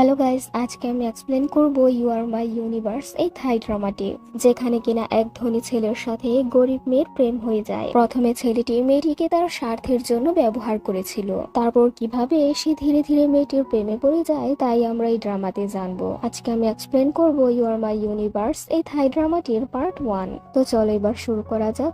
Hello guys, আজকে আমি explain করব ইউ আর মাই ইউনিভার্স এই থাই ড্রামাটি, যেখানে কিনা এক ধনী ছেলের সাথে গরিব মেয়ের প্রেম হয়ে যায়। প্রথমে ছেলেটি মেয়েটিকে তার স্বার্থের জন্য ব্যবহার করেছিল, তারপর কিভাবে সে ধীরে ধীরে মেয়েটির প্রেমে পড়ে যায় তাই আমরা এই ড্রামাতে জানবো। আজকে আমি এক্সপ্লেন করব ইউ আর মাই ইউনিভার্স এই থাই ড্রামাটির পার্ট 1। তো চলো এবার শুরু করা যাক।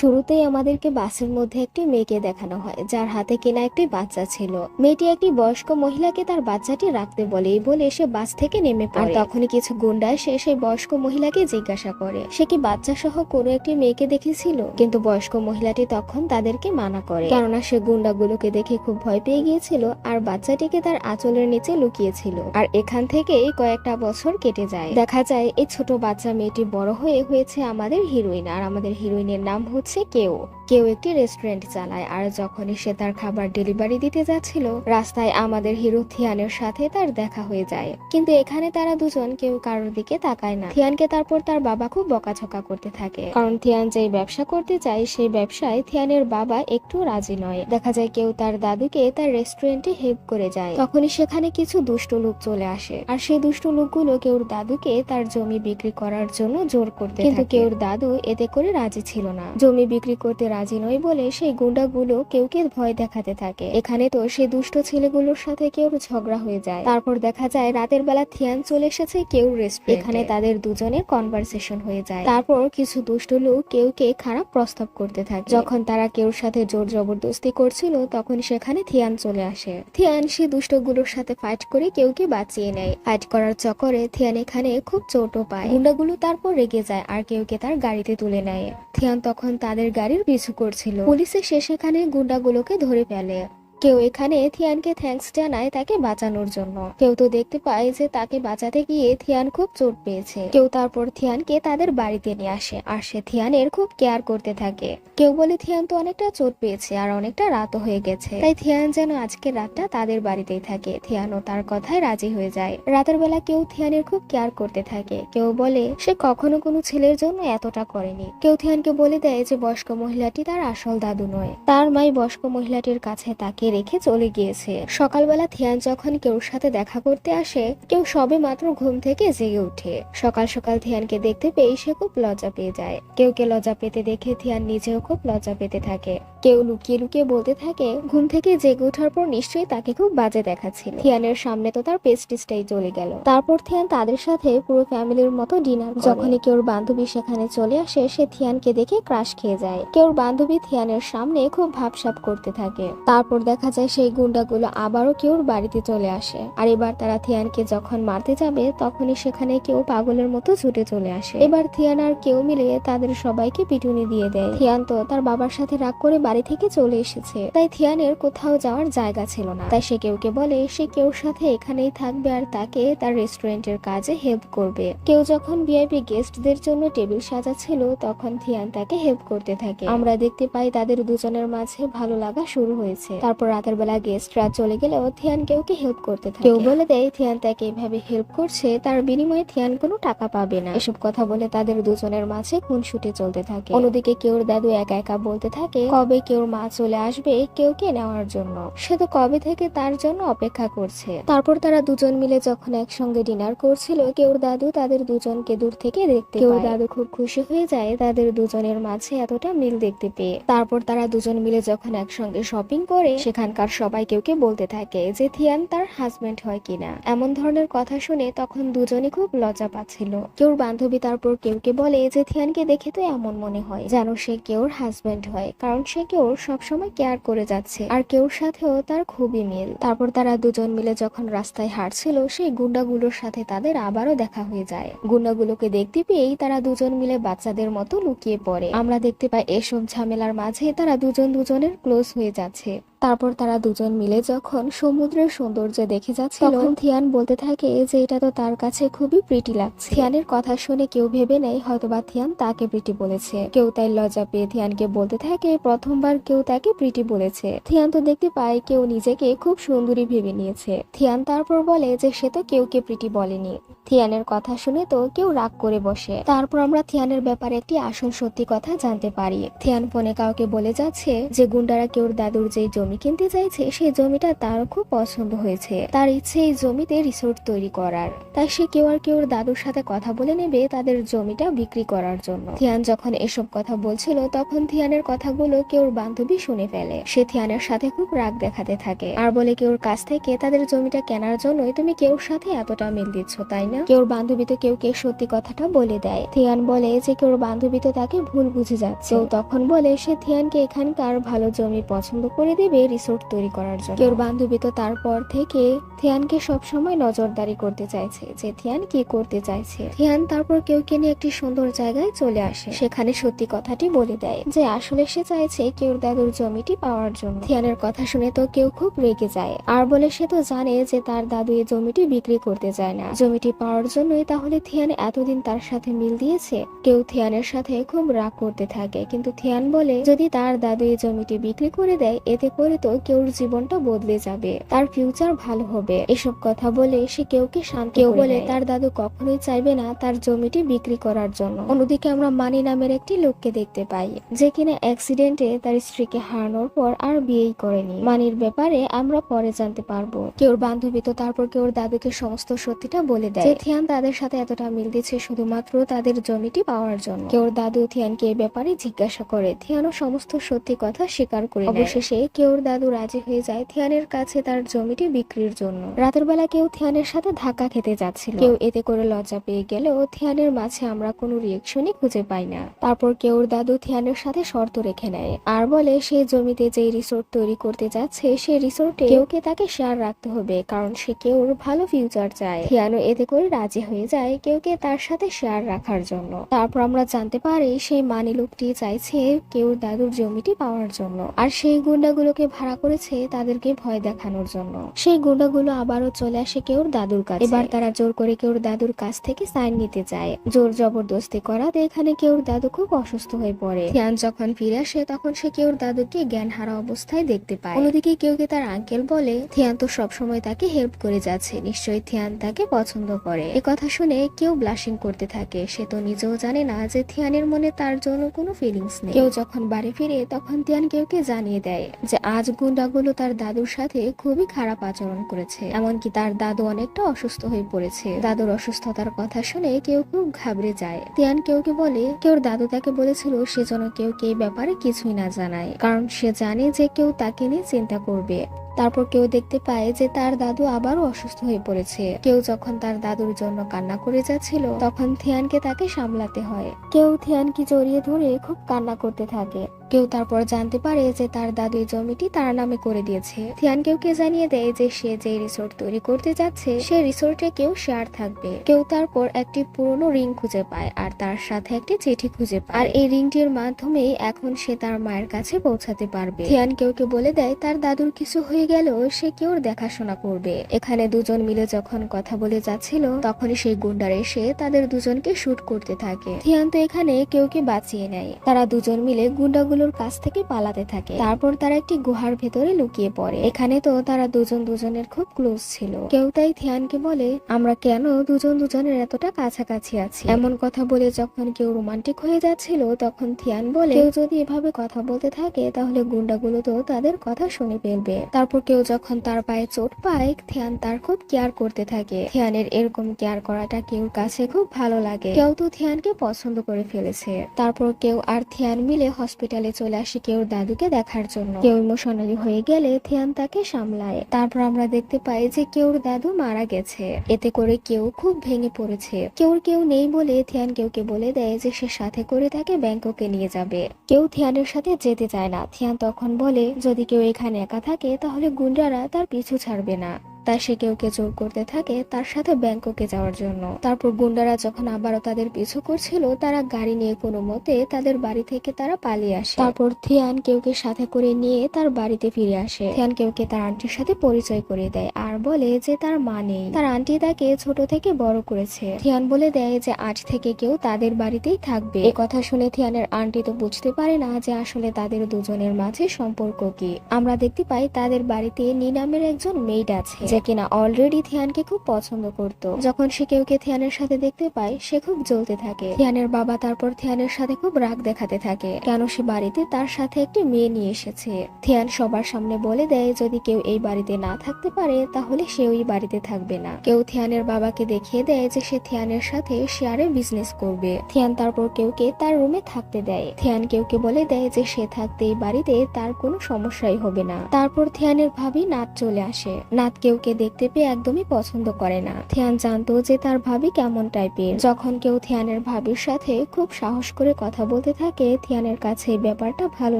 শুরুতেই আমাদেরকে বাসের মধ্যে একটি মেয়েকে দেখানো হয়, যার হাতে কিনা একটি বাচ্চা ছিল। মেয়েটি একটি বয়স্ক মহিলাকে তার বাচ্চাটি রাখতে বলে, এই বলে সে বাস থেকে নেমে পড়ে। আর তখনই কিছু গুন্ডা এসে সেই বয়স্ক মহিলাকে জিজ্ঞাসা করে সে কি বাচ্চা সহ কোনো একটি মেয়েকে দেখেছিল, কিন্তু বয়স্ক মহিলাটি তখন তাদেরকে মানা করে, কেননা সে গুন্ডাগুলোকে দেখে খুব ভয় পেয়ে গিয়েছিল আর বাচ্চাটিকে তার আঁচলের নিচে লুকিয়েছিল। আর এখান থেকেই কয়েকটা বছর কেটে যায়। দেখা যায় এই ছোট বাচ্চা মেয়েটি বড় হয়ে হয়েছে আমাদের হিরোইন, আর আমাদের হিরোইনের নাম হচ্ছে কেউ কেউ একটি রেস্টুরেন্ট চালায়। আর যখনই সে তার খাবার ডেলিভারি দিতে যাচ্ছিল, রাস্তায় আমাদের হিরো থিয়ানের সাথে তার দেখা হয়ে যায়। কিন্তু এখানে তারা দুজন কেউ কারোর দিকে তাকায় না। থিয়ানকে তারপর তার বাবা খুব বকাঝকা করতে থাকে, কারণ থিয়ান যেই ব্যবসা করতে চায় সেই ব্যবসায় থিয়ানের বাবা একটু রাজি নয়। দেখা যায় কেউ তার দাদুকে তার রেস্টুরেন্টে হেল্প করে যায়। তখনই সেখানে কিছু দুষ্ট লোক চলে আসে, আর সেই দুষ্ট লোকগুলো কেউর দাদুকে তার জমি বিক্রি করার জন্য জোর করতে থাকে। কিন্তু কেউর দাদু এতে করে রাজি ছিল না। জমি বিক্রি করতে রাজি নয় বলে সেই গুন্ডাগুলো কেউকে ভয় দেখাতে থাকে। এখানে তো সেই দুষ্ট ছেলেগুলোর সাথে কেউ ঝগড়া হয়ে যায়। তারপর দেখা যায় রাতের বেলা থিয়ান চলে এসেছে কেউ রেস্টুরেন্টে। এখানে তাদের দুজনের কনভারসেশন হয়ে যায়। তারপর কিছু দুষ্ট লোক কেউকে খারাপ প্রস্তাব করতে থাকে। যখন তারা কেউর সাথে জোর জবরদস্তি করছিল, তখন সেখানে থিয়ান চলে আসে। থিয়ান সেই দুষ্টগুলোর সাথে ফাইট করে কেউকে বাঁচিয়ে নেয়। ফাইট করার চক্করে থিয়ান এখানে খুব চোটও পায়। গুন্ডাগুলো তারপর রেগে যায় আর কেউকে তার গাড়িতে তুলে নেয়। থিয়ান তখন তাদের গাড়ির পিছু করছিল। পুলিশ এসে সেখানে গুন্ডাগুলোকে ধরে ফেলে। কেউ এখানে থিয়ানকে থ্যাঙ্কস জানায় তাকে বাঁচানোর জন্য। কেউ তো দেখতে পায় যে তাকে বাঁচাতে গিয়ে থিয়ান খুব চোট পেয়েছে। কেউ তারপর থিয়ানকে তাদের বাড়িতে নিয়ে আসে আর সে থিয়ানের খুব কেয়ার করতে থাকে। কেউ বলে থিয়ান তো অনেকটা চোট পেয়েছে আর অনেকটা রাতও হয়ে গেছে, তাই থিয়ান যেন আজকের রাতটা তাদের বাড়িতেই থাকে। থিয়ানও তার কথায় রাজি হয়ে যায়। রাতের বেলা কেউ থিয়ানের খুব কেয়ার করতে থাকে। কেউ বলে সে কখনো কোনো ছেলের জন্য এতটা করেনি। কেউ থিয়ানকে বলে দেয় যে বয়স্ক মহিলাটি তার আসল দাদু নয়, তার মাই বয়স্ক মহিলাটির কাছে তাকে রেখে চলে গিয়েছে। সকালবেলা থিয়ান যখন কেউর সাথে দেখা করতে আসে, কেউ সবে মাত্র ঘুম থেকে জেগে উঠে। সকাল সকাল থিয়ানকে দেখতে পেয়ে সে খুব লজ্জা পেয়ে যায়। কেউকে লজ্জা পেতে দেখে থিয়ান নিজেও খুব লজ্জা পেতে থাকে। কেউ লুকিয়ে লুকিয়ে বলতে থাকে ঘুম থেকে জেগে ওঠার পর নিশ্চয়ই তাকে খুব বাজে দেখাচ্ছিল। থিয়ানের সামনে তো তার পেস্টিসটাই চলে গেল। তারপর থিয়ান তাদের সাথে পুরো ফ্যামিলির মতো ডিনার। যখনই কেউর বান্ধবী সেখানে চলে আসে, সে থিয়ানকে দেখে ক্রাশ খেয়ে যায়। কেউর বান্ধবী থিয়ানের সামনে খুব ভাবসাব করতে থাকে। তারপর দেখা যায় সেই গুন্ডাগুলো আবারও কেউর বাড়িতে চলে আসে, আর এবার তারা থিয়ানকে যখন মারতে যাবে তখনই সেখানে কেউ পাগলের মতো ছুটে চলে আসে। এবার থিয়ান আর কেউ মিলে তাদের সবাইকে পিটুনি দিয়ে দেয়। থিয়ান তো তার বাবার সাথে রাগ করে বাড়ি থেকে চলে এসেছে, তাই থিয়ানের কোথাও যাওয়ার জায়গা ছিল না। তাই সে কেউকে বলে সে কেউর সাথে এখানেই থাকবে আর তাকে তার রেস্টুরেন্টের কাজে হেল্প করবে। কেউ যখন ভিআইপি গেস্টদের জন্য টেবিল সাজাচ্ছিল, তখন থিয়ান তাকে হেল্প করতে থাকে। আমরা দেখতে পাই তাদের দুজনের মাঝে ভালো লাগা শুরু হয়েছে। তারপর রাতের বেলা গেস্টরা চলে গেলেও থিয়ান কেউকে হেল্প করতে থাকে। কেউ বলে দেয় থিয়ান তাকে এভাবে হেল্প করছে, তার বিনিময়ে থিয়ান কোনো টাকা পাবে না। এসব কথা বলে তাদের দুজনের মাঝে খুনসুটি চলতে থাকে। অন্যদিকে কেউর দাদু একা একা বলতে থাকে কবে কেউর মা চলে আসবে কেউকে নেওয়ার জন্য। সে তো কবে থেকে তার জন্য অপেক্ষা করছে। তারপর তারা দুজন মিলে যখন একসঙ্গে ডিনার করছিল, কেউর দাদু তাদের দুজনকে দূর থেকে দেখতে পায়। কেউর দাদু খুব খুশি হয়ে যায় তাদের দুজনের মাঝে এতটা মিল দেখতে পেয়ে। তারপর তারা দুজন মিলে যখন একসঙ্গে শপিং করে, সেখানকার সবাই কেউকে বলতে থাকে যে থিয়ান তার হাজবেন্ড হয় কিনা। এমন ধরনের কথা শুনে তখন দুজনই খুব লজ্জা পাচ্ছিল। কেউর বান্ধবী তারপর কেউকে বলে যে থিয়ানকে দেখে তো এমন মনে হয় যেন সে কেউর হাজবেন্ড হয়, কারণ সে কেউর সবসময় কেয়ার করে যাচ্ছে আর কেউর সাথেও তার খুবই মিল। তারপর তারা দুজন মিলে যখন রাস্তায় হাঁটছিল, সেই গুন্ডাগুলোর সাথে তাদের আবারও দেখা হয়ে যায়। গুন্ডাগুলোকে দেখতে পেয়েই তারা দুজন মিলে বাচ্চাদের মতো লুকিয়ে পড়ে। আমরা দেখতে পাই এসব ঝামেলার মাঝে তারা দুজন দুজনের ক্লোজ হয়ে যাচ্ছে। তারপর তারা দুজন মিলে যখন সমুদ্রের সৌন্দর্য দেখে যাচ্ছিল, তখন থিয়ান বলতে থাকে যে এটা তো তার কাছে খুবই প্রিটি লাগছে। থিয়ানের কথা শুনে কেউ ভেবে নেয় হয়তোবা থিয়ান তাকে প্রিটি বলেছে। কেউ তাই লজ্জা পেয়ে থিয়ানকে বলতে থাকে প্রথমবার কেউ তাকে প্রিটি বলেছে। থিয়ান তো দেখতে পায় কেউ নিজেকে খুব সুন্দরী ভেবে নিয়েছে। থিয়ান তারপর বলে যে সে তো কেউকে প্রিটি বলেনি। থিয়ানের কথা শুনে তো কেউ রাগ করে বসে। তারপর আমরা থিয়ানের ব্যাপারে একটি আসল সত্যি কথা জানতে পারি। থিয়ান ফোনে কাউকে বলে যাচ্ছে যে গুন্ডারা কেউর দাদুর যে জমি কিনতে চাইছে সেই জমিটা তার খুব পছন্দ হয়েছে। তার ইচ্ছে এই জমিতে রিসোর্ট তৈরি করার, তাই সে কেউর দাদুর সাথে কথা বলে নেবে তাদের জমিটা বিক্রি করার জন্য। থিয়ান যখন এসব কথা বলছিল তখন থিয়ানের কথাগুলো কেউর বান্ধবী শুনে ফেলে। সে থিয়ানের সাথে খুব রাগ দেখাতে থাকে আর বলে কেউর কাছ থেকে তাদের জমিটা কেনার জন্যই তুমি কেউর সাথে এতটা মিল দিচ্ছ, তাই না? কেউর বান্ধবী তো কেউকে সত্যি কথাটা বলে দেয়। থিয়ান বলে যে কেউর বান্ধবী তো তাকে ভুল বুঝে যাচ্ছে। তখন বলে সে থিয়ানকে এখানকার ভালো জমি পছন্দ করে দেবে রিসোর্ট তৈরি করার জন্য। কেউর বান্ধবী তো তারপর থেকে থিয়ানকে সবসময় নজরদারি করতে চাইছে যে থিয়ান কি করতে চাইছে। থিয়ান তারপর কেউকে নিয়ে একটি সুন্দর জায়গায় চলে আসে, সেখানে সত্যি কথাটি বলে দেয় যে আসলে সে চাইছে কেউর দাদুর জমিটি পাওয়ার জন্য। থিয়ানের কথা শুনে তো কেউ খুব রেগে যায় আর বলে সে তো জানে যে তার দাদু এই জমিটি বিক্রি করতে চায় না, জমিটি পাওয়ার জন্যই তাহলে থিয়ান এতদিন তার সাথে মিল দিয়েছে। কেউ থিয়ানের সাথে খুব রাগ করতে থাকে, কিন্তু থিয়ান বলে যদি তার দাদু এই জমিটি বিক্রি করে দেয় এতে করে তো কেউর জীবনটা বদলে যাবে, তার ফিউচার ভালো হবে। এসব কথা বলে সে কেউকে শান্ত কেউ বলে তার দাদু কখনোই চাইবে না তার জমিটি বিক্রি করার জন্য। অন্যদিকে আমরা মানি নামের একটি লোককে দেখতে পাই যে কিনা অ্যাক্সিডেন্টে তার স্ত্রীকে হারানোর পর আর বিয়েই করেনি। মানির ব্যাপারে আমরা পরে জানতে পারবো। কেউর বান্ধবী তো তারপর কেউর দাদুকে সমস্ত সত্যিটা বলে দেয় যে থিয়ান তাদের সাথে এতটা মিল দিচ্ছে শুধুমাত্র তাদের জমিটি পাওয়ার জন্য। কেউর দাদু থিয়ানকে এই ব্যাপারে জিজ্ঞাসা করে, থিয়ানও সমস্ত সত্যি কথা স্বীকার করে। অবশেষে কেউর দাদু রাজি হয়ে যায় থিয়ানের কাছে তার জমিটি বিক্রির জন্য। রাতের বেলা কেউ থিয়ানের সাথে ধাক্কা খেতে যাচ্ছিল, কেউ এতে করে লজ্জা পেয়ে গেলেও থিয়ানের মাঝে আমরা কোনো রিয়েকশনই খুঁজে পাই না। তারপর কেউর দাদু থিয়ানের সাথে শর্ত রেখে নেয় আর বলে সেই জমিতে যে রিসোর্ট তৈরি করতে যাচ্ছে সেই রিসোর্টে কেউকে তাকে শেয়ার রাখতে হবে, কারণ সে কেউর ভালো ফিউচার চায়। থিয়ানও এতে করে রাজি হয়ে যায় কেউকে তার সাথে শেয়ার রাখার জন্য। তারপর আমরা জানতে পারি সেই মানি লোকটি চাইছে কেউর দাদুর জমিটি পাওয়ার জন্য, আর সেই গুন্ডাগুলোকে ভাড়া করেছে তাদেরকে ভয় দেখানোর জন্য। সেই গুন্ডাগুলো আবারও চলে আসে কেউর দাদুর কাছে। এবার তারা জোর করে কেউর দাদুর কাছ থেকে সাইন নিতে চায়। জোর জবরদস্তি করাতে এখানে কেউর দাদু খুব অসুস্থ হয়ে পড়ে। থিয়ান যখন ফিরে আসে তখন সে কেউর দাদুকে জ্ঞান হারা অবস্থায় দেখতে পায়। অন্যদিকে কেউকে তার আঙ্কেল বলে থিয়ান তো সবসময় তাকে হেল্প করে যাচ্ছে, নিশ্চয়ই থিয়ান তাকে পছন্দ করে। এ কথা শুনে কেউ ব্লাশিং করতে থাকে। সে তো নিজেও জানে না যে থিয়ানের মনে তার জন্য কোনো ফিলিংস নেই। কেউ যখন বাড়ি ফিরে তখন থিয়ান কেউকে জানিয়ে দেয় যে আজ গুন্ডাগুলো তার দাদুর সাথে খুবই খারাপ আচরণ করেছে, এমনকি তার দাদু অনেকটা অসুস্থ হয়ে পড়েছে। দাদুর অসুস্থতার কথা শুনে কেউ খুব ঘাবড়ে যায়। থিয়ান কেউকে বলে কেউর দাদু তাকে বলেছিল সে যেন কেউকে এই ব্যাপারে কিছুই না জানায়, কারণ সে জানে যে কেউ তাকে নিয়ে চিন্তা করবে। তারপর কেউ দেখতে পায় যে তার দাদু আবারও অসুস্থ হয়ে পড়েছে। কেউ যখন তার দাদুর জন্য কান্না করে যাচ্ছিল তখন থিয়ানকে তাকে সামলাতে হয়। কেউ থিয়ানকে জড়িয়ে ধরে খুব কান্না করতে থাকে। কেউ তারপর জানতে পারে যে তার দাদু এই জমিটি তার নামে করে দিয়েছে। থিয়ান কেউকে জানিয়ে দেয় যে সে যে রিসোর্ট তৈরি করতে যাচ্ছে সে রিসোর্টে কেউ শেয়ার থাকবে। কেউ তারপর একটি পুরনো রিং খুঁজে পায় আর তার সাথে একটি চিঠি খুঁজে পায়, আর এই রিংটির মাধ্যমেই এখন সে তার মায়ের কাছে পৌঁছাতে পারবে। থিয়ান কেউকে বলে দেয় তার দাদুর কিছু হয়ে গেল সে কেউর দেখাশোনা করবে। এখানে দুজন মিলে যখন কথা বলে যাচ্ছিল তখনই সেই গুন্ডার এসে তাদের দুজনকে শুট করতে থাকে। থিয়ান তো এখানে কেউকে বাঁচিয়ে নেয়। তারা দুজন মিলে গুন্ডাগুলোর কাছ থেকে পালাতে থাকে। তারপর তারা একটি গুহার ভেতরে লুকিয়ে পড়ে। এখানে তো তারা দুজন দুজনের খুব ক্লোজ ছিল। কেউ তাই থিয়ানকে বলে আমরা কেন দুজন দুজনের এতটা কাছাকাছি আছি। এমন কথা বলে যখন কেউ রোমান্টিক হয়ে যাচ্ছিল তখন থিয়ান বলে কেউ যদি এভাবে কথা বলতে থাকে তাহলে গুন্ডাগুলো তো তাদের কথা শুনে ফেলবে। তারপর কেউ যখন তার পায়ে চোট পায় থিয়ান তার খুব কেয়ার করতে থাকে। থিয়ানের এরকম কেয়ার করাটা কেউর কাছে খুব ভালো লাগে। কেউ তো থিয়ানকে পছন্দ করে ফেলেছে। তারপর কেউ আর থিয়ান মিলে হসপিটালে চলে আসে কেউর দাদুকে দেখার জন্য। কেউ ইমোশনালি হয়ে গেলে থিয়ান তাকে সামলায়। তারপর আমরা দেখতে পাই যে কেউর দাদু মারা গেছে। এতে করে কেউ খুব ভেঙে পড়েছে। কেউ নেই বলে থিয়ান কেউকে বলে দেয় যে সে সাথে করে তাকে ব্যাংককে নিয়ে যাবে। কেউ থিয়ানের সাথে যেতে চায় না। থিয়ান তখন বলে যদি কেউ এখানে একা থাকে তাহলে গুন্ডারা তার পিছু ছাড়বে না। তাই সে কেউকে জোর করতে থাকে তার সাথে ব্যাংককে যাওয়ার জন্য। তারপর গুন্ডারা যখন আবারও তাদের পিছু করছিল তারা গাড়ি নিয়ে কোনো মতে তাদের বাড়ি থেকে তারা পালিয়ে আসে। তারপর থিয়ান কেউকে সাথে করে নিয়ে তার বাড়িতে ফিরে আসে। থিয়ান কেউকে তার আন্টির সাথে পরিচয় করে দেয় আর আর বলে যে তার মা নেই, তার আন্টি তাকে ছোট থেকে বড় করেছে। থিয়ান বলে দেয় যে আজ থেকে কেউ তাদের বাড়িতেই থাকবে। এ কথা শুনে থিয়ানের আন্টি তো বুঝতে পারে না যে আসলে তাদের দুজনের মাঝে সম্পর্ক কি। আমরা দেখতে পাই তাদের বাড়িতে নি নামের একজন মেইড আছে, যে কিনা অলরেডি থিয়ানকে খুব পছন্দ করত। যখন সে কেউকে থিয়ানের সাথে দেখতে পায় সে খুব জ্বলতে থাকে। থিয়ানের বাবা তারপর থিয়ানের সাথে খুব রাগ দেখাতে থাকে, কেন সে বাড়িতে তার সাথে একটি মেয়ে নিয়ে এসেছে। থিয়ান সবার সামনে বলে দেয় যদি কেউ এই বাড়িতে না থাকতে পারে তাহলে সে ওই বাড়িতে থাকবে না। কেউ থিয়ানের বাবাকে দেখিয়ে দেয় যে সে থিয়ানের সাথে শেয়ারে বিজনেস করবে। থিয়ান তারপর কেউকে তার রুমে থাকতে দেয়। থিয়ান কেউকে বলে দেয় যে সে থাকতে এই বাড়িতে তার কোনো সমস্যাই হবে না। তারপর থিয়ানের ভাবি নাত চলে আসে। নাত কেউকে দেখতে পেয়ে একদমই পছন্দ করে না। থিয়ান জানতো যে তার ভাবি কেমন টাইপের। যখন কেউ থিয়ানের ভাবির সাথে খুব সাহস করে কথা বলতে থাকে থিয়ানের কাছে এই ব্যাপারটা ভালো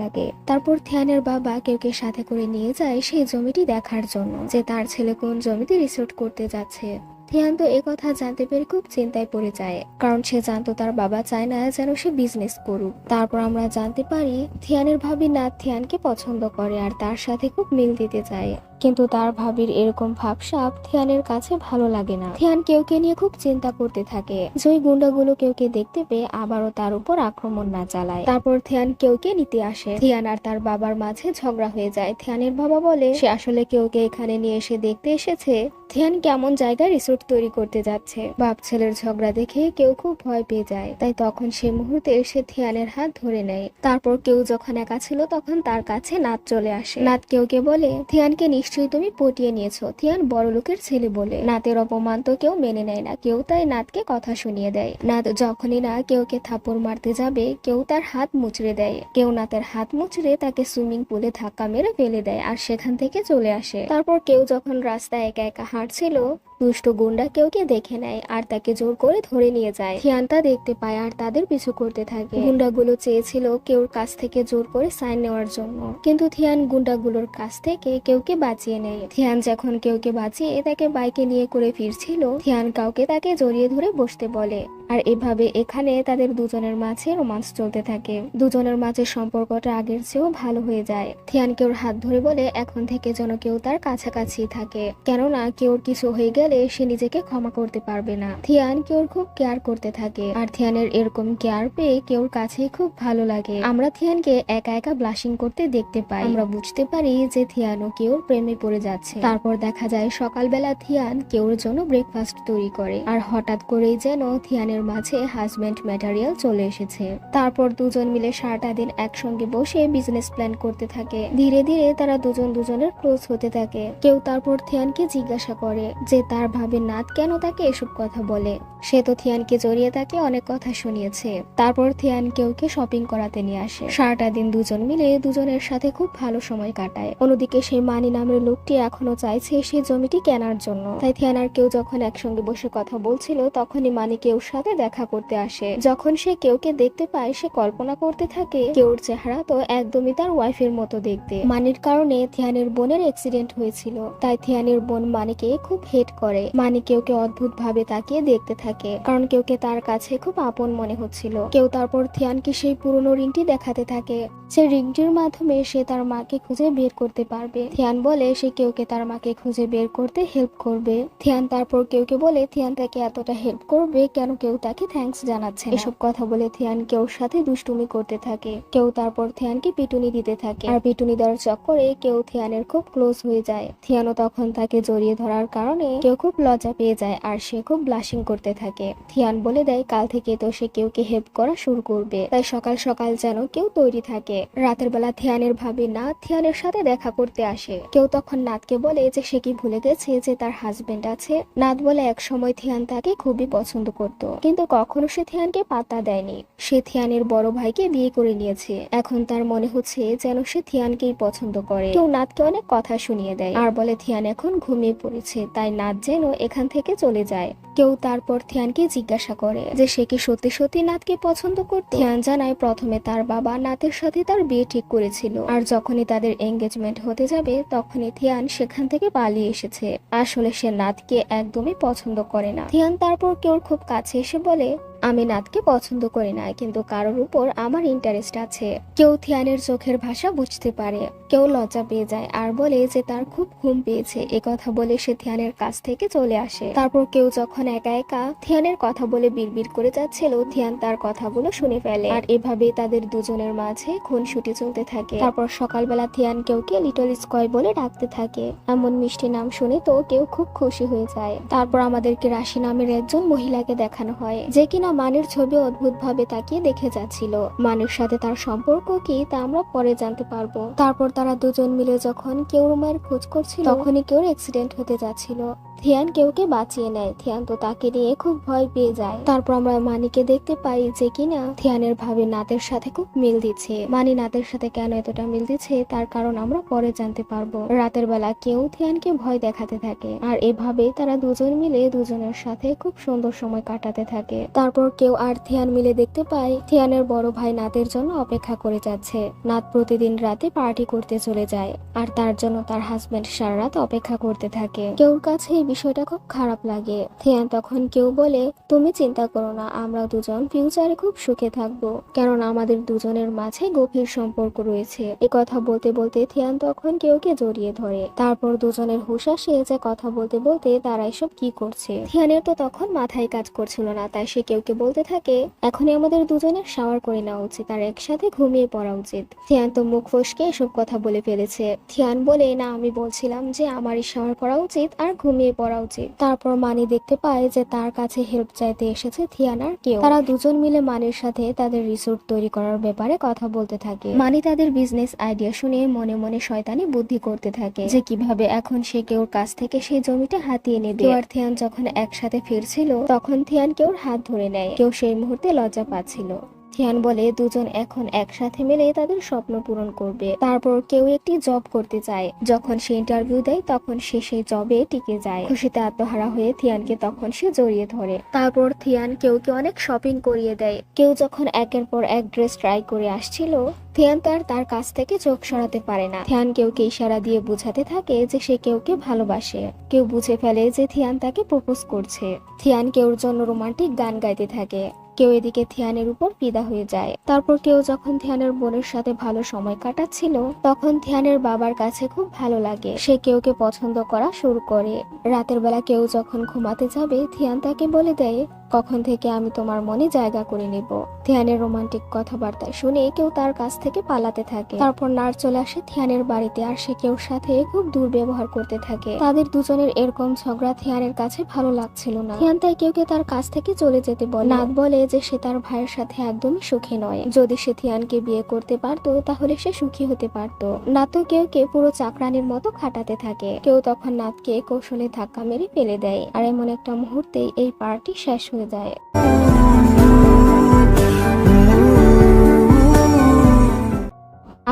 লাগে। তারপর থিয়ানের বাবা কেউকে সাথে করে নিয়ে যায় সেই জমিটি দেখার জন্য, যে তার ছেলে কোন জমিতে রিসোর্ট করতে যাচ্ছে। থিয়ান তো একথা জানতে পেরে খুব চিন্তায় পড়ে যায়, কারণ সে জানতো তার বাবা চায় না যেন সে বিজনেস করুক। তারপর আমরা জানতে পারি থিয়ানের ভাবি নাত থিয়ানকে পছন্দ করে আর তার সাথে খুব মিল দিতে চায়, কিন্তু তার ভাবির এরকম ভাবসাব থিয়ানের কাছে ভালো লাগে না। থিয়ান কেউকে নিয়ে খুব চিন্তা করতে থাকে যে ওই গুন্ডাগুলো কেউকে দেখতে পেয়ে আবারও তার উপর আক্রমণ না চালায়। তারপর থিয়ান কেউকে নিতে আসে। থিয়ান আর তার বাবার মাঝে ঝগড়া হয়ে যায়। থিয়ানের বাবা বলে সে আসলে কেউকে এখানে নিয়ে এসে দেখতে এসেছে থিয়ান কেমন জায়গায় রিসোর্ট তৈরি করতে যাচ্ছে। বাপ ছেলের ঝগড়া দেখে কেউ খুব ভয় পেয়ে যায়, তাই তখন সে মুহূর্তে এসে থিয়ানের হাত ধরে নেয়। তারপর কেউ যখন একা ছিল তখন তার কাছে নাত চলে আসে। নাত কেউকে বলে থিয়ানকে নিশ্চয়ই তুমি পটিয়ে নিয়েছো, থিয়ান বড় লোকের ছেলে বলে। নাতের অপমান তো কেউ মেনে নেয় না, কেউ তাই নাতকে কথা শুনিয়ে দেয়। নাত যখনই না কেউকে থাপ্পড় মারতে যাবে কেউ তার হাত মুচড়ে দেয়, কেউ নাতের হাত মুচড়ে তাকে সুইমিং পুলে ধাক্কা মেরে ফেলে দেয় আর সেখান থেকে চলে আসে। তারপর কেউ যখন রাস্তায় একা একা হাঁটছিল দুষ্ট গুন্ডা কেউকে দেখে নেয় আর তাকে জোর করে ধরে নিয়ে যায়। থিয়ান তা দেখতে পায় আর তাদের পিছু করতে থাকে। গুন্ডাগুলো চেয়েছিল কেউর কাছ থেকে জোর করে সাইন নেওয়ার জন্য, কিন্তু থিয়ান গুন্ডাগুলোর কাছ থেকে কেউকে বাঁচিয়ে নেয়। থিয়ান যখন কেউকে বাঁচিয়ে তাকে বাইকে নিয়ে করে ফিরছিল থিয়ান কাউকে তাকে জড়িয়ে ধরে বসতে বলে, আর এভাবে এখানে তাদের দুজনের মাঝে রোমান্স চলতে থাকে। দুজনের মাঝে সম্পর্কটা আগের চেয়েও ভালো হয়ে যায়। থিয়ান কেউর হাত ধরে বলে এখন থেকে যেন কেউ তার কাছাকাছি থাকে, কেননা কেউর কিছু হয়ে গেলে সে নিজেকে ক্ষমা করতে পারবে না। থিয়ান কেউর খুব কেয়ার করতে থাকে আর থিয়ানের এরকম কেয়ার পেয়ে কেউর কাছে খুব ভালো লাগে। আমরা থিয়ানকে একা একা ব্লাশিং করতে দেখতে পাই। আমরা বুঝতে পারি যে থিয়ানও কেউর প্রেমে পড়ে যাচ্ছে। তারপর দেখা যায় সকালবেলা থিয়ান কেউর জন্য ব্রেকফাস্ট তৈরি করে আর হঠাৎ করেই যেন থিয়ানের মাঝে হাজবেন্ড ম্যাটেরিয়াল চলে এসেছে। তারপর দুজন মিলে সারাটা দিন একসঙ্গে বসে বিজনেস প্ল্যান করতে থাকে। ধীরে ধীরে তারা দুজন দুজনের ক্লোজ হতে থাকে। কেউ তারপর থিয়ানকে জিজ্ঞাসা করে যে তার ভাবে নাত কেন তাকে এসব কথা বলে। সে তো থিয়ানকে জড়িয়ে তাকে অনেক কথা শুনিয়েছে। তারপর থিয়ান কেউকে শপিং করাতে নিয়ে আসে। সারাটা দিন দুজন মিলে দুজনের সাথে খুব ভালো সময় কাটায়। অন্যদিকে সেই মানি নামের লোকটি এখনো চাইছে সেই জমিটি কেনার জন্য, তাই থিয়ান আর কেউ যখন একসঙ্গে বসে কথা বলছিল তখনই মানি কেউর সাথে দেখা করতে আসে। যখন সে কেউকে দেখতে পায় সে কল্পনা করতে থাকে কেউর চেহারা তো একদমই তার ওয়াইফের মতো দেখতে। মানির কারণে থিয়ানের বোনের অ্যাক্সিডেন্ট হয়েছিল, তাই থিয়ানের বোন মানিকে খুব হেট করে। মানি কেউকে অদ্ভুত ভাবে তাকিয়ে দেখতে থাকে, কারণ কেউকে তার কাছে খুব আপন মনে হচ্ছিল। কেউ তারপর থিয়ানকে সেই পুরনো রিংটি দেখাতে থাকে, সে রিংটির মাধ্যমে সে তার মাকে খুঁজে বের করতে পারবে। থিয়ান বলে সে কেউকে তার মাকে খুঁজে বের করতে হেল্প করবে। থিয়ান তারপর কেউকে বলে থিয়ান তাকে এতটা হেল্প করবে কেন কেউ তাকে থ্যাঙ্কস জানাচ্ছে না। এসব কথা বলে থিয়ান কেউর সাথে দুষ্টুমি করতে থাকে। কেউ তারপর থিয়ানকে পিটুনি দিতে থাকে, আর পিটুনি দেওয়ার চক্করে কেউ থিয়ানের খুব ক্লোজ হয়ে যায়। থিয়ানও তখন তাকে জড়িয়ে ধরার কারণে কেউ খুব লজ্জা পেয়ে যায় আর সে খুব ব্লাশিং করতে থাকে। থিয়ান বলে দেয় কাল থেকে তো সে কেউকে হেল্প করা শুরু করবে, তাই সকাল সকাল যেন কেউ তৈরি থাকে। রাতের বেলা থিয়ানের ভাবি নাত থিয়ানের সাথে দেখা করতে আসে। কেউ তখন নাতকে বলে যে সে কি ভুলে গেছে যে তার হাজবেন্ড আছে। নাত বলে এক সময় থিয়ান তাকে খুবই পছন্দ করত, কিন্তু কখনো সে থিয়ানকে পাত্তা দেয়নি। সে থিয়ানের বড় ভাইকে বিয়ে করে নিয়েছে। এখন তার মনে হচ্ছে যেন সে থিয়ানকেই পছন্দ করে। কেউ নাতকে অনেক কথা শুনিয়ে দেয় আর বলে থিয়ান এখন ঘুমিয়ে পড়েছে, তাই নাত যেন এখান থেকে চলে যায়। কেউ তারপর থিয়ানকে জিজ্ঞাসা করে যে সে কি সত্যি সত্যি নাতকে পছন্দ করত। থিয়ান জানায় প্রথমে তার বাবা নাতের সাথে তার বিয়ে ঠিক করেছিল, আর যখনই তাদের এঙ্গেজমেন্ট হতে যাবে তখনই থিয়ান সেখান থেকে পালিয়ে এসেছে। আসলে সে নাতকে একদমই পছন্দ করে না। থিয়ান তারপর কেউর খুব কাছে এসে বলে, আমি নাতকে পছন্দ করি না, কিন্তু কারোর উপর আমার ইন্টারেস্ট আছে। কেউ থিয়ানের চোখের ভাষা বুঝতে পারে, কেউ লজ্জা পেয়ে যায় আর বলে যে তার খুব ঘুম পেয়েছে। কথা বলে সে থিয়ানের কাছ থেকে চলে আসে। তারপর কেউ যখন একা একা থিয়ানের কথা বলে বিড়বিড় করে যাচ্ছিল, থিয়ান তার কথাগুলো শুনে ফেলে, আর এভাবে তাদের দুজনের মাঝে খুনসুটি চলতে থাকে। তারপর সকালবেলা থিয়ান কেউকে লিটল স্কয় বলে ডাকতে থাকে। এমন মিষ্টি নাম শুনে তো কেউ খুব খুশি হয়ে যায়। তারপর আমাদেরকে রাশি নামের একজন মহিলাকে দেখানো হয়, যে কিনা মানির ছবি অদ্ভুত ভাবে তাকিয়ে দেখে যাচ্ছিল। মানির সাথে তার সম্পর্ক কি তা আমরা পরে জানতে পারবো। তারপর তারা দুজন মিলে যখন কেউ মায়ের খোঁজ করছিল, তখনই কেউ অ্যাক্সিডেন্ট হতে যাচ্ছিল। থিয়ান কেউকে বাঁচিয়ে নেয়। থিয়ান তো তাকে নিয়ে খুব ভয় পেয়ে যায়। তারপর আমরা মানিকে দেখতে পাই যে কিনা থিয়ানের ভাবে নাতের সাথে খুব মিল দিচ্ছে। মানি নাতের সাথে কেন এতটা মিল দিচ্ছে তার কারণ আমরা পরে জানতে পারবো। রাতের বেলা কেউ থিয়ানকে ভয় দেখাতে থাকে, আর এভাবে তারা দুজন মিলে দুজনের সাথে খুব সুন্দর সময় কাটাতে থাকে। তারপর কেউ আর থিয়ান মিলে দেখতে পায় থিয়ানের বড় ভাই নাতের জন্য অপেক্ষা করে যাচ্ছে। নাত প্রতিদিন রাতে পার্টি করতে চলে যায়, আর তার জন্য তার হাজবেন্ড সারা রাত অপেক্ষা করতে থাকে। কেউর কাছে বিষয়টা খুব খারাপ লাগে। থিয়ান তখন কেউ বলে, তুমি চিন্তা করো না, আমরা দুজন ফিউচারে খুব সুখে থাকবো, কারণ আমাদের দুজনের মাঝে গভীর সম্পর্ক রয়েছে। কথা বলতে বলতে থিয়ান তখন কেউকে জড়িয়ে ধরে। তারপর দুজনের হুঁশ আসে যে কথা বলতে বলতে তারা এসব কি করছে। থিয়ানের তো তখন মাথায় কাজ করছিল না, তাই সে কেউকে বলতে থাকে, এখনই আমাদের দুজনের শাওয়ার করে নেওয়া উচিত আর একসাথে ঘুমিয়ে পড়া উচিত। থিয়ান তো মুখ ফসকে এসব কথা বলে ফেলেছে। থিয়ান বলে, না, আমি বলছিলাম যে আমারই শাওয়ার করা উচিত আর ঘুমিয়ে পড়া উচিত। তারপর মানি দেখতে পায় যে তার কাছে হেল্প চাইতে এসেছে থিয়ান আর কেউ। তারা দুজন মিলে মানির সাথে তাদের রিসোর্ট তৈরি করার ব্যাপারে কথা বলতে থাকে। মানি তাদের বিজনেস আইডিয়া শুনে মনে মনে শয়তানি বুদ্ধি করতে থাকে যে কিভাবে এখন সে কেউর কাছ থেকে সেই জমিটা হাতিয়ে নেবে। কেউ আর থিয়ান যখন একসাথে ফিরছিল তখন থিয়ান কেউর হাত ধরে নেয়। কেউ সেই মুহূর্তে লজ্জা পাচ্ছিল। থিয়ান বলে দুজন এখন একসাথে মিলে তাদের স্বপ্ন পূরণ করবে। তারপর কেউ একটি জব করতে চায়। যখন সে ইন্টারভিউ দেয় তখন সে সেই জবে টিকে যায়। খুশিতে আত্মহারা হয়ে থিয়ানকে তখন সে জড়িয়ে ধরে। তারপর থিয়ান কেউকে অনেক শপিং করিয়ে দেয়। কেউ যখন একের পর এক ড্রেস ট্রাই করে আসছিল, থিয়ান তার কাছ থেকে চোখ সরাতে পারে না। থিয়ান কেউকে ইশারা দিয়ে বুঝাতে থাকে যে সে কেউকে ভালোবাসে। কেউ বুঝে ফেলে যে থিয়ান তাকে প্রপোজ করছে। থিয়ান কেউর জন্য রোমান্টিক গান গাইতে থাকে। কেউ এদিকে থিয়ানের উপর ফিদা হয়ে যায়। তারপর কেউ যখন থিয়ানের বোনের সাথে ভালো সময় কাটাচ্ছিল তখন থিয়ানের বাবার কাছে খুব ভালো লাগে। সে কেউকে পছন্দ করা শুরু করে। রাতের বেলা কেউ যখন ঘুমাতে যাবে থিয়ান তাকে বলে দেয়, কখন থেকে আমি তোমার মনে জায়গা করে নেব। থিয়ানের রোমান্টিক কথাবার্তা শুনে কেউ তার কাছ থেকে পালাতে থাকে। তারপর নার চলে আসে থিয়ানের বাড়িতে, আর সে কেউর সাথে খুব দুর্ব্যবহার করতে থাকে। তাদের দুজনের এরকম ঝগড়া থিয়ানের কাছে ভালো লাগছিল না। থিয়ান তাই কেউকে তার কাছ থেকে চলে যেতে বলে। নাত বলে যে সে তার ভাইয়ের সাথে একদমই সুখী নয়। যদি সে থিয়ানকে বিয়ে করতে পারতো তাহলে সে সুখী হতে পারতো। নাতও কেউকে পুরো চাকরানির মতো খাটাতে থাকে। কেউ তখন নাতকে কৌশলে ধাক্কা মেরে ফেলে দেয়, আর এমন একটা মুহূর্তে এই পার্টি শেষ হয়ে যায়।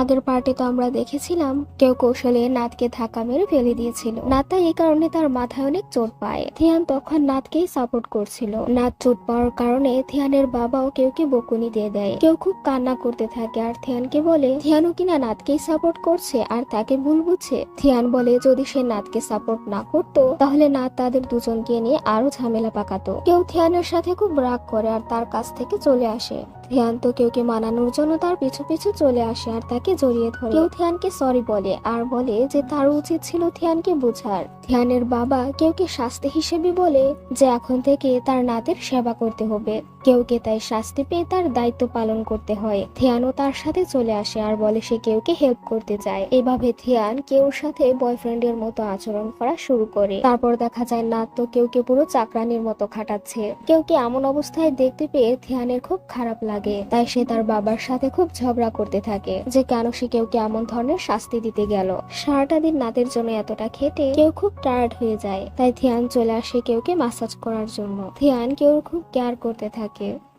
আগের পার্টে তো আমরা দেখেছিলাম কেউ কৌশলে নাতকে ধাক্কা মেরে ফেলে দিয়েছিল। নাতা এই কারণে তার মাথায় অনেক চোট পায়। থিয়ান তখন নাতকেই সাপোর্ট করছিল। নাত চোট পাওয়ার কারণে থিয়ানের বাবাও কেউকে বকুনি দিয়ে দেয়। কেউ খুব কান্না করতে থাকে আর থিয়ানকে বলে থিয়ানও কিনা নাতকেই সাপোর্ট করছে আর তাকে ভুল বুঝছে। থিয়ান বলে যদি সে নাতকে সাপোর্ট না করতো তাহলে নাত তাদের দুজনকে নিয়ে আরো ঝামেলা পাকাতো। কেউ থিয়ানের সাথে খুব রাগ করে আর তার কাছ থেকে চলে আসে। থিয়ান তো কেউকে মানানোর জন্য তার পিছু পিছু চলে আসে আর তাকে জড়িয়ে ধরে। কেউ থিয়ানকে সরি বলে আর বলে যে তার উচিত ছিল থিয়ানকে বোঝার। থিয়ানের বাবা কেউকে শাস্তি হিসেবে বলে যে এখন থেকে তার নাতের সেবা করতে হবে। কেউকে তাই শাস্তি পেয়ে তার দায়িত্ব পালন করতে হয়। থিয়ানও তার সাথে চলে আসে আর বলে সে কেউকে হেল্প করতে চায়। এভাবে থিয়ান কেউর সাথে বয়ফ্রেন্ডের মতো আচরণ করা শুরু করে। তারপর দেখা যায় নাত তো কেউকে পুরো চাকরানির মতো খাটাচ্ছে। কেউকে এমন অবস্থায় দেখতে পেয়ে থিয়ানের খুব খারাপ লাগে। তাই সে তার বাবার সাথে খুব ঝগড়া করতে থাকে যে কেন সে কেউকে এমন ধরনের শাস্তি দিতে গেল। সারাটা দিন নাতের জন্য এতটা খেটে কেউ খুব টায়ার্ড হয়ে যায়। তাই থিয়ান চলে আসে কেউকে ম্যাসাজ করার জন্য। থিয়ান কেউ খুব কেয়ার করতে থাকে।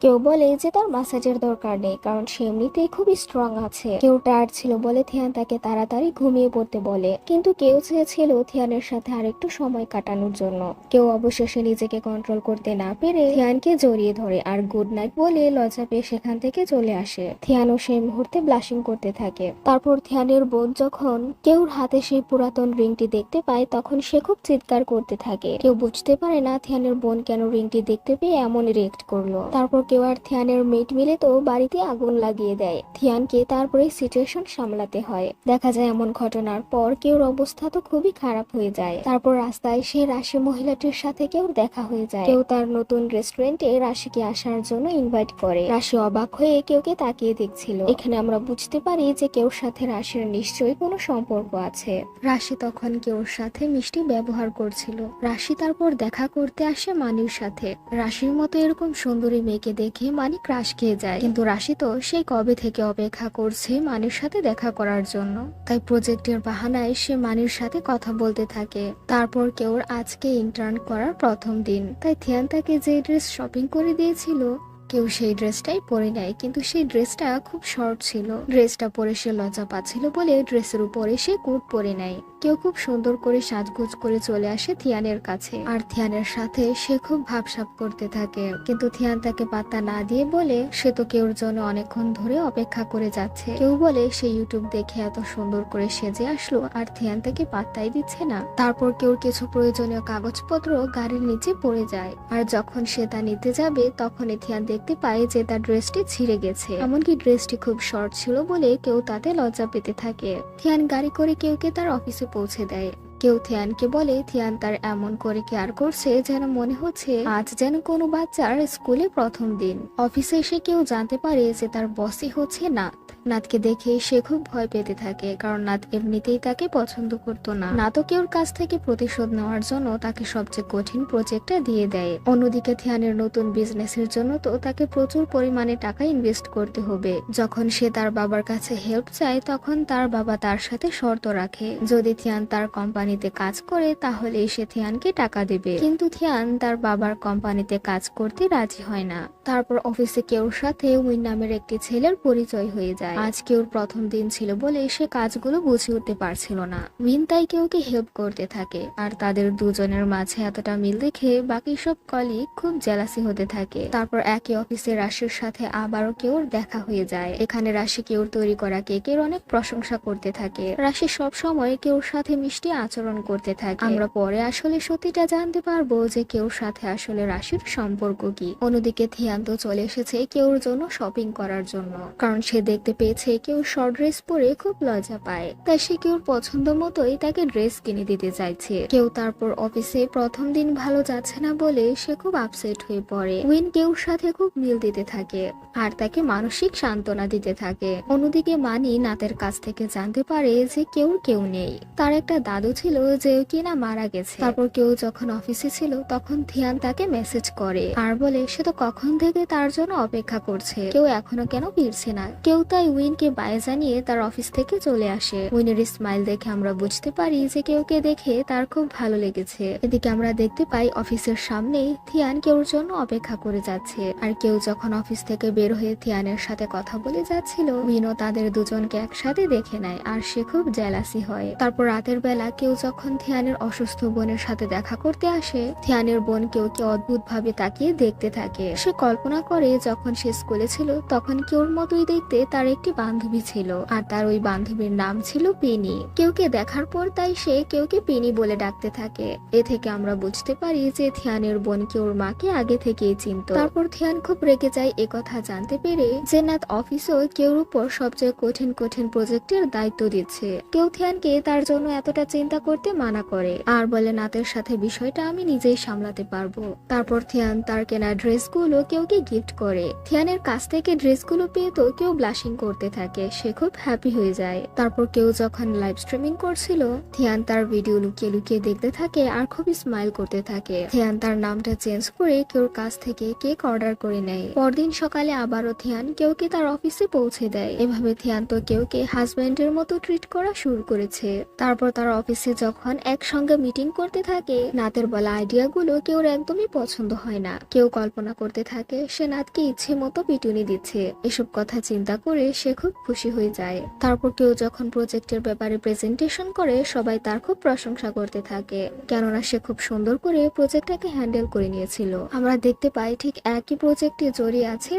কেউ বলে যে তার ম্যাসাজের দরকার নেই, কারণ সে এমনিতেই খুবই স্ট্রং আছে। কেউ টায়ার্ড ছিল বলে থিয়ান তাকে তাড়াতাড়ি ঘুমিয়ে পড়তে বলে, কিন্তু কেউ চেয়েছিল থিয়ানের সাথে আরেকটু সময় কাটানোর জন্য। কেউ অবশেষে নিজেকে কন্ট্রোল করতে না পেরে থিয়ানকে জড়িয়ে ধরে আর গুড নাইট বলে লজ্জা পেয়ে সেখান থেকে চলে আসে। থিয়ানও সেই মুহূর্তে ব্লাশিং করতে থাকে। তারপর থিয়ানের বোন যখন কেউর হাতে সেই পুরাতন রিংটি দেখতে পায়, তখন সে খুব চিৎকার করতে থাকে। কেউ বুঝতে পারে না থিয়ানের বোন কেন রিংটি দেখতে পেয়ে এমন রিয়েক্ট করলো। তারপর কেউ আর থিয়ানের মেট মিলে তো বাড়িতে আগুন লাগিয়ে দেয়। থিয়ানকে তারপরে সিচুয়েশন সামলাতে হয়। দেখা যায় এমন ঘটনার পর কেউর অবস্থা তো খুবই খারাপ হয়ে যায়। তারপর রাস্তায় সে রাশি মহিলাটির সাথে কেউ দেখা হয়ে যায়। কেউ তার নতুন রেস্টুরেন্টে রাশিকে আসার জন্য ইনভাইট করে। রাশি অবাক হয়ে কেউকে তাকিয়ে দেখছিল। এখানে আমরা বুঝতে পারি যে কেউর সাথে রাশির নিশ্চয়ই কোনো সম্পর্ক আছে। রাশি তখন কেউর সাথে মিষ্টি ব্যবহার করছিল। রাশি তারপর দেখা করতে আসে মানির সাথে। রাশির মতো এরকম সুন্দরী মেয়েকে দেখে মানি ক্রাশ খেয়ে যায়, কিন্তু রাশি তো সেই কবে থেকে অপেক্ষা করছে মানির সাথে দেখা করার জন্য। তাই প্রজেক্টের বাহানায় সে মানির সাথে কথা বলতে থাকে। তারপর কেউর আজকে ইন্টার্ন করার প্রথম দিন, তাই থিয়ান তাকে যে ড্রেস শপিং করে দিয়েছিল কেউ সেই ড্রেসটাই পরে নেয়, কিন্তু সেই ড্রেসটা খুব শর্ট ছিল। ড্রেসটা পরে সে লজ্জা পাচ্ছিল বলে ড্রেসের উপরে সে কোট পরে নেয়। কেউ খুব সুন্দর করে সাজগোজ করে চলে আসে থিয়ানের কাছে, আর থিয়ানের সাথে সে খুব ভাবসাব করতে থাকে, কিন্তু থিয়ান তাকে পাত্তা না দিয়ে বলে সে তো কেউর জন্য অনেকক্ষণ ধরে অপেক্ষা করে যাচ্ছে। কেউ বলে সে ইউটিউব দেখে এত সুন্দর করে সেজে আসলো আর থিয়ান তাকে পাত্তাই দিচ্ছে না। তারপর কেউর কিছু প্রয়োজনীয় কাগজপত্র গাড়ির নিচে পড়ে যায়, আর যখন সে তা নিতে যাবে তখনই থিয়ান দেখতে পায় যে তার ড্রেসটি ছিঁড়ে গেছে। এমনকি ড্রেসটি খুব শর্ট ছিল বলে কেউ তাতে লজ্জা পেতে থাকে। থিয়ান গাড়ি করে কেউকে তার অফিসে পৌঁছে দেয়। কেউ থিয়ানকে বলে থিয়ান তার এমন করে কেয়ার করছে যেন মনে হচ্ছে আজ যেন কোনো বাচ্চার স্কুলে প্রথম দিন। অফিসে এসে কেউ জানতে পারে যে তার বসই হচ্ছে নাথ। নাথকে দেখে সে খুব ভয় পেতে থাকে, কারণ নাথ এমনিতেই তাকে পছন্দ করতো না। নাথও কেউর কাছ থেকে প্রতিশোধ নেওয়ার জন্য তাকে সবচেয়ে কঠিন প্রজেক্টটা দিয়ে দেয়। অন্যদিকে থিয়ানের নতুন বিজনেসের জন্য তো তাকে প্রচুর পরিমাণে টাকা ইনভেস্ট করতে হবে। যখন সে তার বাবার কাছে হেল্প চায় তখন তার বাবা তার সাথে শর্ত রাখে, যদি থিয়ান তার কোম্পানিতে কাজ করে তাহলে সে থিয়ানকে টাকা দেবে, কিন্তু থিয়ান তার বাবার কোম্পানিতে কাজ করতে রাজি হয় না। তারপর অফিসে কেউর সাথে উইন নামের একটি ছেলের পরিচয় হয়ে যায়। আজ কেউর প্রথম দিন ছিল বলে সে কাজগুলো বুঝে উঠতে পারছিল না। উইন তাই কেউকে হেল্প করতে থাকে, আর তাদের দুজনের মাঝে এতটা মিল দেখে বাকি সব কলিগ খুব জেলাসি হতে থাকে। তারপর একই অফিসে রাশির সাথে আবারও কেউর দেখা হয়ে যায়। এখানে রাশি কেউর তৈরি করা কেকের অনেক প্রশংসা করতে থাকে। রাশি সব সময় কেউর সাথে মিষ্টি আচরণ করতে থাকে। আমরা পরে আসলে সত্যিটা জানতে পারবো যে কেউর সাথে আসলে রাশির সম্পর্ক কি। অন্যদিকে থিয়ান তো চলে এসেছে কেউর জন্য শপিং করার জন্য, কারণ সে দেখতে পেয়েছে কেউ শর্ট ড্রেস পরে খুব লজ্জা পায়, তাই সে কেউর পছন্দ মতোই তাকে ড্রেস কিনে দিতে চাইছে। কেউ তারপর অফিসে প্রথম দিন ভালো যাচ্ছে না বলে সে খুব আপসেট হয়ে পড়ে। উইন কেউর সাথে খুব মিল দিতে থাকে আর তাকে মানসিক সান্ত্বনা দিতে থাকে। অন্যদিকে মানি নাতের কাছ থেকে জানতে পারে যে কেউ নেই, তার একটা দাদু ছিল যে কিনা মারা গেছে। তারপর কেউ যখন অফিসে ছিল তখন থিয়ান তাকে মেসেজ করে আর বলে সে তো কখন থেকে তার জন্য অপেক্ষা করছে, কেউ এখনো কেন ফিরছে না। কেউ তাই উইনকে বাই জানিয়ে তার অফিস থেকে চলে আসে। উইনের স্মাইল দেখে আমরা বুঝতে পারি যে কেউকে দেখে তার খুব ভালো লেগেছে। এদিকে আমরা দেখতে পাই অফিসের সামনেই থিয়ান কেউর জন্য অপেক্ষা করে যাচ্ছে, আর কেউ যখন অফিস থেকে বের হয়ে থিয়ানের সাথে কথা বলে যাচ্ছিল উইনও তাদের দুজনকে একসাথে দেখে নেয় আর সে খুব জেলাসি হয়। তারপর রাতের বেলা কেউ যখন থিয়ানের অসুস্থ বোনের সাথে দেখা করতে আসে, থিয়ানের বোন কেউকে অদ্ভুত ভাবে তাকিয়ে দেখতে থাকে। সে কল্পনা করে যখন সে স্কুলে ছিল তখন কেউর মতোই দেখতে তার একটি বান্ধবী ছিল, আর তার ওই বান্ধবীর নাম ছিল পিনি। কেউকে দেখার পর তাই সে কেউকে পিনি বলে ডাকতে থাকে। এ থেকে আমরা বুঝতে পারি যে থিয়ানের বোন কেউর মাকে আগে থেকেই চিনত। তারপর থিয়ান খুব রেগে যায় একথা জানতে পেরে যে নাথ অফিসেও কেউর উপর সবচেয়ে কঠিন প্রজেক্টের দায়িত্ব দিচ্ছে। কেউ থিয়ানকে তার জন্য এতটা চিন্তা করতে মানা করে আর বলে নাতের সাথে বিষয়টা আমি নিজেই সামলাতে পারবো। তারপর থিয়ান তার কেনা ড্রেসগুলো কেউকে গিফট করে। থিয়ানের কাছ থেকে ড্রেসগুলো পেয়ে তো কেউ ব্লাশিং করতে থাকে, সে খুব হ্যাপি হয়ে যায়। তারপর কেউ যখন লাইভ স্ট্রিমিং করছিল, থিয়ান তার ভিডিও লুকিয়ে লুকিয়ে দেখতে থাকে আর খুব স্মাইল করতে থাকে। থিয়ান তার নামটা চেঞ্জ করে কেউর কাছ থেকে কেক অর্ডার করে নেয়। পরদিন সকালে আবারও থিয়ান কেউকে তার অফিসে পৌঁছে দেয়। এভাবে থিয়ান তো কেউকে হাজবেন্ডের মতো ট্রিট করা শুরু করেছে। তারপর তার অফিসে যখন একসঙ্গে মিটিং করতে থাকে, নাতের বলা আইডিয়াগুলো কেউর একদমই পছন্দ হয় না। কেউ কল্পনা করতে থাকে সে নাতকে ইচ্ছে মতো পিটুনি দিচ্ছে। এসব কথা চিন্তা করে সে খুব খুশি হয়ে যায়। তারপর কেউ যখন প্রজেক্টের ব্যাপারে প্রেজেন্টেশন করে, সবাই তার খুব প্রশংসা করতে থাকে, কেননা সে খুব সুন্দর করে প্রজেক্টটাকে হ্যান্ডেল করে নিয়েছিল। আমরা দেখতে পাই ঠিক একই প্রজেক্টে জড়িয়ে আছে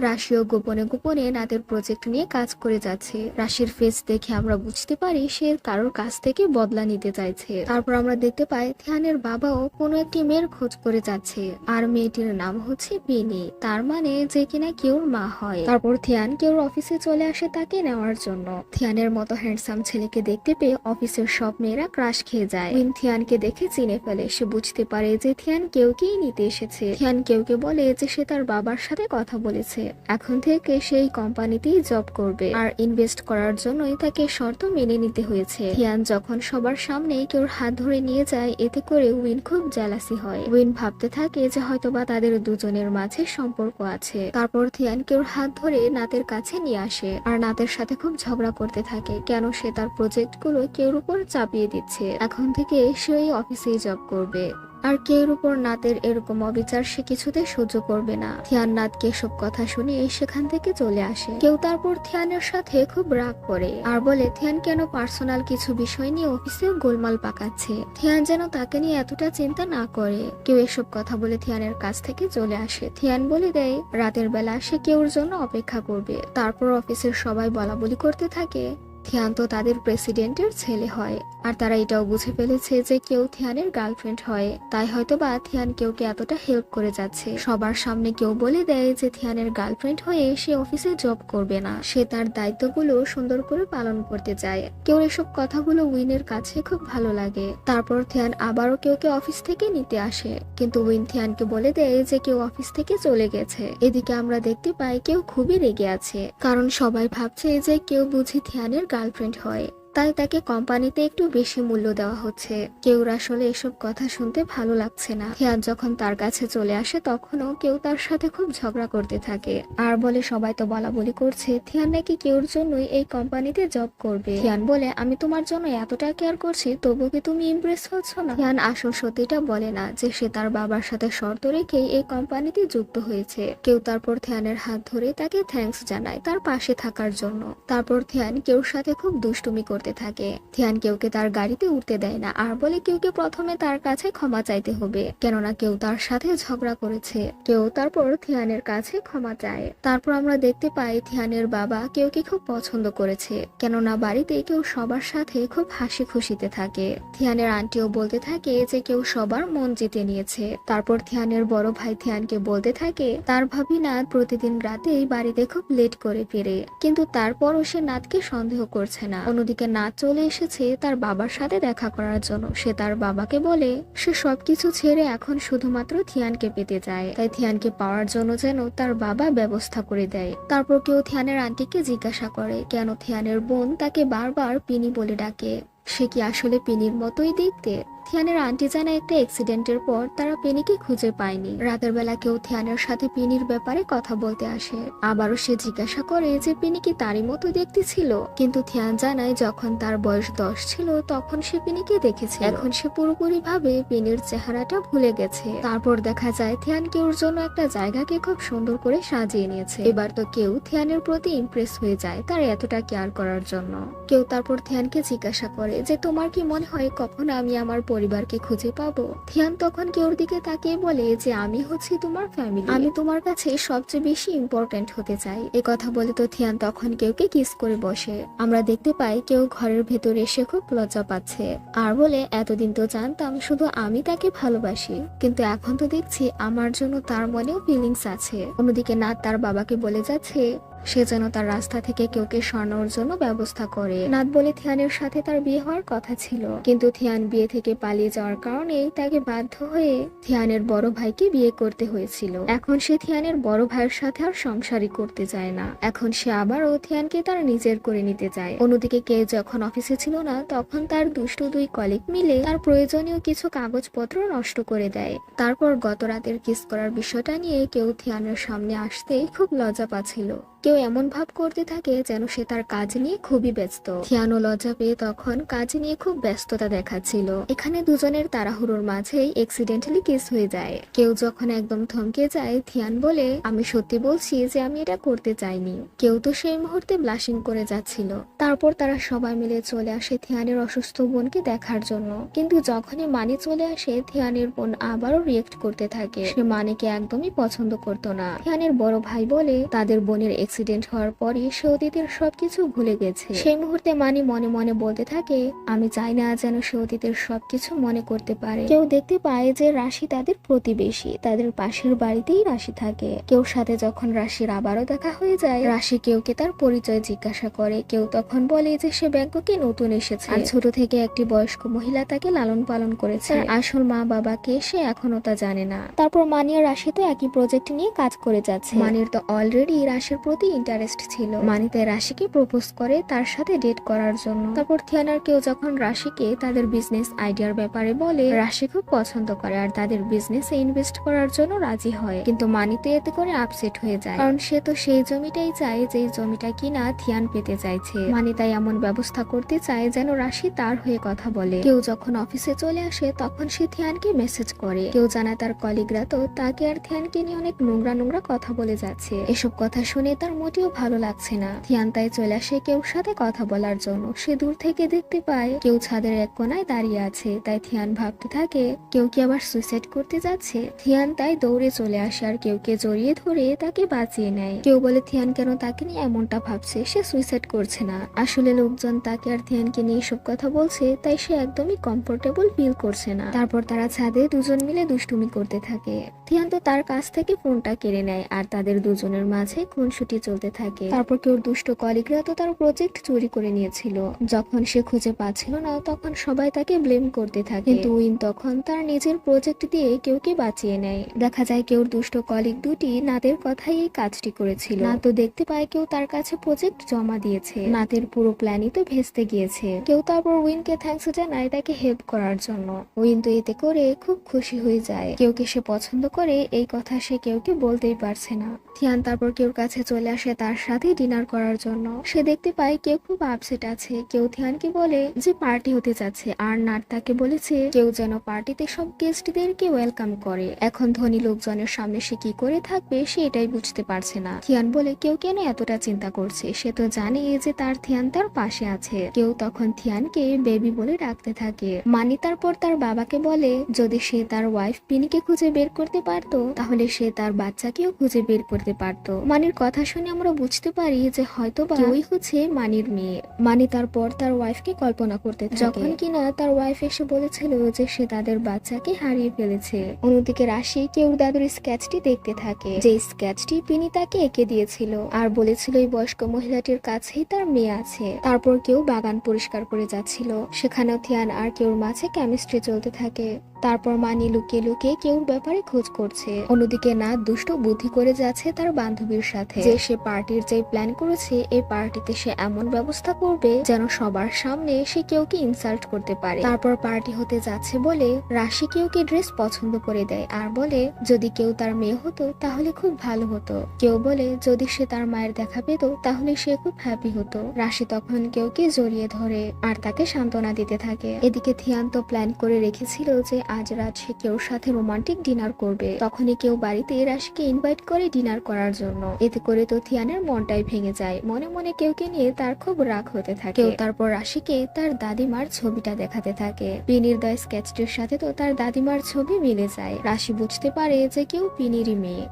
রাশিও গোপনে গোপনে নাতের প্রজেক্ট নিয়ে কাজ করে যাচ্ছে। রাশির ফেস দেখে আমরা বুঝতে পারি সে কারোর কাছ থেকে বদলা নিতে চাইছে। তারপর আমরা দেখতে পাই থিয়ানের বাবাও কোনো একটি মেয়ের খোঁজ করে যাচ্ছে, আর মেয়েটির নাম হচ্ছে বিনি, তার মানে যে কিনা কেউর মা হয়। তারপর থিয়ান কেউর অফিসে চলে আসে তাকে নেওয়ার জন্য। থিয়ানের মতো হ্যান্ডসাম ছেলেকে দেখতে পেয়ে অফিসের সব মেয়েরা ক্রাশ খেয়ে যায়। উইন থিয়ানকে দেখে চিনে ফেলে। সে বুঝতে পারে যে থিয়ান কেউকেই নিতে এসেছে। থিয়ান কেউকে বলে যে সে তার বাবার সাথে কথা বলেছে, এখন থেকে সেই কোম্পানিতেই জব করবে, আর ইনভেস্ট করার জন্যই তাকে শর্ত মেনে নিতে হয়েছে। থিয়ান যখন সবার সামনে কেউর হাত ধরে নিয়ে যায়, এতে করে উইন খুব জেলাসি হয়। উইন ভাবতে থাকে যে হয়তোবা তাদের দুজনের মাঝে সম্পর্ক আছে। তারপর থিয়ান কেউর হাত ধরে নাতের কাছে নিয়ে আসে, আর নাতের সাথে খুব ঝগড়া করতে থাকে কেন সে তার প্রজেক্ট গুলো কেউর উপর চাপিয়ে দিচ্ছে। এখন থেকে সে ওই অফিসেই জব করবে, আর কেউর উপর নাতের এরকম অবিচার সে কিছুতে সহ্য করবে না। থিয়ান নাতকে সব কথা শুনিয়ে সেখান থেকে চলে আসে। কেউ তারপর থিয়ানের সাথে খুব রাগ করে আর বলে থিয়ান কেন পার্সোনাল কিছু বিষয় নিয়ে অফিসে গোলমাল পাকাচ্ছে, থিয়ান যেন তাকে নিয়ে এতটা চিন্তা না করে। কেউ এসব কথা বলে থিয়ানের কাছ থেকে চলে আসে। থিয়ান বলে দেয় রাতের বেলা সে কেউর জন্য অপেক্ষা করবে। তারপর অফিসের সবাই বলাবলি করতে থাকে থিয়ান তো তাদের প্রেসিডেন্টের ছেলে হয়, আর তারা এটাও বুঝে ফেলেছে যে কেউ থিয়ানের গার্লফ্রেন্ড হয়, তাই হয়তোবা থিয়ান কেউকে এতটা হেল্প করে যাচ্ছে। সবার সামনে কেউ বলে দেয় যে থিয়ানের গার্লফ্রেন্ড হয়ে সে অফিসে জব করবে না, সে তার দায়িত্বগুলো সুন্দর করে পালন করতে চায়। কেউ এসব কথাগুলো উইনের কাছে খুব ভালো লাগে। তারপর থিয়ান আবারও কেউকে অফিস থেকে নিতে আসে, কিন্তু উইন থিয়ানকে বলে দেয় যে কেউ অফিস থেকে চলে গেছে। এদিকে আমরা দেখতে পাই কেউ খুবই রেগে আছে, কারণ সবাই ভাবছে যে কেউ বুঝি থিয়ানের গার্লফ্রেন্ড হয়, তাই তাকে কোম্পানিতে একটু বেশি মূল্য দেওয়া হচ্ছে। কেউ আসলে এসব কথা শুনতে ভালো লাগছে না। থিয়ান যখন তার কাছে চলে আসে তখনও কেউ তার সাথে খুব ঝগড়া করতে থাকে আর বলে সবাই তো বলাবলি করছে থিয়ান নাকি কেউর জন্যই এই কোম্পানিতে জব করবে। থিয়ান বলে আমি তোমার জন্য এতটা কেয়ার করছি তবুও কি তুমি ইমপ্রেস হচ্ছ না। থিয়ান আসল সত্যিটা বলে না যে সে তার বাবার সাথে শর্ত রেখেই এই কোম্পানিতে যুক্ত হয়েছে। কেউ তারপর থিয়ানের হাত ধরে তাকে থ্যাঙ্কস জানায় তার পাশে থাকার জন্য। তারপর থিয়ান কেউর সাথে খুব দুষ্টুমি করতে থাকে। থিয়ান কেউকে তার গাড়িতে উঠতে দেয় না আর বলে কেউকে প্রথমে তার কাছে ক্ষমা চাইতে হবে, কেননা কেউ তার সাথে ঝগড়া করেছে। কেউ তারপর থিয়ানের কাছে ক্ষমা চায়। তারপর আমরা দেখতে পাই থিয়ানের বাবা কেউকে খুব পছন্দ করেছে, কেননা বাড়িতে কেউ সবার সাথে খুব হাসি খুশিতে থাকে। থিয়ানের আন্টিও বলতে থাকে যে কেউ সবার মন জিতে নিয়েছে। তারপর থিয়ানের বড় ভাই থিয়ানকে বলতে থাকে তার ভাবি নাত প্রতিদিন রাতেই বাড়িতে খুব লেট করে ফিরে, কিন্তু তারপরও সে নাতকে সন্দেহ করছে না। অন্যদিকে নাত চলে এসেছে তার বাবার সাথে দেখা করার জন্য। সে তার বাবাকে বলে সে সবকিছু ছেড়ে এখন শুধুমাত্র থিয়ানকে পেতে চায়, তাই থিয়ানকে পাওয়ার জন্য যেন তার বাবা ব্যবস্থা করে দেয়। তারপর কেউ থিয়ানের আন্টিকে জিজ্ঞাসা করে কেন থিয়ানের বোন তাকে বারবার পিনি বলে ডাকে, সে কি আসলে পিনির মতোই দেখতে। থিয়ানের আন্টি জানা একটা অ্যাক্সিডেন্টের পর তারা পেনিকে খুঁজে পায়নি। রাতের বেলা কেউ থিয়ানের সাথে পিনির ব্যাপারে কথা বলতে আসে। আবারও সে জিজ্ঞাসা করে যে পিনি কি তারই মতো দেখতে ছিল, কিন্তু থিয়ান জানায় যখন তার বয়স 10 ছিল তখন সে পিনিকে দেখেছে, এখন সে পুরোপুরি ভাবে পিনির চেহারাটা ভুলে গেছে। তারপর দেখা যায় থিয়ান কেউর জন্য একটা জায়গাকে খুব সুন্দর করে সাজিয়ে নিয়েছে। এবার তো কেউ থিয়ানের প্রতি ইমপ্রেস হয়ে যায় তার এতটা কেয়ার করার জন্য। কেউ তারপর থিয়ানকে জিজ্ঞাসা করে যে তোমার কি মনে হয় কখন আমি আমার পরিবারকে খুঁজে পাবো। থিয়ান তখন কেউর দিকে তাকিয়ে বলে যে আমি হচ্ছি তোমার ফ্যামিলি, আমি তোমার কাছে সবচেয়ে বেশি ইম্পর্টেন্ট হতে চাই। এ কথা বলে তো থিয়ান তখন কেউকে কিস করে বসে। আমরা দেখতে পাই কেউ ঘরের ভেতরে এসে খুব লজ্জা পাচ্ছে আর বলে এতদিন তো জানতাম শুধু আমি তাকে ভালোবাসি, কিন্তু এখন তো দেখছি আমার জন্য তার মনেও ফিলিংস আছে। অন্যদিকে নাত তার বাবাকে বলে যাচ্ছে সে যেন তার রাস্তা থেকে কেউকে সরানোর জন্য ব্যবস্থা করে। নাত বলে থিয়ানের সাথে তার বিয়ে হওয়ার কথা ছিল, কিন্তু থিয়ান বিয়ে থেকে পালিয়ে যাওয়ার কারণে তাকে বাধ্য হয়ে থিয়ানের বড় ভাইকে বিয়ে করতে হয়েছিল। এখন সে থিয়ানের বড় ভাইয়ের সাথে আর সংসারই করতে চায় না। এখন সে আবারও থিয়ানকে তার নিজের করে নিতে চায়। অন্যদিকে কে যখন অফিসে ছিল না, তখন তার দুষ্ট দুই কলিগ মিলে তার প্রয়োজনীয় কিছু কাগজপত্র নষ্ট করে দেয়। তারপর গত রাতের কিস করার বিষয়টা নিয়ে কেউ থিয়ানের সামনে আসতেই খুব লজ্জা পাচ্ছিল। কেউ এমন ভাব করতে থাকে যেন সে তার কাজ নিয়ে খুবই ব্যস্ত। থিয়ানো লজ্জা পেয়ে তখন কাজ নিয়ে খুব ব্যস্ততা দেখাচ্ছিল। এখানে দুজনের তাড়াহুড়োর মাঝেই অ্যাক্সিডেন্টালি কিস হয়ে যায়। কেউ যখন একদম থমকে যায়, থিয়ান বলে, আমি সত্যি বলছি যে আমি এটা করতে চাইনি। কেউ তো সেই মুহূর্তে ব্লাশিং করে যাচ্ছিল। তারপর তারা সবাই মিলে চলে আসে থিয়ানের অসুস্থ বোনকে দেখার জন্য। কিন্তু যখনই মানি চলে আসে, থিয়ানের বোন আবারও রিয়েক্ট করতে থাকে। সে মানিকে একদমই পছন্দ করতো না। থিয়ানের বড় ভাই বলে তাদের বোনের অ্যাক্সিডেন্ট হওয়ার পরই সে অতীতের সবকিছু ভুলে গেছে। সেই মুহূর্তে মানি মনে মনে বলতে থাকে, আমি চাই না যেন সে অতীতের সবকিছু মনে করতে পারে। কেউ দেখতে পায় যে রাশি তাদের প্রতিবেশী, তাদের পাশের বাড়িতেই রাশি থাকে। কেউ সাথে যখন রাশির আবারও দেখা হয়ে যায়, রাশি কেউকে তার পরিচয় জিজ্ঞাসা করে। কেউ তখন বলে যে সে ব্যাংককে নতুন এসেছে আর ছোট থেকে একটি বয়স্ক মহিলা তাকে লালন পালন করেছে। তার আসল মা বাবাকে সে এখনো তা জানে না। তারপর মানি আর রাশি তো একই প্রজেক্ট নিয়ে কাজ করে যাচ্ছে। মানির তো অলরেডি রাশির প্রতি ইন্টারেস্ট ছিল। মানি তাই রাশিকে প্রপোজ করে তার সাথে ডেট করার জন্য। তারপর থিয়ানার কেউ যখন রাশিকে তাদের বিজনেস আইডিয়ার ব্যাপারে বলে, রাশি খুব পছন্দ করে আর তাদের বিজনেসে ইনভেস্ট করার জন্য রাজি হয়। কিন্তু মানি তো এতে করে আপসেট হয়ে যায়, কারণ সে তো সেই জমিটাই চায় যে জমিটা কিনা থিয়ান পেতে চাইছে। মানি তাই এমন ব্যবস্থা করতে চায় যেন রাশি তার হয়ে কথা বলে। কেউ যখন অফিসে চলে আসে, তখন সে থিয়ানকে মেসেজ করে। কেউ জানায় তার কলিগরা তো তাকে আর থিয়ানকে নিয়ে অনেক নোংরা নোংরা কথা বলে যাচ্ছে। এসব কথা শুনে তার মোটেও ভালো লাগছে না। থিয়ান তাই চলে আসে কেউ সাথে কথা বলার জন্য। সে দূর থেকে দেখতে পায় কেউ ছাদের এক কোনায় দাঁড়িয়ে আছে। তাই থিয়ান ভাবতে থাকে কেউ কি আবার সুইসাইড করতে যাচ্ছে। থিয়ান তাই দৌড়ে চলে আসে আর কেউকে জড়িয়ে ধরে তাকে বাঁচিয়ে নেয়। কেউ বলে থিয়ান কেন তাকে নিয়ে এমনটা ভাবছে, সে সুইসাইড করছে না। আসলে লোকজন তাকে আর থিয়ানকে নিয়ে এসব কথা বলছে, তাই সে একদমই কমফোর্টেবল ফিল করছে না। তারপর তারা ছাদে দুজন মিলে দুষ্টুমি করতে থাকে। থিয়ান তো তার কাছ থেকে ফোনটা কেড়ে নেয় আর তাদের দুজনের মাঝে খুনসুটি চলতে থাকে। তারপর কেউ দুষ্ট কলিগরা তো তার প্রজেক্ট চুরি করে নিয়েছিল। যখন সে খুঁজে পাচ্ছিল না, তখন সবাই তাকে ব্লেম করতে থাকে। কিন্তু উইন তখন তার নিজের প্রজেক্ট দিয়ে কেউকে বাঁচিয়ে নেয়। দেখা যায় কেউ দুষ্ট কলিগ দুটি নাতের কথাই এই কাজটি করেছিল। না তো দেখতে পায় কেউ তার কাছে প্রজেক্ট জমা দিয়েছে। নাতের পুরো প্ল্যানই তো ভেস্তে গিয়েছে। কেউ তারপর উইনকে থ্যাঙ্কস জানায় তাকে হেল্প করার জন্য। উইন তো এতে করে খুব খুশি হয়ে যায়। কেউকে সে পছন্দ করে এই কথা সে কেউকে বলতেই পারছে না। থিয়ান তারপর কেউর কাছে চলে আসে তার সাথে ডিনার করার জন্য। সে দেখতে পায় কেউ খুব আপসেট আছে। কেউ থিয়ানকে বলে যে পার্টি হতে যাচ্ছে আর নাট তাকে বলেছে কেউ যেন পার্টিতে সব গেস্টদেরকে ওয়েলকাম করে। এখন ধনী লোকজনের সামনে সে কি করে থাকবে সে এটাই বুঝতে পারছে না। থিয়ান বলে কেউ কেন এতটা চিন্তা করছে, সে তো জানে যে তার থিয়ান তার পাশে আছে। কেউ তখন থিয়ানকে বেবি বলে ডাকতে থাকে। মানি তারপর তার বাবাকে বলে যদি সে তার ওয়াইফ পিনিকে খুঁজে বের করতে পারতো, তাহলে সে তার বাচ্চাকেও খুঁজে বের করতে পারতো। মানির কথা শুনে আমরা বুঝতে পারি যে হয়তো বা কেউই হচ্ছে মানির মেয়ে। মানি তারপর তার ওয়াইফকে কল্পনা করতে থাকে যখন কিনা তার ওয়াইফ এসে বলেছিল যে সে তাদের বাচ্চাকে হারিয়ে ফেলেছে। অন্যদিকে রাশি কেউর দাদুর স্কেচটি দেখতে থাকে, যে স্কেচটি পিনি তাকে এঁকে দিয়েছিল আর বলেছিল এই বয়স্ক মহিলাটির কাছেই তার মেয়ে আছে। তারপর কেউ বাগান পরিষ্কার করে যাচ্ছিল, সেখানেও থিয়ান আর কেউর মাঝে কেমিস্ট্রি চলতে থাকে। তারপর মানি লুকিয়ে লুকিয়ে কেউর ব্যাপারে খোঁজ করছে। অন্যদিকে না দুষ্ট বুদ্ধি করে যাচ্ছে তার বান্ধবীর সাথে যে সে পার্টির যে প্ল্যান করেছে, এই পার্টিতে সে এমন ব্যবস্থা করবে যেন সবার সামনে সে কেউকে ইনসাল্ট করতে পারে। তারপর পার্টি হতে যাচ্ছে বলে রাশি কেউকে ড্রেস পছন্দ করে দেয় আর বলে যদি কেউ তার মেয়ে হতো তাহলে খুব ভালো হতো। কেউ বলে যদি সে তার মায়ের দেখা পেত তাহলে সে খুব হ্যাপি হতো। রাশি তখন কেউকে জড়িয়ে ধরে আর তাকে সান্ত্বনা দিতে থাকে। এদিকে থিয়ান তো প্ল্যান করে রেখেছিল যে আজ রাত সে কেউর সাথে রোমান্টিক ডিনার করবে। তখনই কেউ বাড়িতে রাশিকে ইনভাইট করে ডিনার করার জন্য। এতে করে তো থিয়ানের মনটাই ভেঙে যায়। মনে মনে কেউকে নিয়ে তার খুব রাগ হতে থাকে। কেউ তারপর রাশিকে তার দাদিমার ছবিটা দেখাতে থাকে। পিনির দা স্কেচটির সাথে তো তার দাদিমার ছবি মিলে যায়। রাশি বুঝতে পারে যে কেউ পিনিরই মেয়ে।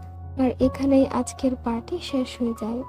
আর এখানেই আজকের পার্টি শেষ হয়ে যায়।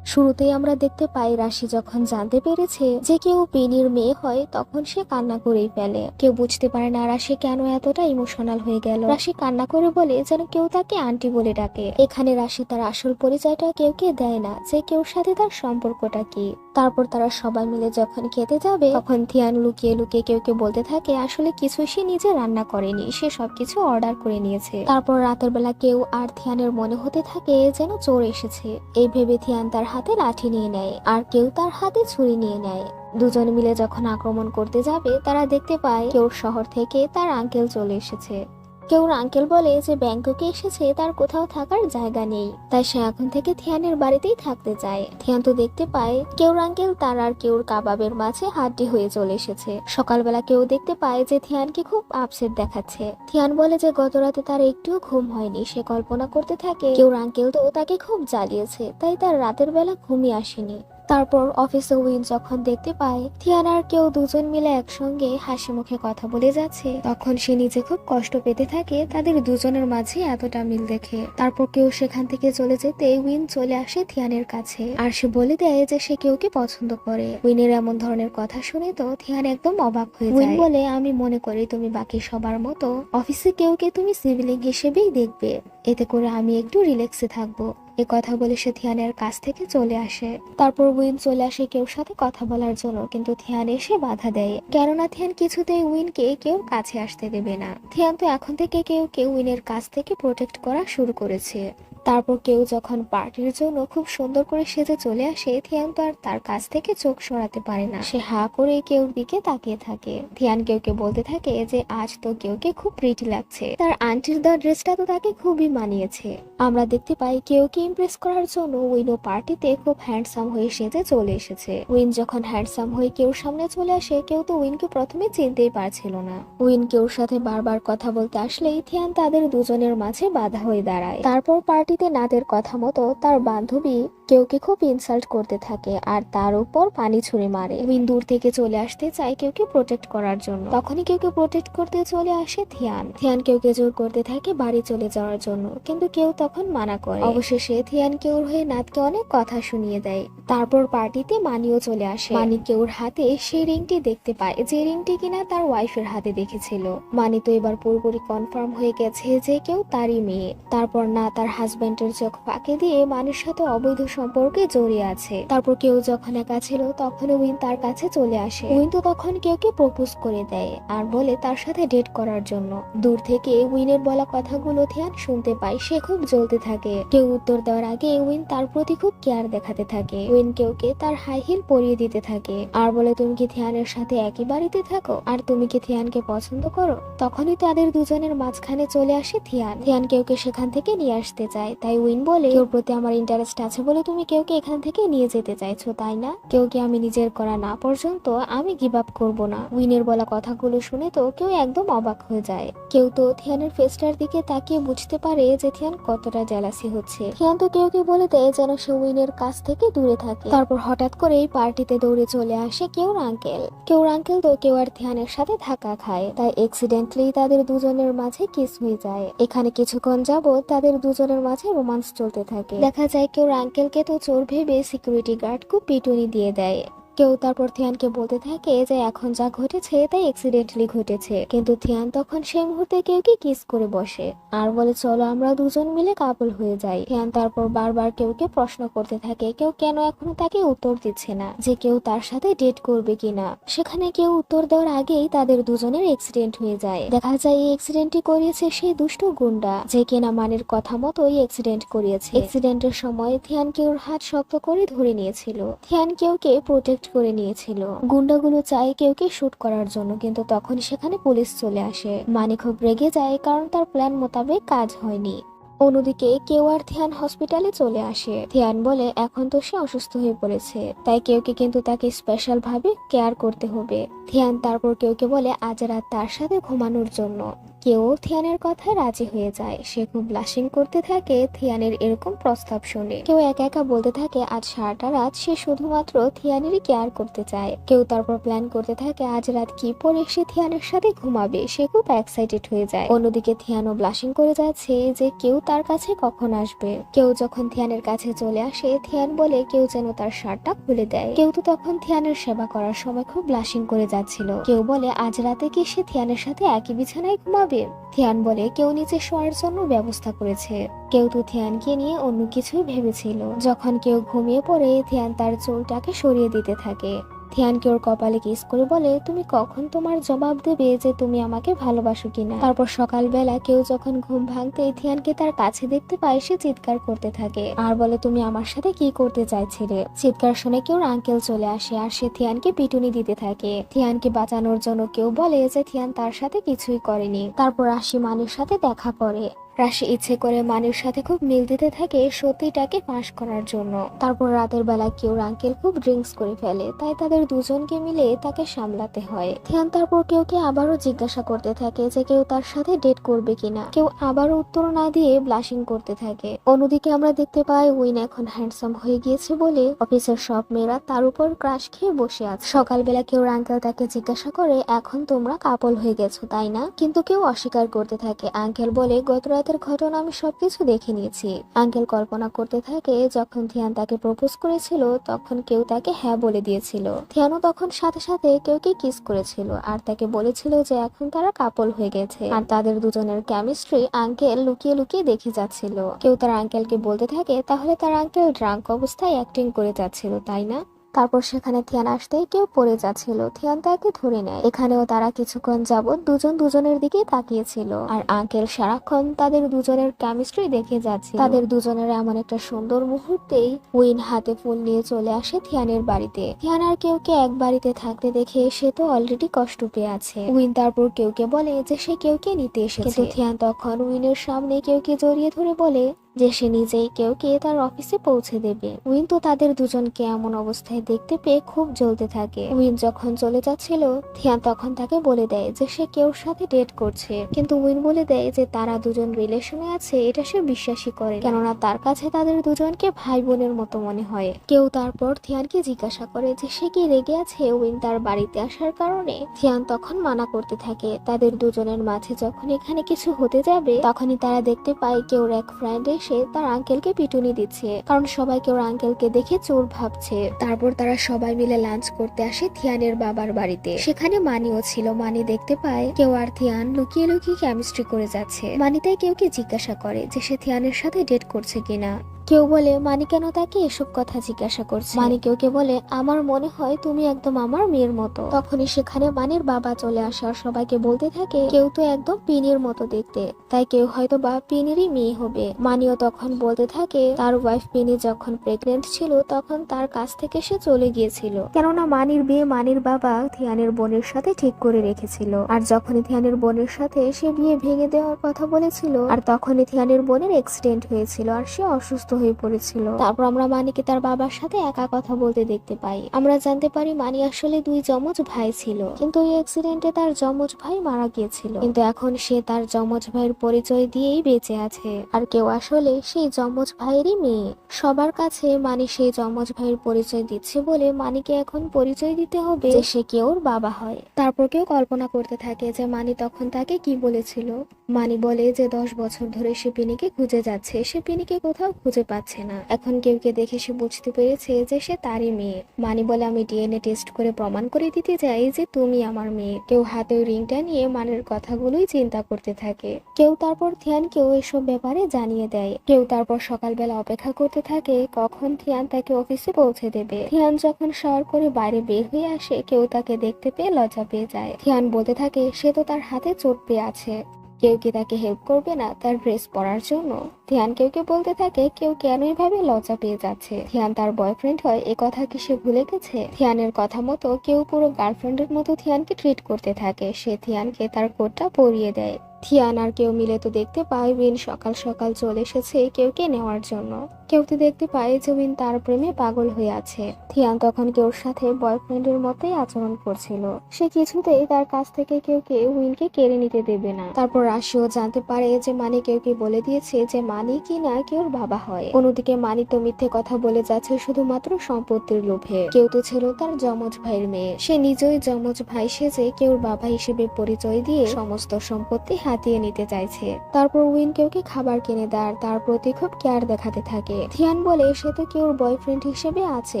শুরুতেই আমরা দেখতে পাই রাশি যখন জানতে পেরেছে যে কেউ বিনির মেয়ে হয় তখন সে কান্না করেই ফেলে। কেউ বুঝতে পারে না রাশি কেন এতটা ইমোশনাল হয়ে গেল। রাশি কান্না করে বলে যেন কেউ তাকে আন্টি বলে ডাকে। এখানে রাশি তার আসল পরিচয়টা কেউকে দেয় না, যে কেউর সাথে তার সম্পর্কটা কি। তারপর তারা সবাই মিলে যখন খেতে যাবে তখন থিয়ান লুকিয়ে লুকিয়ে কেউকে বলতে থাকে আসলে কিছু সে নিজে রান্না করেনি, সে সবকিছু অর্ডার করে নিয়েছে। তারপর রাতের বেলা কেউ আর থিয়ানের মনে হতে থাকে যেন চোর এসেছে। এই ভেবে থিয়ান তার হাতে লাঠি নিয়ে নেয় আর কেউ তার হাতে ছুরি নিয়ে নেয়। দুজন মিলে যখন আক্রমণ করতে যাবে তারা দেখতে পায় কেউ শহর থেকে তার আঙ্কেল চলে এসেছে। কেউর আঙ্কেল বলে যে ব্যাংককে এসেছে, তার কোথাও থাকার জায়গা নেই, তাই সে এখন থেকে থিয়ানের বাড়িতেই থাকতে চায়। থিয়ান তো দেখতে পায় কেউর আঙ্কেল তার আর কেউর কাবাবের মাঝে হাড্ডি হয়ে চলে এসেছে। সকালবেলা কেউ দেখতে পায় যে থিয়ানকে খুব আপসেট দেখাচ্ছে। থিয়ান বলে যে গত রাতে তার একটুও ঘুম হয়নি। সে কল্পনা করতে থাকে কেউর আঙ্কেল তো তাকে খুব জ্বালিয়েছে, তাই তার রাতের বেলা ঘুমই আসেনি। তারপর অফিসে উইন যখন দেখতে পায় থিয়ান আর কেউ দুজন মিলে একসঙ্গে হাসি মুখে কথা বলে যাচ্ছে, তখন সে নিজে খুব কষ্ট পেতে থাকে তাদের দুজনের মাঝে এতটা মিল দেখে। তারপর কেউ সেখান থেকে চলে যেতে উইন চলে আসে থিয়ানের কাছে আর সে বলে দেয় যে সে কেউকে পছন্দ করে। উইনের এমন ধরনের কথা শুনে তো থিয়ান একদম অবাক হয়ে যায়। উইন বলে আমি মনে করি তুমি বাকি সবার মতো অফিসে কেউকে তুমি সিভিলিং হিসেবেই দেখবে, এতে করে আমি একটু রিল্যাক্সে থাকবো। এ কথা বলে সে থিয়ানের কাছ থেকে চলে আসে। তারপর উইন চলে আসে কেউর সাথে কথা বলার জন্য, কিন্তু থিয়ান এসে বাধা দেয়, কেননা থিয়ান কিছুতেই উইনকে কেউ কাছে আসতে দেবে না। থিয়ান তো এখন থেকে কেউ উইনের কাছ থেকে প্রোটেক্ট করা শুরু করেছে। তারপর কেউ যখন পার্টির জন্য খুব সুন্দর করে সেজে চলে আসে থিয়ান তো আর তার কাছ থেকে চোখ সরাতে পারে না। সে হা করে কেউর দিকে তাকিয়ে থাকে। থিয়ান কেউকে বলতে থাকে যে আজ তো কেউকে খুব প্রিটি লাগছে, তার আন্টির দেওয়া ড্রেসটা তো তাকে খুবই মানিয়েছে। আমরা দেখতে পাই কেউকে ইমপ্রেস করার জন্য উইনও পার্টিতে খুব হ্যান্ডসাম হয়ে সেজে চলে এসেছে। উইন যখন হ্যান্ডসাম হয়ে কেউর সামনে চলে আসে কেউ তো উইনকে প্রথমে চিনতেই পারছিল না। উইন কেউর সাথে বারবার কথা বলতে আসলেই থিয়ান তাদের দুজনের মাঝে বাধা হয়ে দাঁড়ায়। তারপর পার্টিতে নাদের কথা মতো তার বান্ধবী কেউকে খুব ইনসাল্ট করতে থাকে আর তার উপর পানি ছুঁড়ে মারে। উইন দূর থেকে চলে আসতে চায় কেউকে প্রোটেক্ট করার জন্য, তখনই কেউকে প্রোটেক্ট করতে চলে আসে থিয়ান। থিয়ান কেউকে জোর করতে থাকে বাড়ি চলে যাওয়ার জন্য, কিন্তু কেউ তখন মানা করে। অবশেষে থিয়ান কেউর হয়ে নাদকে অনেক কথা শুনিয়ে দেয়। তারপর পার্টিতে মানিও চলে আসে। মানি কেউর হাতে সেই রিংটি দেখতে পায়, যে রিংটি কিনা তার ওয়াইফের হাতে দেখেছিল। মানি তো এবার পুরোপুরি কনফার্ম হয়ে গেছে যে কেউ তারই মেয়ে। তারপর না তার হাজবেন্ডের চোখ ফাঁকে দিয়ে মানির সাথে অবৈধ সম্পর্কে জড়িয়ে আছে। তারপর কেউ যখন একা ছিল তখন উইন তার কাছে চলে আসে। উইন তো তখন কেউকে প্রপোজ করে দেয় আর বলে তার সাথে ডেট করার জন্য। দূর থেকে উইনের বলা কথাগুলো থিয়ান শুনতে পায়। সে খুব জ্বলতে থাকে। কেউ উত্তর দেওয়ার আগে উইন তার প্রতি খুব কেয়ার দেখাতে থাকে। উইন কেউকে তার হাই হিল পরিয়ে দিতে থাকে আর বলে তুমি কি থিয়ানের সাথে একই বাড়িতে থাকো আর তুমি কি থিয়ানকে পছন্দ করো? তখনই তাদের দুজনের মাঝখানে চলে আসে থিয়ান। থিয়ান কেউকে সেখান থেকে নিয়ে আসতে চায়, তাই উইন বলে কেউর প্রতি আমার ইন্টারেস্ট আছে বলে তুমি কেউকে এখান থেকে নিয়ে যেতে চাইছো তাই না? কেউকে আমি নিজের করা না পর্যন্ত আমি গিভ আপ করবো না। উইনের বলা কথাগুলো শুনে তো কেউ একদম অবাক হয়ে যায়। কেউ তো থিয়ানের ফেসটার দিকে তাকিয়ে বুঝতে পারে যে থিয়ান কতটা জেলাসি হচ্ছে। থিয়ান তো কেউকে বলে দেয় যেন সে উইনের কাছ থেকে দূরে থাকে। তারপর হঠাৎ করে এই পার্টিতে দৌড়ে চলে আসে কেউর আঙ্কেল। কেউর আঙ্কেল তো কেউ আর থিয়ানের সাথে ধাক্কা খায়, তাই এক্সিডেন্টলি তাদের দুজনের মাঝে কিস হয়ে যায়। এখানে কিছুক্ষণ যাবত তাদের দুজনের মাঝে রোমান্স চলতে থাকে। দেখা যায় কেউর আঙ্কেলকে তো চোর ভেবে সিকিউরিটি গার্ড খুব পিটুনি দিয়ে দেয়। কেউ তারপর থিয়ানকে বলতে থাকে যে এখন যা ঘটেছে তাই অ্যাক্সিডেন্টালি ঘটেছে, কিন্তু থিয়ান তখন সেই মুহূর্তে কেউকে কিস করে বসে আর বলে চলো আমরা দুজন মিলে কাপল হয়ে যাই। থিয়ান তারপর বারবার কেউকে প্রশ্ন করতে থাকে কেউ কেন এখনো তাকে উত্তর দিচ্ছে না যে কেউ তার সাথে ডেট করবে কিনা। সেখানে কেউ উত্তর দেওয়ার আগেই তাদের দুজনের অ্যাক্সিডেন্ট হয়ে যায়। দেখা যায় এই অ্যাক্সিডেন্টটি করিয়েছে সেই দুষ্ট গুন্ডা, যে কিনা মানের কথা মতো এই অ্যাক্সিডেন্ট করিয়েছে। অ্যাক্সিডেন্টের সময় থিয়ান কেউর হাত শক্ত করে ধরে নিয়েছিল। থিয়ান কেউকে প্রোটেক্ট করে নিয়েছিল। গুন্ডাগুলো চায় কেউকে শুট করার জন্য, কিন্তু তখন সেখানে পুলিশ চলে আসে। মানি খুব রেগে যায় কারণ তার প্ল্যান মোতাবেক কাজ হয়নি। অন্যদিকে কেউ আর থিয়ান হসপিটালে চলে আসে। থিয়ান বলে এখন তো সে অসুস্থ হয়ে পড়েছে, তাই কেউকে কিন্তু তাকে স্পেশাল ভাবে কেয়ার করতে হবে। থিয়ান তারপর কেউকে বলে আজ রাত তার সাথে ঘুমানোর জন্য। কেউ থিয়ানের কথায় রাজি হয়ে যায়। সে খুব ব্লাশিং করতে থাকে থিয়ানের এরকম প্রস্তাব শুনে। কেউ একা একা বলতে থাকে আজ সারাটা রাত সে শুধুমাত্র থিয়ানেরই কেয়ার করতে চায়। কেউ তারপর প্ল্যান করতে থাকে আজ রাত কি পরে সে থিয়ানের সাথে ঘুমাবে। সে খুব এক্সাইটেড হয়ে যায়। অন্যদিকে থিয়ানও ব্লাশিং করে যাচ্ছে যে কেউ তার কাছে কখন আসবে। কেউ যখন থিয়ানের কাছে চলে আসে থিয়ান বলে কেউ যেন তার শার্টটা খুলে দেয়। কেউ তো তখন থিয়ানের সেবা করার সময় খুব ব্লাশিং করে যাচ্ছিল। কেউ বলে আজ রাতে কি সে থিয়ানের সাথে একই বিছানায় ঘুমাবে। থিয়ান বলে কেউ নিচে শোয়ার জন্য ব্যবস্থা করেছে। কেউ তো থিয়ানকে নিয়ে অন্য কিছুই ভেবেছিল। যখন কেউ ঘুমিয়ে পড়ে থিয়ান তার চুলটাকে সরিয়ে দিতে থাকে। থিয়ানকে ওর কপালে কিস করে বলে তুমি কখন তোমার জবাব দেবে যে তুমি আমাকে ভালোবাসো কিনা। তারপর সকালবেলা কেউ যখন ঘুম ভাঙতে থিয়ানকে তার কাছে দেখতে পায় সে চিৎকার করতে থাকে আর বলে তুমি আমার সাথে কি করতে চাইছিলে। চিৎকার শুনে কেউ আঙ্কেল চলে আসে আর সে থিয়ানকে পিটুনি দিতে থাকে। থিয়ানকে বাঁচানোর জন্য কেউ বলে যে থিয়ান তার সাথে কিছুই করেনি। তারপর রাশি মানির সাথে দেখা করে। রাশি ইচ্ছে করে মানির সাথে খুব মিল দিতে থাকে সত্যিটাকে ফাঁস করার জন্য। তারপর রাতের বেলা কেউ আঙ্কেল খুব ড্রিঙ্কস করে ফেলে, তাই তাদের দুজনকে মিলে তাকে সামলাতে হয়। থিয়ান তারপর কেউকে আবারও জিজ্ঞাসা করতে থাকে যে কেউ তার সাথে ডেট করবে কিনা। কেউ আবারও উত্তর না দিয়ে ব্লাশিং করতে থাকে। অন্যদিকে আমরা দেখতে পাই উইন এখন হ্যান্ডসাম হয়ে গিয়েছে বলে অফিসের সব মেয়েরা তার উপর ক্রাশ খেয়ে বসে আছে। সকালবেলা কেউ আঙ্কেল তাকে জিজ্ঞাসা করে এখন তোমরা কাপল হয়ে গেছো তাই না, কিন্তু কেউ অস্বীকার করতে থাকে। আঙ্কেল বলে গত রাতের ঘটনা আমি সবকিছু দেখে নিয়েছি। আঙ্কেল কল্পনা করতে থাকে যখন থিয়ান তাকে প্রপোজ করেছিল তখন কেউ তাকে হ্যাঁ বলে দিয়েছিল। থিয়ানও তখন সাথে সাথে কেউকে কিস করেছিল আর তাকে বলেছিল যে এখন তারা কাপল হয়ে গেছে আর তাদের দুজনের কেমিস্ট্রি আঙ্কেল লুকিয়ে লুকিয়ে দেখে যাচ্ছিল। কেউ তার আঙ্কেলকে বলতে থাকে তাহলে তার আঙ্কেল ড্রাঙ্ক অবস্থায় অ্যাক্টিং করে যাচ্ছিল তাই না। তারপর সেখানে থিয়ান আসতেই কেউ পড়ে যাচ্ছিল। থিয়ান তাকে ধরে নেয়। এখানেও তারা কিছুক্ষণ যাবত দুজন দুজনের দিকে তাকিয়েছিল আর আঙ্কেল সারাক্ষণ তাদের দুজনের কেমিস্ট্রি দেখে যাচ্ছে। তাদের দুজনের এমন একটা সুন্দর মুহূর্তেই উইন হাতে ফুল নিয়ে চলে আসে থিয়ানের বাড়িতে। থিয়ান আর কেউকে এক বাড়িতে থাকতে দেখে সে তো অলরেডি কষ্ট পেয়ে আছে। উইন তারপর কেউকে বলে যে সে কেউকে নিতে এসেছে, কিন্তু থিয়ান তখন উইনের সামনে কেউকে জড়িয়ে ধরে বলে যে সে নিজেই কেউকে তার অফিসে পৌঁছে দেবে। উইন তো তাদের দুজনকে এমন অবস্থায় দেখতে পেয়ে খুব জ্বলতে থাকে। উইন যখন চলে যাচ্ছিল থিয়ান তখন তাকে বলে দেয় যে সে কেউর সাথে ডেট করছে, কিন্তু উইন বলে দেয় যে তারা দুজন রিলেশনে আছে এটা সে বিশ্বাসই করে, কেননা তার কাছে তাদের দুজনকে ভাই বোনের মতো মনে হয়। কেউ তারপর থিয়ানকে জিজ্ঞাসা করে যে সে কি রেগে আছে উইন তার বাড়িতে আসার কারণে। থিয়ান তখন মানা করতে থাকে। তাদের দুজনের মাঝে যখন এখানে কিছু হতে যাবে তখনই তারা দেখতে পায় কেউর এক ফ্রেন্ড সে তার আঙ্কেলকে পিটুনি দিচ্ছে, কারণ সবাই কেউ আঙ্কেলকে দেখে চোর ভাবছে। তারপর তারা সবাই মিলে লাঞ্চ করতে আসে থিয়ানের বাবার বাড়িতে। সেখানে মানিও ছিল। মানি দেখতে পায় কেউ আর থিয়ান লুকিয়ে লুকিয়ে কেমিস্ট্রি করে যাচ্ছে। মানি তাই কেউকে জিজ্ঞাসা করে যে সে থিয়ানের সাথে ডেট করছে কিনা। কেউ বলে মানি কেন তাকে এসব কথা জিজ্ঞাসা করছে। মানি কেউকে বলে আমার মনে হয় তুমি একদম আমার মেয়ের মতো। তখনই সেখানে মানির বাবা চলে আসে আর সবাইকে বলতে থাকে কেউ তো একদম পিনির মতো দেখতে, তাই কেউ হয়তো বা পিনিরই মেয়ে হবে। মানিও তখন বলতে থাকে তার ওয়াইফ পিনি যখন প্রেগনেন্ট ছিল তখন তার কাছ থেকে সে চলে গিয়েছিল, কেননা মানির বিয়ে মানির বাবা থিয়ানের বোনের সাথে ঠিক করে রেখেছিল। আর যখনই থিয়ানের বোনের সাথে সে বিয়ে ভেঙে দেওয়ার কথা বলেছিল আর তখনই থিয়ানের বোনের অ্যাক্সিডেন্ট হয়েছিল আর সে অসুস্থ হয়ে পড়েছিল। তারপর আমরা মানিকে তার বাবার সাথে একা কথা বলতে দেখতে পাই। আমরা জানতে পারি মানি আসলে দুই যমজ ভাই ছিল, কিন্তু এই অ্যাক্সিডেন্টে তার যমজ ভাই মারা গিয়েছিল, কিন্তু এখন সে তার যমজ ভাইয়ের পরিচয় দিয়েই বেঁচে আছে। আর কেউ আসলে সেই যমজ ভাইয়েরই মেয়ে। সবার কাছে মানি সেই যমজ ভাইয়ের পরিচয় দিচ্ছে বলে মানিকে এখন পরিচয় দিতে হবে যে সে কেউর বাবা হয়। তারপর কেউ কল্পনা করতে থাকে যে মানি তখন তাকে কি বলেছিল। মানি বলে যে 10 বছর ধরে সে পিনিকে খুঁজে যাচ্ছে, সে পিনিকে কোথাও খুঁজে পাচ্ছে না। এখন কেউকে দেখে সে বুঝতে পেরেছে যে সে তারই মেয়ে। মানি বলে আমি ডিএনএ টেস্ট করে প্রমাণ করে দিতে চাই যে তুমি আমার মেয়ে। কেউ হাতে ওই রিংটা নিয়ে মানের কথাগুলোই চিন্তা করতে থাকে। কেউ তারপর থিয়ানকেও এসব ব্যাপারে জানিয়ে দেয়। কেউ তারপর সকালবেলা অপেক্ষা করতে থাকে কখন থিয়ান তাকে অফিসে পৌঁছে দেবে। থিয়ান যখন শাওয়ার করে বাইরে বের হয়ে আসে কেউ তাকে দেখতে পেয়ে লজ্জা পেয়ে যায়। থিয়ান বলতে থাকে সে তো তার হাতে চোট পেয়ে আছে, কেউ কি তাকে হেল্প করবে না তার ড্রেস পরার জন্য। থিয়ান কেউকে বলতে থাকে কেউ কেন এভাবে লজ্জা পেয়ে যাচ্ছে। থিয়ান তার বয়ফ্রেন্ড হয় এ কথা কি সে ভুলে গেছে। থিয়ানের কথা মতো কেউ পুরো গার্লফ্রেন্ডের মতো থিয়ানকে ট্রিট করতে থাকে। সে থিয়ানকে তার কোটটা পরিয়ে দেয়। থিয়ান আর কেউ মিলে তো দেখতে পায় উইন সকাল সকাল চলে এসেছে কেউকে নেওয়ার জন্য। কেউ তো দেখতে পায় যে উইন তার প্রেমে পাগল হয়ে আছে। থিয়ান তখন কেউর সাথে বয়ফ্রেন্ডের মতোই আচরণ করছিল। সে কিছুতেই তার কাছ থেকে কেউকে উইনকে কেড়ে নিতে দেবে না। তারপর রাশিও জানতে পারে যে মানি কেউকে বলে দিয়েছে যে মানি কিনা কেউর বাবা হয়। অন্যদিকে মানি তো মিথ্যে কথা বলে যাচ্ছে শুধুমাত্র সম্পত্তির লোভে। কেউ তো ছিল তার যমজ ভাইয়ের মেয়ে, সে নিজেই যমজ ভাই সেজে কেউর বাবা হিসেবে পরিচয় দিয়ে সমস্ত সম্পত্তি হাতিয়ে নিতে চাইছে। তারপর উইন কেউকে খাবার কিনে দেয়, তার প্রতি খুব কেয়ার দেখাতে থাকে। থিয়ান বলে সে তো কেউর বয়ফ্রেন্ড হিসেবে আছে,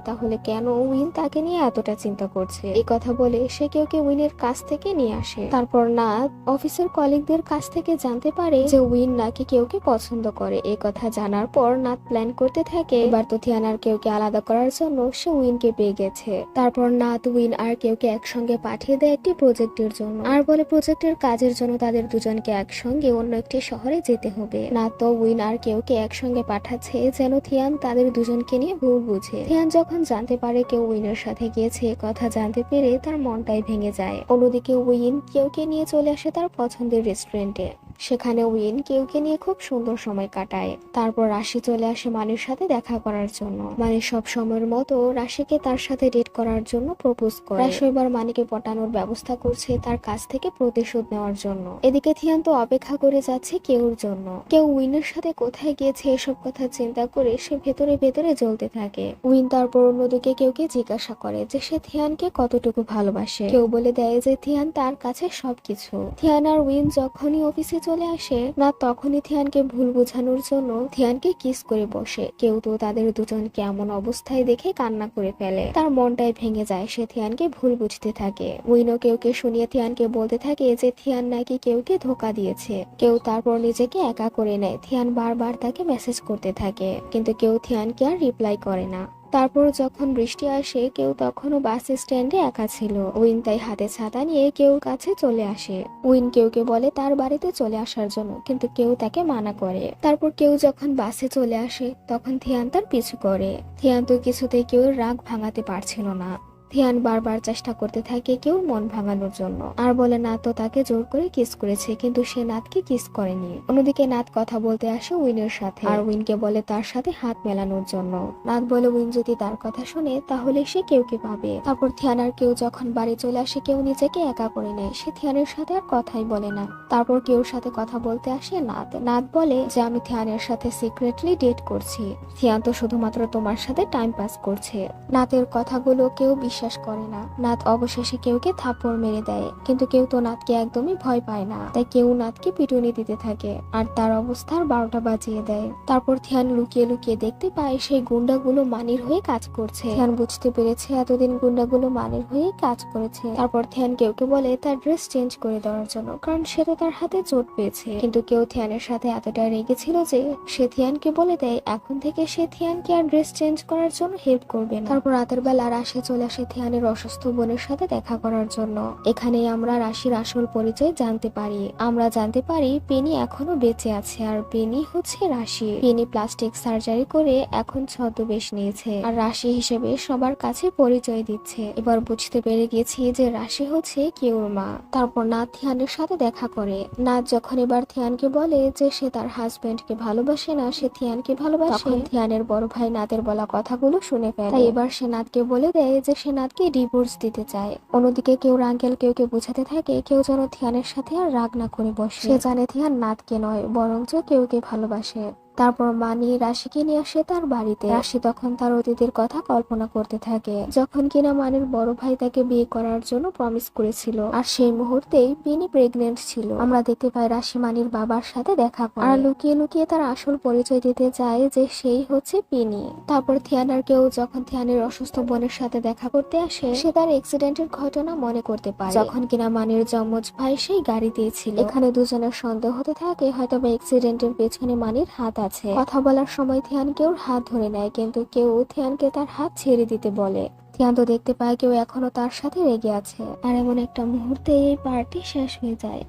তাহলে কেন উইন তাকে নিয়ে এতটা চিন্তা করছে। এই কথা বলে সে কেউকে উইনের কাছ থেকে নিয়ে আসে। তারপর নাথ অফিসের কলিগদের কাছ থেকে জানতে পারে যে উইন নাকি কেউকে পছন্দ করে। এই কথা জানার পর নাথ প্ল্যান করতে থাকে এবার তো থিয়ান আর কেউকে আলাদা করার জন্য সে উইনকে পেয়ে গেছে। তারপর নাথ উইন আর কেউকে একসঙ্গে পাঠিয়ে দেয় একটি প্রজেক্টের জন্য, আর বলে প্রজেক্টের কাজের জন্য তাদের দুজনকে একসঙ্গে অন্য একটি শহরে যেতে হবে। নাথ তো উইন আর কেউকে একসঙ্গে পাঠাচ্ছে যেন থিয়ান তাদের দুজনকে নিয়ে ভুল বুঝে। থিয়ান যখন জানতে পারে কেউ উইনের সাথে গিয়েছে কথা জানতে পেরে তার মনটাই ভেঙে যায়। অন্যদিকে উইন কেউকে নিয়ে চলে আসে তার পছন্দের রেস্টুরেন্টে। সেখানে উইন কেউকে নিয়ে খুব সুন্দর সময় কাটায়। তারপর রাশি চলে আসে মানির সাথে দেখা করার জন্য। মানি সব সময়ের মতো রাশিকে তার সাথে ডেট করার জন্য প্রপোজ করে। রাশি এবার মানিকে পটানোর ব্যবস্থা করছে তার কাছ থেকে প্রতিশোধ নেওয়ার জন্য। এদিকে থিয়ান তো অপেক্ষা করে যাচ্ছে কেউর জন্য। কেউ উইনের সাথে কোথায় গিয়েছে এসব কথা চিন্তা করে সে ভেতরে ভেতরে জ্বলতে থাকে। উইন তারপর অন্যদিকে কেউকে জিজ্ঞাসা করে যে সে থিয়ানকে কতটুকু ভালোবাসে। কেউ বলে দেয় যে থিয়ান তার কাছে সবকিছু। থিয়ান আর উইন যখনই অফিসে চলে আসে না তখনই থিয়ানকে ভুল বোঝানোর জন্য থিয়ানকে কিস করে বসে। কেউ তো তাদের দুজনকে এমন অবস্থায় দেখে কান্না করে ফেলে। তার মনটাই ভেঙে যায়, সে থিয়ানকে ভুল বুঝতে থাকে। উইনও কেউকে শুনিয়ে থিয়ানকে বলতে থাকে যে থিয়ান নাকি কেউকে ধোকা দিয়েছে। কেউ তারপর নিজেকে একা করে নেয়। থিয়ান বারবার তাকে মেসেজ করতে থাকে কিন্তু কেউ থিয়ানকে আর রিপ্লাই করে না। তারপর যখন বৃষ্টি আসে কেউ তখনও বাস স্ট্যান্ডে একা ছিল। উইন তাই হাতে ছাতা নিয়ে কেউ কাছে চলে আসে। উইন কেউকে বলে তার বাড়িতে চলে আসার জন্য কিন্তু কেউ তাকে মানা করে। তারপর কেউ যখন বাসে চলে আসে তখন থিয়ান তার পিছু করে। থিয়ান তো কিছুতেই কেউ রাগ ভাঙাতে পারছিল না। থিয়ান বারবার চেষ্টা করতে থাকে কেউ মন ভাঙানোর জন্য, আর বলে নাথ তো তাকে জোর করে কিস করেছে কিন্তু সে নাথকে কিস করেনি। অন্যদিকে নাথ কথা বলতে আসে উইনের সাথে আর উইনকে বলে তার সাথে হাত মেলানোর জন্য। নাথ বলে উইন যদি তার কথা শুনে তাহলে সে কেউকে পাবে। তারপর থিয়ান আর কেউ যখন বাড়ি চলে আসে কেউ নিজেকে একা করে নেয়, সে থিয়ানের সাথে আর কথাই বলে না। তারপর কেউর সাথে কথা বলতে আসে নাথ। নাথ বলে যে আমি থিয়ানের সাথে সিক্রেটলি ডেট করছি, থিয়ান তো শুধুমাত্র তোমার সাথে টাইম পাস করছে। নাথের কথাগুলো কেউ বিশ্বাস করে না। নাথ অবশেষে কেউকে থাপ্পড় মেরে দেয় কিন্তু কেউ তো নাথকে একদমই ভয় পায় না, তাই কেউ নাথকে পিটুনি দিতে থাকে আর তার অবস্থার 12টা বাজিয়ে দেয়। তারপর থিয়ান লুকিয়ে লুকিয়ে দেখতে পায় সেই গুন্ডাগুলো মানির হয়ে কাজ করছে। থিয়ান বুঝতে পেরেছে এতদিন গুন্ডাগুলো মানির হয়ে কাজ করেছে। তারপর থিয়ান কেউকে বলে তার ড্রেস চেঞ্জ করে দেওয়ার জন্য, কারণ সে তো তার হাতে চোট পেয়েছে। কিন্তু কেউ থিয়ানের সাথে এতটা রেগেছিল যে সে থিয়ানকে বলে দেয় এখন থেকে সে থিয়ানকে আর ড্রেস চেঞ্জ করার জন্য হেল্প করবে না। তারপর রাতের বেলা রাশি চলে আসে থিয়ানের অসুস্থ বোনের সাথে দেখা করার জন্য। এখানেই আমরা রাশির আসল পরিচয় জানতে পারি। আমরা জানতে পারি পেনি এখনো বেঁচে আছে আর পেনি হচ্ছে রাশি। পেনি প্লাস্টিক সার্জারি করে এখন ছদ্মবেশ নিয়েছে আর রাশি হিসেবে সবার কাছে পরিচয় দিচ্ছে। এবার বুঝতে পেরে গেছি যে রাশি হচ্ছে কেউর মা। তারপর নাথ থিয়ানের সাথে দেখা করে। নাথ যখন এবার থিয়ানকে বলে যে সে তার হাজবেন্ডকে ভালোবাসে না, সে থিয়ানকে ভালোবাসে, তখন থিয়ানের বড় ভাই নাথের বলা কথাগুলো শুনে ফেলে। তাই এবার সে নাথকে বলে দেয় যে সে নাথকে ডিভোর্স দিতে চায়। অন্যদিকে কেউ আঙ্কেল কেউকে বোঝাতে থাকে কেউ যেন থিয়ানের সাথে আর রাগ না করে বসে। সে জানে থিয়ান নাথকে নয় বরঞ্চ কেউকে ভালোবাসে। তারপর মানি রাশিকে নিয়ে আসে তার বাড়িতে। রাশি তখন তার অতীতের কথা কল্পনা করতে থাকে যখন কিনা মানির বড় ভাই তাকে বিয়ে করার জন্য প্রমিস করেছিল আর সেই মুহূর্তেই পেনি প্রেগনেন্ট ছিল। আমরা দেখতে পাই রাশি মানির বাবার সাথে দেখা করে আর লুকিয়ে লুকিয়ে তার আসল পরিচয় দিতে চায় যে সেই হচ্ছে পেনি। তারপর থিয়ানার কেউ যখন থিয়ানের অসুস্থ বোনের সাথে দেখা করতে আসে সে তার অ্যাক্সিডেন্টের ঘটনা মনে করতে পারে যখন কিনা মানির যমজ ভাই সেই গাড়িতেই ছিল। এখানে দুজনের সন্দেহ হতে থাকে হয়তো বা অ্যাক্সিডেন্টের পেছনে মানির হাত আছে। কথা বলার সময় থিয়ান কেউ হাত ধরে নেয় কিন্তু কেউ থিয়ানকে তার হাত ছেড়ে দিতে বলে। থিয়ান তো দেখতে পায় কেউ এখনো তার সাথে রেগে আছে আর এমন একটা মুহূর্তে এই পার্টি শেষ হয়ে যায়।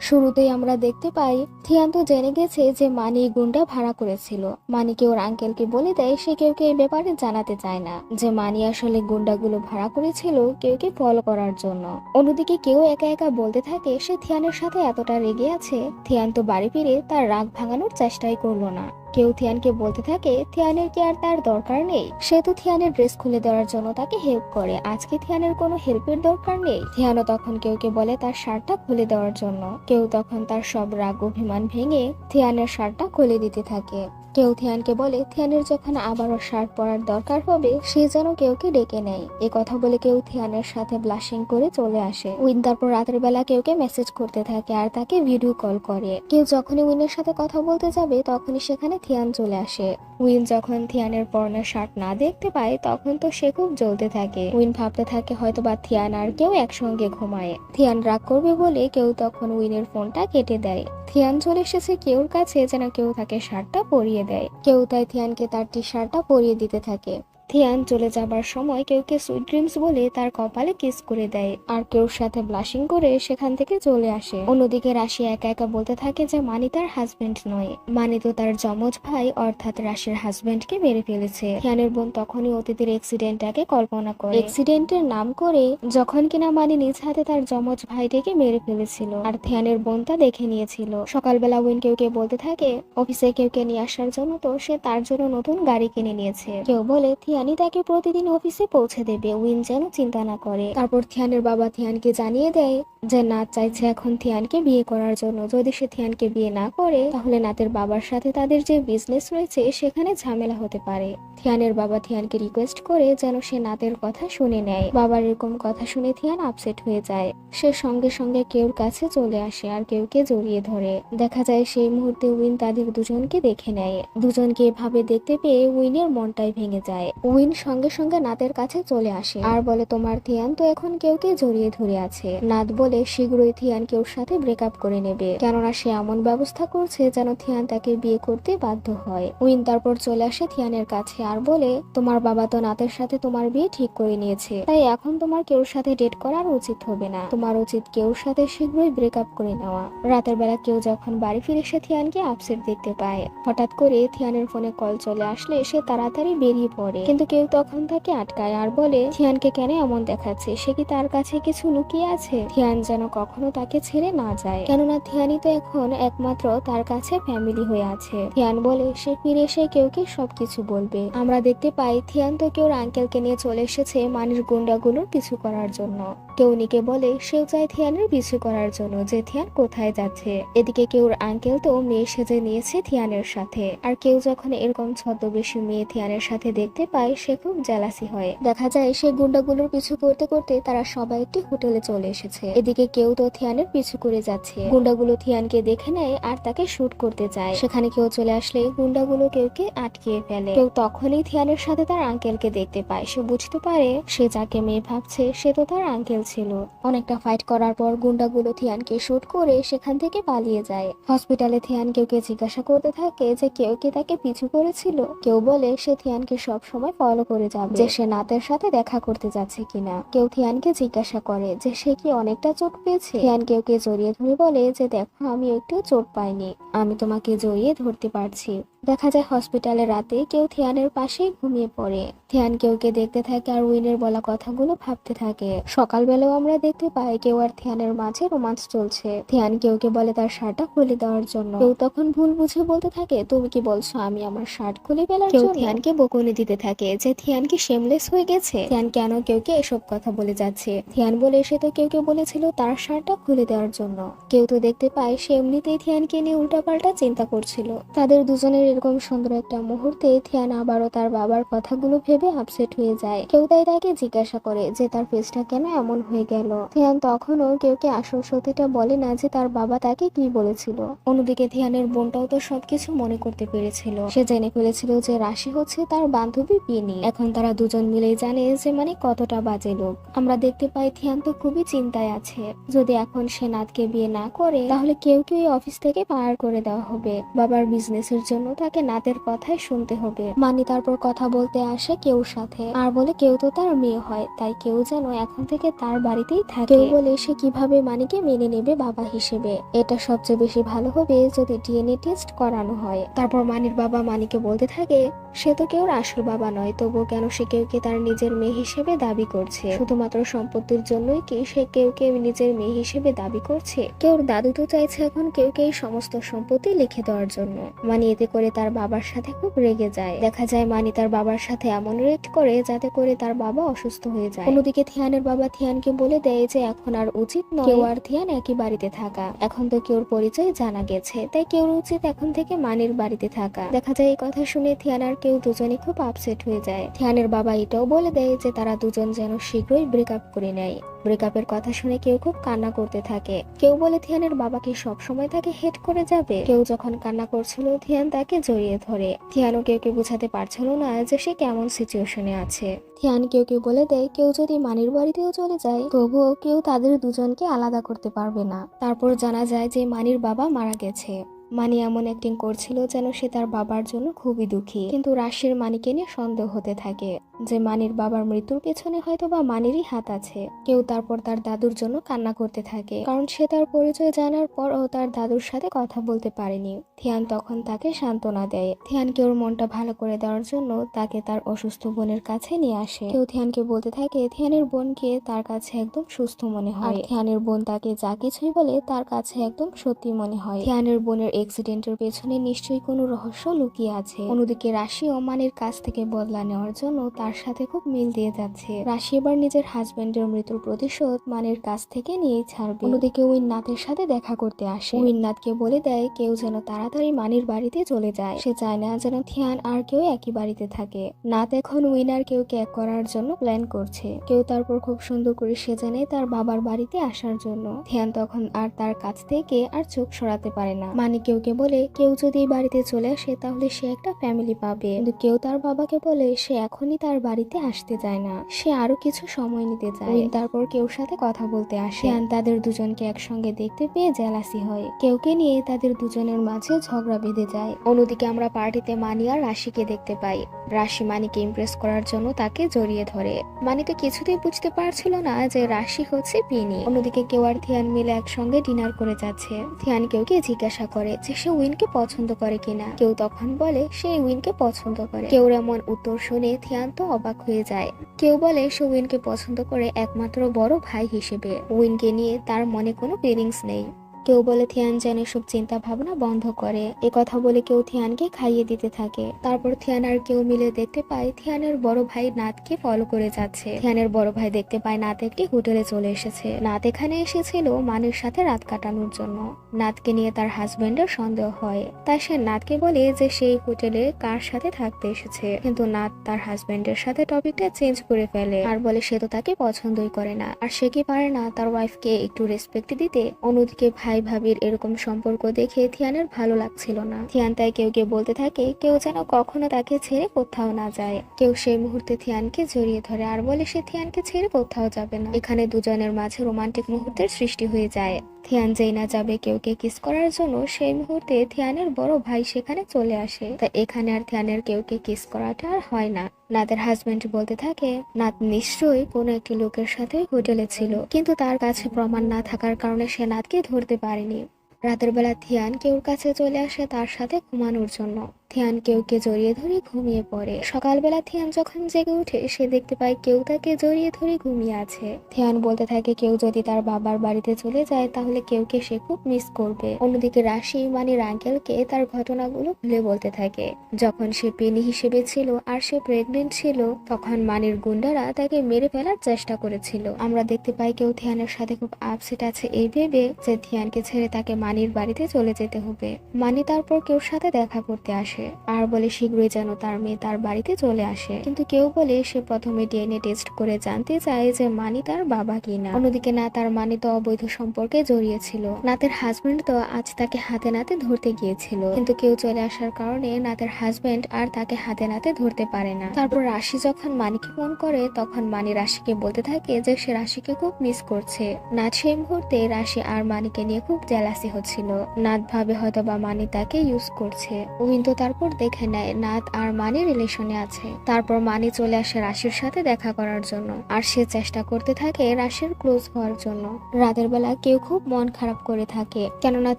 শুরুতেই আমরা দেখতে পাই থিয়ান তো জেনে গেছে যে মানি গুন্ডা ভাড়া করেছিল। মানিকে ওর আঙ্কেলকে বলে দেয় সে কেউকে এই ব্যাপারে জানাতে চায় না যে মানি আসলে গুন্ডাগুলো ভাড়া করেছিল কেউকে ফলো করার জন্য। অন্যদিকে কেউ একা একা বলতে থাকে সে থিয়ানের সাথে এতটা রেগে আছে। থিয়ান তো বাড়ি ফিরে তার রাগ ভাঙানোর চেষ্টাই করলো না। কেউ থিয়ানকে বলতে থাকে থিয়ানের কি আর তার দরকার নেই, সে তো থিয়ানের ড্রেস খুলে দেওয়ার জন্য তাকে হেল্প করে, আজকে থিয়ানের কোনো হেল্পের দরকার নেই। থিয়ানও তখন কেউকে বলে তার শার্টটা খুলে দেওয়ার জন্য। কেউ তখন তার সব রাগ অভিমান ভেঙে থিয়ানের শার্টটা খুলে দিতে থাকে। কেউ থিয়ানকে বলে থিয়ানের যখন আবারও শার্ট পরার দরকার হবে সে যেন কেউকে ডেকে নেয়। এ কথা বলে কেউ থিয়ানের সাথে ব্লাশিং করে চলে আসে। উইন তারপর রাতের বেলা কেউকে মেসেজ করতে থাকে আর তাকে ভিডিও কল করে। কেউ যখনই উইনের সাথে কথা বলতে যাবে তখনই সেখানে থিয়ান চলে আসে। উইন যখন থিয়ানের পরনে শার্ট না দেখতে পায় তখন তো সে খুব জ্বলতে থাকে। উইন ভাবতে থাকে হয়তো বা থিয়ান আর কেউ একসঙ্গে ঘুমায়। থিয়ান রাগ করবে বলে কেউ তখন উইনের ফোনটা কেটে দেয়। থিয়ান চলে এসেছে কেউর কাছে যেন কেউ তাকে শার্টটা পরিয়ে দেয়। কেউ তাই থিয়ানকে তার টি শার্টটা পরিয়ে দিতে থাকে। থিয়ান চলে যাবার সময় কেউকে সুইট ড্রিমস বলে তার কপালে কিস করে দেয় আর কেউর সাথে ব্লাশিং করে সেখান থেকে চলে আসে। অন্যদিকে রাশি একা একা বলতে থাকে যে মানি তার হাজবেন্ড নয়, মানি তো তার যমজ ভাই অর্থাৎ রাশির হাজবেন্ডকে মেরে ফেলেছে। থিয়ানের বোন তখনই অতীতের অ্যাক্সিডেন্টটাকে কল্পনা করে অ্যাক্সিডেন্টের নাম করে যখন কিনা মানি নিজ হাতে তার যমজ ভাইটিকে মেরে ফেলেছিল আর থিয়ানের বোন তা দেখে নিয়েছিল। সকালবেলা উইন কেউকে বলতে থাকে অফিসে কেউকে নিয়ে আসার জন্য তো সে তার জন্য নতুন গাড়ি কিনে নিয়েছে। কেউ বলে থিয়ানি তাকে প্রতিদিন অফিসে পৌঁছে দেবে, উইন যেন চিন্তা না করে। তারপর থিয়ানের বাবা থিয়ানকে জানিয়ে দেয় যে নাত চাইছে এখন থিয়ানকে বিয়ে করার জন্য। যদি সে থিয়ানকে বিয়ে না করে তাহলে নাতের বাবার সাথে তাদের যে বিজনেস রয়েছে সেখানে ঝামেলা হতে পারে। থিয়ানের বাবা থিয়ানকে রিকোয়েস্ট করে যেন সে নাতের কথা শুনে নেয়। বাবার এরকম কথা শুনে থিয়ান আপসেট হয়ে যায়। সে সঙ্গে সঙ্গে কেউর কাছে চলে আসে আর কেউকে জড়িয়ে ধরে। দেখা যায় সেই মুহূর্তে উইন তাদের দুজনকে দেখে নেয়। দুজনকে এভাবে দেখতে পেয়ে উইনের মনটাই ভেঙে যায়। উইন সঙ্গে সঙ্গে নাতের কাছে চলে আসে আর বলে তোমার থিয়ান তো এখন কেউকে জড়িয়ে ধরে আছে। নাত বলে শীঘ্রই থিয়ান কেউর সাথে ব্রেকআপ করে নেবে, কেননা সে এমন ব্যবস্থা করছে যেন থিয়ান তাকে বিয়ে করতে বাধ্য হয়। উইন তারপর চলে আসে থিয়ানের কাছে আর বলে তোমার বাবা তো নাতের সাথে তোমার বিয়ে ঠিক করে নিয়েছে, তাই এখন তোমার কেউর সাথে ডেট করার উচিত হবে না, তোমার উচিত কেউর সাথে শীঘ্রই ব্রেকআপ করে নেওয়া। রাতের বেলা কেউ যখন বাড়ি ফিরে সে থিয়ানকে আপসেট দেখতে পায়। হঠাৎ করে থিয়ানের ফোনে কল চলে আসলে সে তাড়াতাড়ি বেরিয়ে পড়ে, কিন্তু কেউ তখন তাকে আটকায় আর বলে থিয়ানকে কেন এমন দেখাচ্ছে, সে কি তার কাছে কিছু লুকিয়ে আছে। থিয়ান যেন কখনো তাকে ছেড়ে না যায়, কেননা থিয়ানই তো এখন একমাত্র তার কাছে ফ্যামিলি হয়ে আছে। থিয়ান বলে সে ফিরে এসে কেউকে সবকিছু বলবে। আমরা দেখতে পাই থিয়ান তো কেউর আঙ্কেলকে নিয়ে চলে এসেছে মানির গুন্ডাগুলোর পিছু করার জন্য। কেউ নিকে বলে সেও চায় থিয়ানের পিছু করার জন্য যে থিয়ান কোথায় যাচ্ছে। এদিকে কেউর আঙ্কেল তো মেয়ে সেজে নিয়েছে থিয়ানের সাথে, আর কেউ যখন এরকম ছদ্মবেশী মেয়ে থিয়ানের সাথে দেখতে পায় সে খুব জেলাসি হয়। দেখা যায় সে গুন্ডাগুলোর পিছু করতে করতে তারা সবাই একটি হোটেলে চলে এসেছে। এদিকে কেউ তো থিয়ানের পিছু করে যাচ্ছে। গুন্ডাগুলো থিয়ানকে দেখে নেয় আর তাকে শুট করতে চায়। সেখানে কেউ চলে আসলে গুন্ডাগুলো কেউকে আটকিয়ে ফেলে। কেউ তখনই থিয়ানের সাথে তার আঙ্কেলকে দেখতে পায়। সে বুঝতে পারে সে যাকে মেয়ে ভাবছে সে তো তার আঙ্কেল ছিল। অনেকটা ফাইট করার পর গুন্ডাগুলো থিয়ানকে শুট করে সেখান থেকে পালিয়ে যায়। হসপিটালে থিয়ান কেউকে জিজ্ঞাসা করতে থাকে যে কেউ কি তাকে পিছু করেছিল। কেউ বলে সে থিয়ানকে সব সময় ফলো করে যাবে, যে সে নাতের সাথে দেখা করতে যাচ্ছে কিনা। কেউ থিয়ানকে জিজ্ঞাসা করে যে সে কি অনেকটা চোট পেয়েছে। থিয়ান কেউকে জড়িয়ে ধরে বলে যে দেখো আমি একটু চোট পাইনি, আমি তোমাকে জড়িয়ে ধরতে পারছি। দেখা যায় হসপিটালে রাতে কেউ থিয়ানের পাশেই ঘুমিয়ে পড়ে। থিয়ান কেউকে দেখতে থাকে আর উইনের বলা কথাগুলো ভাবতে থাকে। সকালবেলাও আমরা দেখতে পাই কেউ আর থিয়ানের মাঝে রোমান্স চলছে। থিয়ান কেউকে বলে তার শার্টটা খুলে দেওয়ার জন্য। কেউ তখন ভুল বুঝে বলতে থাকে তুমি কি বলছো আমি আমার শার্ট খুলে ফেলার জন্য। কেউ থিয়ানকে বকুনি দিতে থাকে যে থিয়ান কি শেমলেস হয়ে গেছে, থিয়ান কেন কেউকে এসব কথা বলে যাচ্ছে। থিয়ান বলে সে তো কেউকে বলেছিল তার শার্টটা খুলে দেওয়ার জন্য। কেউ তো দেখতে পায় সে এমনিতেই থিয়ানকে নিয়ে উল্টাপাল্টা চিন্তা করছিল। তাদের দুজনের এরকম সুন্দর একটা মুহূর্তে থিয়ান আবারও তার বাবার কথাগুলো ভেবে আপসেট হয়ে যায়। কেউ তাই তাকে জিজ্ঞাসা করে যে তার ফেসটা কেন এমন হয়ে গেল। থিয়ান তখনও কেউকে আসল সত্যিটা বলে না যে তার বাবা তাকে কি বলেছিল। অন্যদিকে থিয়ানের বোনটাও তো সবকিছু মনে করতে পেরেছিল। সে জেনে ফেলেছিল যে রাশি হচ্ছে তার বান্ধবী পিনি। এখন তারা দুজন মিলেই জানে যে মানে কতটা বাজে লোক। আমরা দেখতে পাই থিয়ান তো খুবই চিন্তায় আছে। যদি এখন সে নাতকে বিয়ে না করে তাহলে কেউ কেউ অফিস থেকে পার করে দেওয়া হবে। বাবার বিজনেসের জন্য তাকে নাতের কথাই শুনতে হবে। মানি তারপর কথা বলতে আসে কেউর সাথে আর বলে কেউ তো তার মেয়ে হয়, তাই কেউ যেন এখন থেকে তার বাড়িতেই থাকে। কেউ বলে সে কিভাবে মানিকে মেনে নেবে বাবা হিসেবে, এটা সবচেয়ে বেশি ভালো হবে যদি ডিএনএ টেস্ট করানো হয়। তারপর মানির বাবা মানিকে বলতে থাকে সে তো কেউর আসল বাবা নয়, তবুও কেন সে কেউকে তার নিজের মেয়ে হিসেবে দাবি করছে? শুধুমাত্র সম্পত্তির জন্যই কি সে কেউকে নিজের মেয়ে হিসেবে দাবি করছে? কেউর দাদু তো চাইছে এখন কেউকে এই সমস্ত সম্পত্তি লিখে দেওয়ার জন্য। মানি এতে করে তার বাবার সাথে খুব রেগে যায়। দেখা যায় মানি তার বাবার সাথে এমন রেট করে যাতে করে তার বাবা অসুস্থ হয়ে যায়। অন্যদিকে থিয়ানের বাবা থিয়ানকে বলে দেয় যে এখন আর উচিত নয় কেউ আর থিয়ান একই বাড়িতে থাকা, এখন তো কেউর পরিচয় জানা গেছে, তাই কেউর উচিত এখন থেকে মানির বাড়িতে থাকা। দেখা যায় এই কথা শুনে থিয়ান আর কেউ দুজনে খুব আপসেট হয়ে যায়। থিয়ানের বাবা এটাও বলে দেয় যে তারা দুজন যেন শীঘ্রই ব্রেকআপ করে নেয়। ব্রেকআপের কথা শুনে কেউ খুব কান্না করতে থাকে। কেউ বলে থিয়ানের বাবাকে সবসময় তাকে হেট করে যাবে। কেউ যখন কান্না করছিল থিয়ান তাকে জড়িয়ে ধরে। থিয়ানও কেউকে বোঝাতে পারছিল না যে সে কেমন সিচুয়েশনে আছে। থিয়ান কেউকে বলে দেয় কেউ যদি মানির বাড়িতেও চলে যায় তবুও কেউ তাদের দুজনকে আলাদা করতে পারবে না। তারপর জানা যায় যে মানির বাবা মারা গেছে। মানি এমন অ্যাক্টিং করছিল যেন সে তার বাবার জন্য খুবই দুঃখী, কিন্তু রাশির মানিকে নিয়ে সন্দেহ হতে থাকে যে মানির বাবার মৃত্যুর পেছনে হয়তো বা মানিরই হাত আছে। কেউ তারপর তার দাদুর জন্য কান্না করতে থাকে, কারণ সে তার পরিচয় জানার পরও তার দাদুর সাথে কথা বলতে পারেনি। থিয়ান তখন তাকে সান্ত্বনা দেয়। থিয়ানকে ওর মনটা ভালো করে দেওয়ার জন্য তাকে তার অসুস্থ বোনের কাছে নিয়ে আসে। কেউ থিয়ানকে বলতে থাকে থিয়ানের বোনকে তার কাছে একদম সুস্থ মনে হয়, থিয়ানের বোন তাকে যা কিছুই বলে তার কাছে একদম সত্যি মনে হয়। থিয়ানের বোনের অ্যাক্সিডেন্টের পেছনে নিশ্চয়ই কোনো রহস্য লুকিয়ে আছে। অন্যদিকে রাশি ও মানির কাছ থেকে বদলা নেওয়ার জন্য তার সাথে খুব মিল দিয়ে যাচ্ছে। রাশি এবার নিজের হাজবেন্ডের মৃত্যুর প্রতিশোধ মানির কাছ থেকে নিয়েই ছাড়বে। অন্যদিকে উইননাথের সাথে দেখা করতে আসে। উইননাথকে বলে দেয় কেউ যেন তাড়াতাড়ি মানির বাড়িতে চলে যায়, সে চায় না যেন থিয়ান আর কেউ একই বাড়িতে থাকে। নাত এখন উইনার কেউকে এক করার জন্য প্ল্যান করছে। কেউ তারপর খুব সুন্দর করে সেজে নেয় তার বাবার বাড়িতে আসার জন্য। থিয়ান তখন আর তার কাছ থেকে আর চোখ সরাতে পারে না। মানি কেউকে বলে কেউ যদি এই বাড়িতে চলে আসে তাহলে সে একটা ফ্যামিলি পাবে, কিন্তু কেউ তার বাবাকে বলে সে এখনই তার বাড়িতে আসতে চায় না, সে আরো কিছু সময় নিতে চায়। তারপর কেউর সাথে কথা বলতে আসে। তাদের দুজনকে একসঙ্গে দেখতে পেয়ে জেলাসি হয়। কেউকে নিয়ে তাদের দুজনের মাঝে ঝগড়া বেঁধে যায়। অন্যদিকে আমরা পার্টিতে মানি আর রাশিকে দেখতে পাই। রাশি মানিকে ইমপ্রেস করার জন্য তাকে জড়িয়ে ধরে। মানি তো কিছুতেই বুঝতে পারছিল না যে রাশি হচ্ছে পিনি। অন্যদিকে কেউ আর থিয়ান মিলে একসঙ্গে ডিনার করে যাচ্ছে। থিয়ান কেউকে জিজ্ঞাসা করে যে সে উইনকে পছন্দ করে কিনা। কেউ তখন বলে সে উইনকে পছন্দ করে। কেউ এমন উত্তর শুনে থিয়ান তো অবাক হয়ে যায়। কেউ বলে সে উইনকে পছন্দ করে একমাত্র বড় ভাই হিসেবে, উইনকে নিয়ে তার মনে কোনো ফিলিংস নেই। কেউ বলে থিয়ান যেন সব চিন্তা ভাবনা বন্ধ করে। এ কথা বলে কেউ থিয়ানকে খাইয়ে দিতে থাকে। তারপর থিয়ান আর কেউ মিলে দেখতে পায় থিয়ানের বড় ভাই নাতকে ফলো করে যাচ্ছে। থিয়ানের বড় ভাই দেখতে পায় নাত একটি হোটেলে চলে এসেছে। নাত এখানে এসেছিল মানির সাথে রাত কাটানোর জন্য। নাতকে নিয়ে তার হাজবেন্ডের সন্দেহ হয়, তাই সে নাতকে বলে যে সেই হোটেলে কার সাথে থাকতে এসেছে, কিন্তু নাত তার হাজবেন্ডের সাথে টপিকটা চেঞ্জ করে ফেলে আর বলে সে তো তাকে পছন্দই করে না, আর সে কি পারে না তার ওয়াইফকে একটু রেসপেক্ট দিতে। অন্যদিকে ভাই ভাবির এরকম সম্পর্ক দেখে থিয়ানের ভালো লাগছিল না। থিয়ান তাই কেউকে বলতে থাকে কেউ যেন কখনো তাকে ছেড়ে কোথাও না যায়। কেউ সেই মুহূর্তে থিয়ানকে জড়িয়ে ধরে আর বলে সে থিয়ানকে ছেড়ে কোথাও যাবে না। এখানে দুজনের মাঝে রোমান্টিক মুহূর্তের সৃষ্টি হয়ে যায়। থিয়ান যেই না যাবে কেউকে কিস করার জন্য, সেই মুহূর্তে থিয়ানের বড় ভাই সেখানে চলে আসে। তাই এখানে আর থিয়ানের কেউকে কিস করাটা আর হয় না। নাতের হাজবেন্ড বলতে থাকে নাত নিশ্চয়ই কোনো একটি লোকের সাথে হোটেলে ছিল, কিন্তু তার কাছে প্রমাণ না থাকার কারণে সে নাতকে ধরতে পারেনি। রাতের বেলা থিয়ান কেউর কাছে চলে আসে তার সাথে ঘুমানোর জন্য। থিয়ান কেউকে জড়িয়ে ধরে ঘুমিয়ে পড়ে। সকালবেলা থিয়ান যখন জেগে উঠে সে দেখতে পায় কেউ তাকে জড়িয়ে ধরে ঘুমিয়ে আছে। থিয়ান বলতে থাকে কেউ যদি তার বাবার বাড়িতে চলে যায় তাহলে কেউকে সে খুব মিস করবে। অন্যদিকে রাশি মানির আঙ্কেলকে তার ঘটনাগুলো খুলে বলতে থাকে। যখন সে পেনি হিসেবে ছিল আর সে প্রেগনেন্ট ছিল তখন মানির গুন্ডারা তাকে মেরে ফেলার চেষ্টা করেছিল। আমরা দেখতে পাই কেউ থিয়ানের সাথে খুব আপসেট আছে এই ভেবে যে থিয়ানকে ছেড়ে তাকে মানির বাড়িতে চলে যেতে হবে। মানি তারপর কেউর সাথে দেখা করতে আসে আর বলে শীঘ্রই যেন তার মেয়ে তার বাড়িতে চলে আসে, কিন্তু কেউ বলে সে প্রথমে ডিএনএ টেস্ট করে জানতে চায় যে মানি তার বাবা কিনা। অন্যদিকে না তার মানি তো অবৈধ সম্পর্কে জড়িয়েছিল। নাতের হাজবেন্ড তো আজ তাকে হাতে নাতে ধরতে গিয়েছিল, কিন্তু কেউ চলে আসার কারণে নাতের হাজবেন্ড আর তাকে হাতে নাতে ধরতে পারে না। তারপর রাশি যখন মানিকে ফোন করে তখন মানি রাশিকে বলতে থাকে যে সে রাশিকে খুব মিস করছে। নাত সেই মুহূর্তে রাশি আর মানিকে নিয়ে খুব জেলাসি হচ্ছিল। নাত ভাবে হয়তো বা মানি তাকে ইউজ করছে। উইন তো তারপর দেখে নেয় নাত আর মানি রিলেশনে আছে। তারপর মানি চলে আসে রাশির সাথে দেখা করার জন্য, আর সে চেষ্টা করতে থাকে রাশির ক্লোজ হওয়ার জন্য। রাতের বেলা কেউ খুব মন খারাপ করে থাকে, কেননা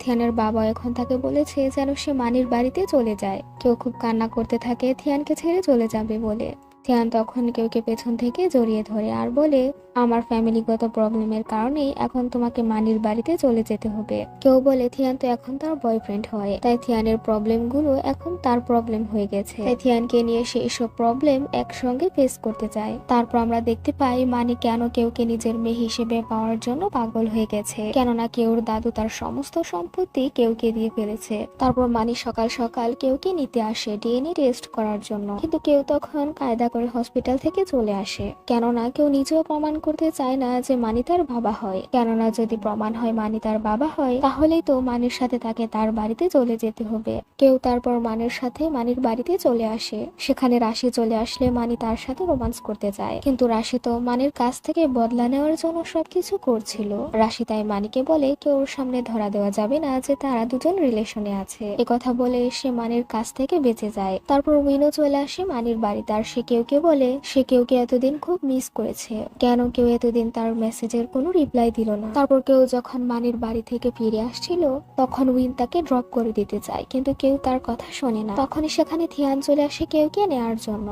থিয়ানের বাবা এখন তাকে বলেছে যেন সে মানির বাড়িতে চলে যায়। কেউ খুব কান্না করতে থাকে থিয়ানকে ছেড়ে চলে যাবে বলে। থিয়ান তখন কেউকে পেছন থেকে জড়িয়ে ধরে আর বলে, আমার ফ্যামিলিগত প্রবলেমের কারণেই এখন তোমাকে মানির বাড়িতে চলে যেতে হবে। কেউ বলে থিয়ান তো এখন তার বয়ফ্রেন্ড হয়, তাই থিয়ানের প্রবলেম গুলো এখন তার প্রবলেম হয়ে গেছে, তাই থিয়ানকে নিয়ে সে এসব প্রবলেম একসঙ্গে ফেস করতে চায়। তারপর আমরা দেখতে পাই মানি কেন কেউকে নিজের মেয়ে হিসেবে পাওয়ার জন্য পাগল হয়ে গেছে, কেননা কেউর দাদু তার সমস্ত সম্পত্তি কেউকে দিয়ে ফেলেছে। তারপর মানি সকাল সকাল কেউকে নিতে আসে ডিএনএ টেস্ট করার জন্য, কিন্তু কেউ তখন কায়দা করে হসপিটাল থেকে চলে আসে, কেননা কেউ নিজেও প্রমাণ করতে চায় না যে মানি তার বাবা হয়, কেননা যদি প্রমাণ হয় মানি তার বাবা হয় তাহলেই তো মানির সাথে তাকে তার বাড়িতে চলে যেতে হবে। কেউ তারপর মানির সাথে মানির বাড়িতে চলে আসে, সেখানে রাশি চলে আসলে মানি তার সাথে রোমান্স করতে চায়, কিন্তু রাশি তো মানির কাছ থেকে বদলা নেওয়ার জন্য সবকিছু করছিল। রাশি তাই মানিকে বলে কেউ ওর সামনে ধরা দেওয়া যাবে না যে তারা দুজন রিলেশনে আছে। কথা বলে সে মানির কাছ থেকে বেঁচে যায়। তারপর উইনও চলে আসে মানির বাড়িতে, আর সে কেউকে বলে সে কেউকে এতদিন খুব মিস করেছে, কেন কেউ এতদিন তার মেসেজের কোনো রিপ্লাই দিল না। তারপর কেউ যখন মানির বাড়ি থেকে ফিরে আসছিল তখন উইন তাকে ড্রপ করে দিতে চায়, কিন্তু কেউ তার কথা শোনে না। তখনই সেখানে থিয়ান চলে আসে কেউকে নেয়ার জন্য।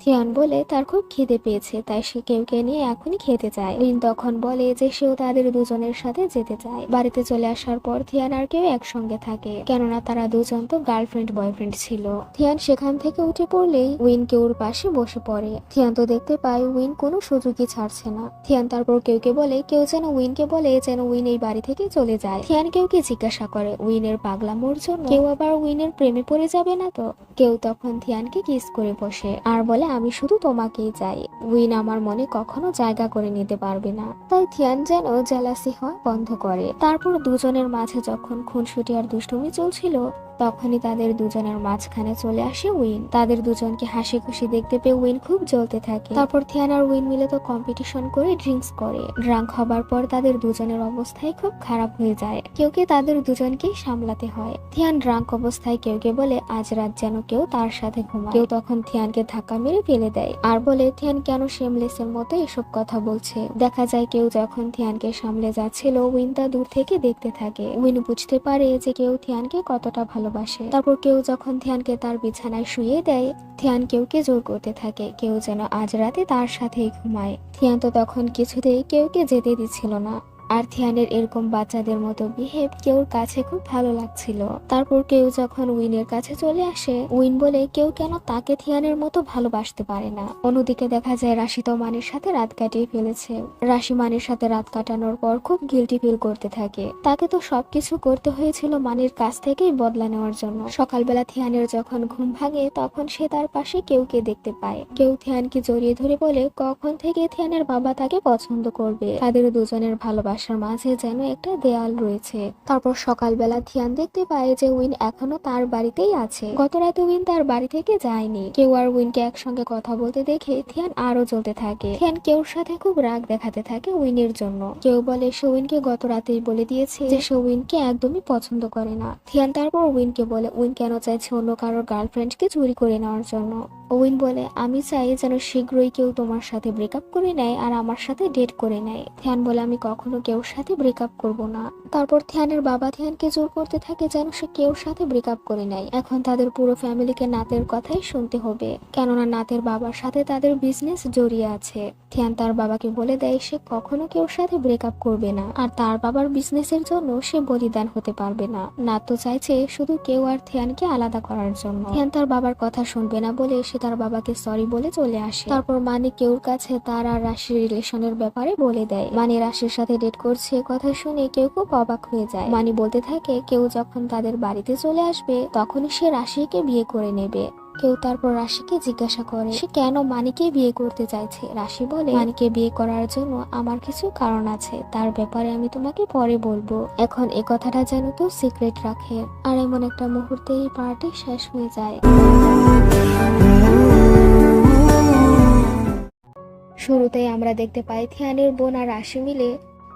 থিয়ান বলে তার খুব খিদে পেয়েছে, তাই সে কেউকে নিয়ে এখনই খেতে চায়। উইন তখন বলে যে সেও তাদের দুজনের সাথে যেতে চায়। বাড়িতে চলে আসার পর থিয়ান আর কেউ একসঙ্গে থাকে, কেননা তারা দুজন তো গার্লফ্রেন্ড বয়ফ্রেন্ড ছিল। থিয়ান সেখান থেকে উঠে পড়লেই উইন কেউর পাশে বসে পড়ে। থিয়ান তো দেখতে পায় উইন কোনো সুযোগই ছাড়ছে না। থিয়ান তারপর কেউকে বলে কেউ যেন উইনকে বলে যেন উইন এই বাড়ি থেকে চলে যায়। থিয়ান কেউকে জিজ্ঞাসা করে উইনের পাগলামোর জন্য কেউ আবার উইনের প্রেমে পড়ে যাবে না তো। কেউ তখন থিয়ানকে কিস করে বসে আর বলে আমি শুধু তোমাকেই চাই, উইন আমার মনে কখনো জায়গা করে নিতে পারবে না। তাই থিয়ান যেন জেলাসি হওয়া বন্ধ করে। তারপর দুজনের মাঝে যখন খুনসুটি আর দুষ্টুমি চলছিল তখনই তাদের দুজনের মাঝখানে চলে আসে উইন। তাদের দুজনকে হাসি খুশি দেখতে পেয়ে উইন খুব জ্বলতে থাকে। তারপর থিয়ান আর উইন মিলে তো কম্পিটিশন করে ড্রিঙ্কস করে। ড্রাঙ্ক হবার পর তাদের দুজনের অবস্থায় খুব খারাপ হয়ে যায়, কেউকে তাদের দুজনকেই সামলাতে হয়। থিয়ান ড্রাঙ্ক অবস্থায় কেউকে বলে আজ রাত যেন কেউ তার সাথে ঘুমায়। কেউ তখন থিয়ানকে ধাক্কা মেরে ফেলে দেয় আর বলে থিয়ান কেন শেমলেসের মতো এসব কথা বলছে। দেখা যায় কেউ যখন থিয়ানকে সামলে যাচ্ছিল উইন তা দূর থেকে দেখতে থাকে। উইন বুঝতে পারে যে কেউ থিয়ানকে কতটা ভালোবাসে। তারপর কেউ যখন থিয়ানকে তার বিছানায় শুয়ে দেয় থিয়ান কেউকে জোর করতে থাকে কেউ যেন আজ রাতে তার সাথেই ঘুমায়। থিয়ান তো তখন কিছুতেই কেউকে যেতে দিচ্ছিল না, আর থিয়ানের এরকম বাচ্চাদের মতো বিহেভ কেউর কাছে খুব ভালো লাগছিল। তারপর কেউ যখন উইনের কাছে চলে আসে উইন বলে কেউ কেন তাকে থিয়ানের মতো ভালোবাসতে পারে না। অন্যদিকে দেখা যায় রাশি তো মানির সাথে রাত কাটিয়ে ফেলেছে। রাশি মানির সাথে রাত কাটানোর পর খুব গিল্টি ফিল করতে থাকে। তাকে তো সবকিছু করতে হয়েছিল মানির কাছ থেকেই বদলা নেওয়ার জন্য। সকালবেলা থিয়ানের যখন ঘুম ভাঙে তখন সে তার পাশে কেউকে দেখতে পায়। কেউ থিয়ানকে জড়িয়ে ধরে বলে কখন থেকে থিয়ানের বাবা তাকে পছন্দ করবে। তাদের দুজনের ভালোবাসার মাঝে যেন একটা দেয়াল রয়েছে। তারপর সকালবেলা থিয়ান দেখতে পায় যে উইন এখনো তার বাড়িতেই আছে। গত রাতে উইন তার বাড়ি থেকে যায়নি। কেউ আর উইনকে একসঙ্গে কথা বলতে দেখে থিয়ান আরো জ্বলতে থাকে। থিয়ান কেউর সাথে খুব রাগ দেখাতে থাকে উইনের জন্য। কেউ বলে সে উইনকে গত রাতেই বলে দিয়েছে যে সে উইনকে একদমই পছন্দ করে না। থিয়ান তারপর উইনকে বলে উইন কেন চাইছে অন্য কারোর গার্লফ্রেন্ডকে চুরি করে নেওয়ার জন্য। উইন বলে আমি চাই যেন শীঘ্রই কেউ তোমার সাথে ব্রেকআপ করে নেয় আর আমার সাথে ডেট করে নেয়। থিয়ান বলে আমি কখনো কেউর সাথে ব্রেকআপ করব না। তারপর থিয়ানের বাবা থিয়ানকে জোর করতে থাকে যেন সে কেউর সাথে ব্রেকআপ করে নেয়। এখন তাদের পুরো ফ্যামিলিকে নাতের কথাই শুনতে হবে, কেননা নাতের বাবার সাথে তাদের বিজনেস জড়িয়ে আছে। থিয়ান তার বাবাকে বলে দেয় সে কখনো কেউর সাথে ব্রেকআপ করবে না, আর তার বাবার বিজনেসের জন্য সে বলিদান হতে পারবে না। নাত তো চাইছে শুধু কেউ আর থিয়ানকে আলাদা করার জন্য। থিয়ান তার বাবার কথা শুনবে না বলে সে তার বাবাকে সরি বলে চলে আসে। তারপর মানি কেউর কাছে তার আর রাশির রিলেশনের ব্যাপারে বলে দেয়। মানি রাশির সাথে ডেট করছে কথা শুনে কেউ খুব অবাক হয়ে যায়। মানি বলতে থাকে কেউ যখন তাদের বাড়িতে চলে আসবে তখনই সে রাশিকে বিয়ে করে নেবে। কেউ তারপর রাশিকে জিজ্ঞাসা করে সে কেন মানিকে বিয়ে করতে চাইছে। রাশি বলে মানিকে বিয়ে করার জন্য আমার কিছু কারণ আছে, তার ব্যাপারে আমি তোমাকে পরে বলবো, এখন এ কথাটা যেন তো সিক্রেট রাখে। আর এমন একটা মুহূর্তে এই পার্টি শেষ হয়ে যায়। শুরুতেই আমরা দেখতে পাই থিয়ানের বোন আর রাশি মিলে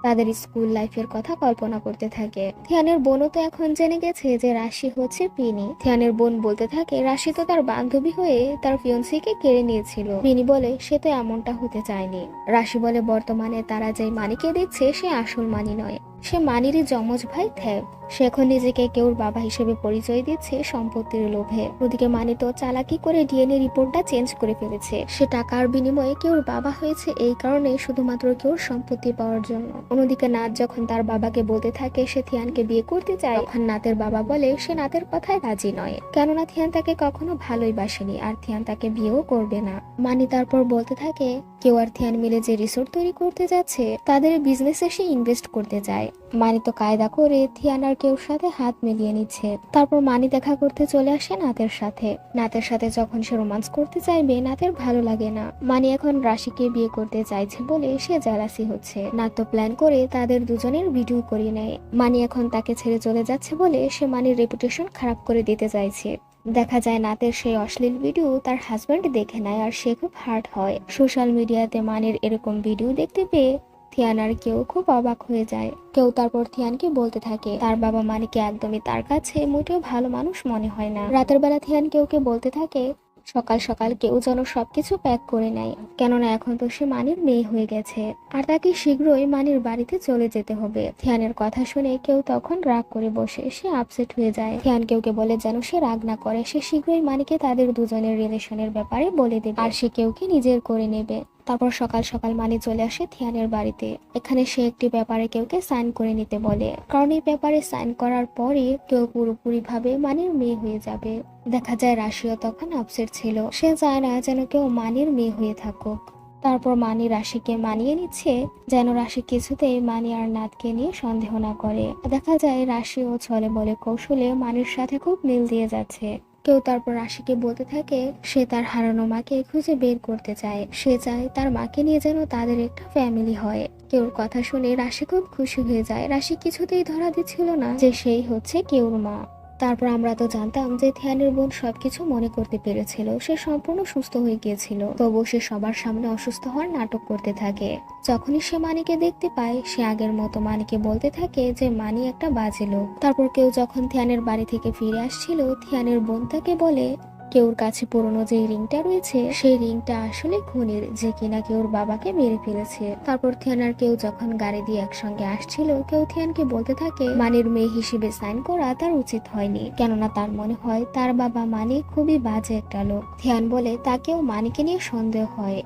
তাদের স্কুল লাইফের কথা কল্পনা করতে থাকে। থিয়ানের বোনও তো এখন জেনে গেছে যে রাশি হচ্ছে পিনি। থিয়ানের বোন বলতে থাকে রাশি তো তার বান্ধবী হয়ে তার ফিয়ন্সিকে কেড়ে নিয়েছিল। পিনি বলে সে তো এমনটা হতে চায়নি। রাশি বলে বর্তমানে তারা যে মানিকে দেখছে সে আসল মানি নয়, সে মানিরই যমজ ভাই থ্যাব। সে এখন নিজেকে কেউর বাবা হিসেবে পরিচয় দিচ্ছে সম্পত্তির লোভে। ওদিকে মানি তো চালাকি করে ডিএনএ রিপোর্টটা চেঞ্জ করে ফেলেছে। সে টাকার বিনিময়ে কেউর বাবা হয়েছে এই কারণে, শুধুমাত্র কেউর সম্পত্তি পাওয়ার জন্য। অন্যদিকে নাত যখন তার বাবাকে বলতে থাকে সে থিয়ানকে বিয়ে করতে চায়, তখন নাতের বাবা বলে সে নাতের কথায় রাজি নয়, কেননা থিয়ান তাকে কখনো ভালোই বাসেনি আর থিয়ান তাকে বিয়েও করবে না। মানি তারপর বলতে থাকে কেউ আর থিয়ান মিলে যে রিসোর্ট তৈরি করতে যাচ্ছে তাদের বিজনেসে সে ইনভেস্ট করতে চায়। মানি তো কায়দা করে থিয়ান আর কেউর সাথে হাত মিলিয়ে নিচ্ছে। তারপর মানি দেখা করতে চলে আসে নাতের সাথে। নাতের সাথে যখন সে রোমান্স করতে চাইবে নাতের ভালো লাগে না। মানি এখন রাশিকে বিয়ে করতে চাইছে বলে সে জেলাসি হচ্ছে। নাত তো প্ল্যান করে তাদের দুজনের ভিডিও করিয়ে নেয়। মানি এখন তাকে ছেড়ে চলে যাচ্ছে বলে সে মানির রেপুটেশন খারাপ করে দিতে চাইছে। দেখা যায় নাতের সেই অশ্লীল ভিডিও তার হাজব্যান্ড দেখে নেয় আর সে খুব হার্ট হয়। সোশ্যাল মিডিয়াতে মানির এরকম ভিডিও দেখতে পেয়ে থিয়ান আর কেউ খুব অবাক হয়ে যায়। কেউ তারপর থিয়ানকে বলতে থাকে তার বাবা মানিকে একদমই তার কাছে মোটেও ভালো মানুষ মনে হয় না। রাতের বেলা থিয়ান কেউকে বলতে থাকে সকাল সকাল কেউ যেন সবকিছু প্যাক করে নেয়, কেননা এখন তো সে মানির মেয়ে হয়ে গেছে আর তাকে শীঘ্রই মানির বাড়িতে চলে যেতে হবে। থিয়ানের কথা শুনে কেউ তখন রাগ করে বসে, সে আপসেট হয়ে যায়। থিয়ান কেউকে বলে যেন সে রাগ না করে, সে শীঘ্রই মানিকে তাদের দুজনের রিলেশনের ব্যাপারে বলে দেবে আর সে কেউকে নিজের করে নেবে। তারপর সকাল সকাল মানি চলে আসে থিয়ানের বাড়িতে। এখানে সে একটি পেপারে কেউকে সাইন করে নিতে বলে, কারণ এই পেপারে সাইন করার পরে কেউ পুরোপুরি ভাবে মানির মেয়ে হয়ে যাবে। দেখা যায় রাশিও তখন আপসেট ছিল, সে চায় না যেন কেউ মানির মেয়ে হয়ে থাকুক। তারপর মানি রাশিকে মানিয়ে নিচ্ছে যেন রাশি কিছুতেই মানি আর নাতকে নিয়ে সন্দেহ না করে। দেখা যায় রাশিও ছলে বলে কৌশলে মানির সাথে খুব মিল দিয়ে যাচ্ছে। কেউ তারপর রাশিকে বলতে থাকে সে তার হারানো মাকে খুঁজে বের করতে চায়, সে চায় তার মাকে নিয়ে যেন তাদের একটা ফ্যামিলি হয়। কেউর কথা শুনে রাশি খুব খুশি হয়ে যায়। রাশি কিছুতেই ধরা দিচ্ছিল না যে সেই হচ্ছে কেউর মা। তারপর আমরা তো জানতাম যে থিয়ানের বোন সবকিছু মনে করতে পেরেছিল, সে সম্পূর্ণ সুস্থ হয়ে গিয়েছিল, তবুও সে সবার সামনে অসুস্থ হওয়ার নাটক করতে থাকে। যখনই সে মানিকে দেখতে পায় সে আগের মতো মানিকে বলতে থাকে যে মানি একটা বাজে লোক। তারপর কেউ যখন থিয়ানের বাড়ি থেকে ফিরে আসছিল থিয়ানের বোন তাকে বলে কেউর কাছে পুরনো যে রিংটা রয়েছে সেই রিংটা আসলে খুনির, যে কিনা কেউর বাবাকে মেরে ফেলেছে। তারপর থিয়ান আর কেউ যখন গাড়ি দিয়ে একসঙ্গে আসছিল কেউ থিয়ানকে বলতে থাকে মানির মেয়ে হিসেবে সাইন করা তার উচিত হয়নি, কেননা তার মনে হয় তার বাবা মানি খুবই বাজে একটা লোক। থিয়ান বলে তাকেও মানিকে নিয়ে সন্দেহ হয়।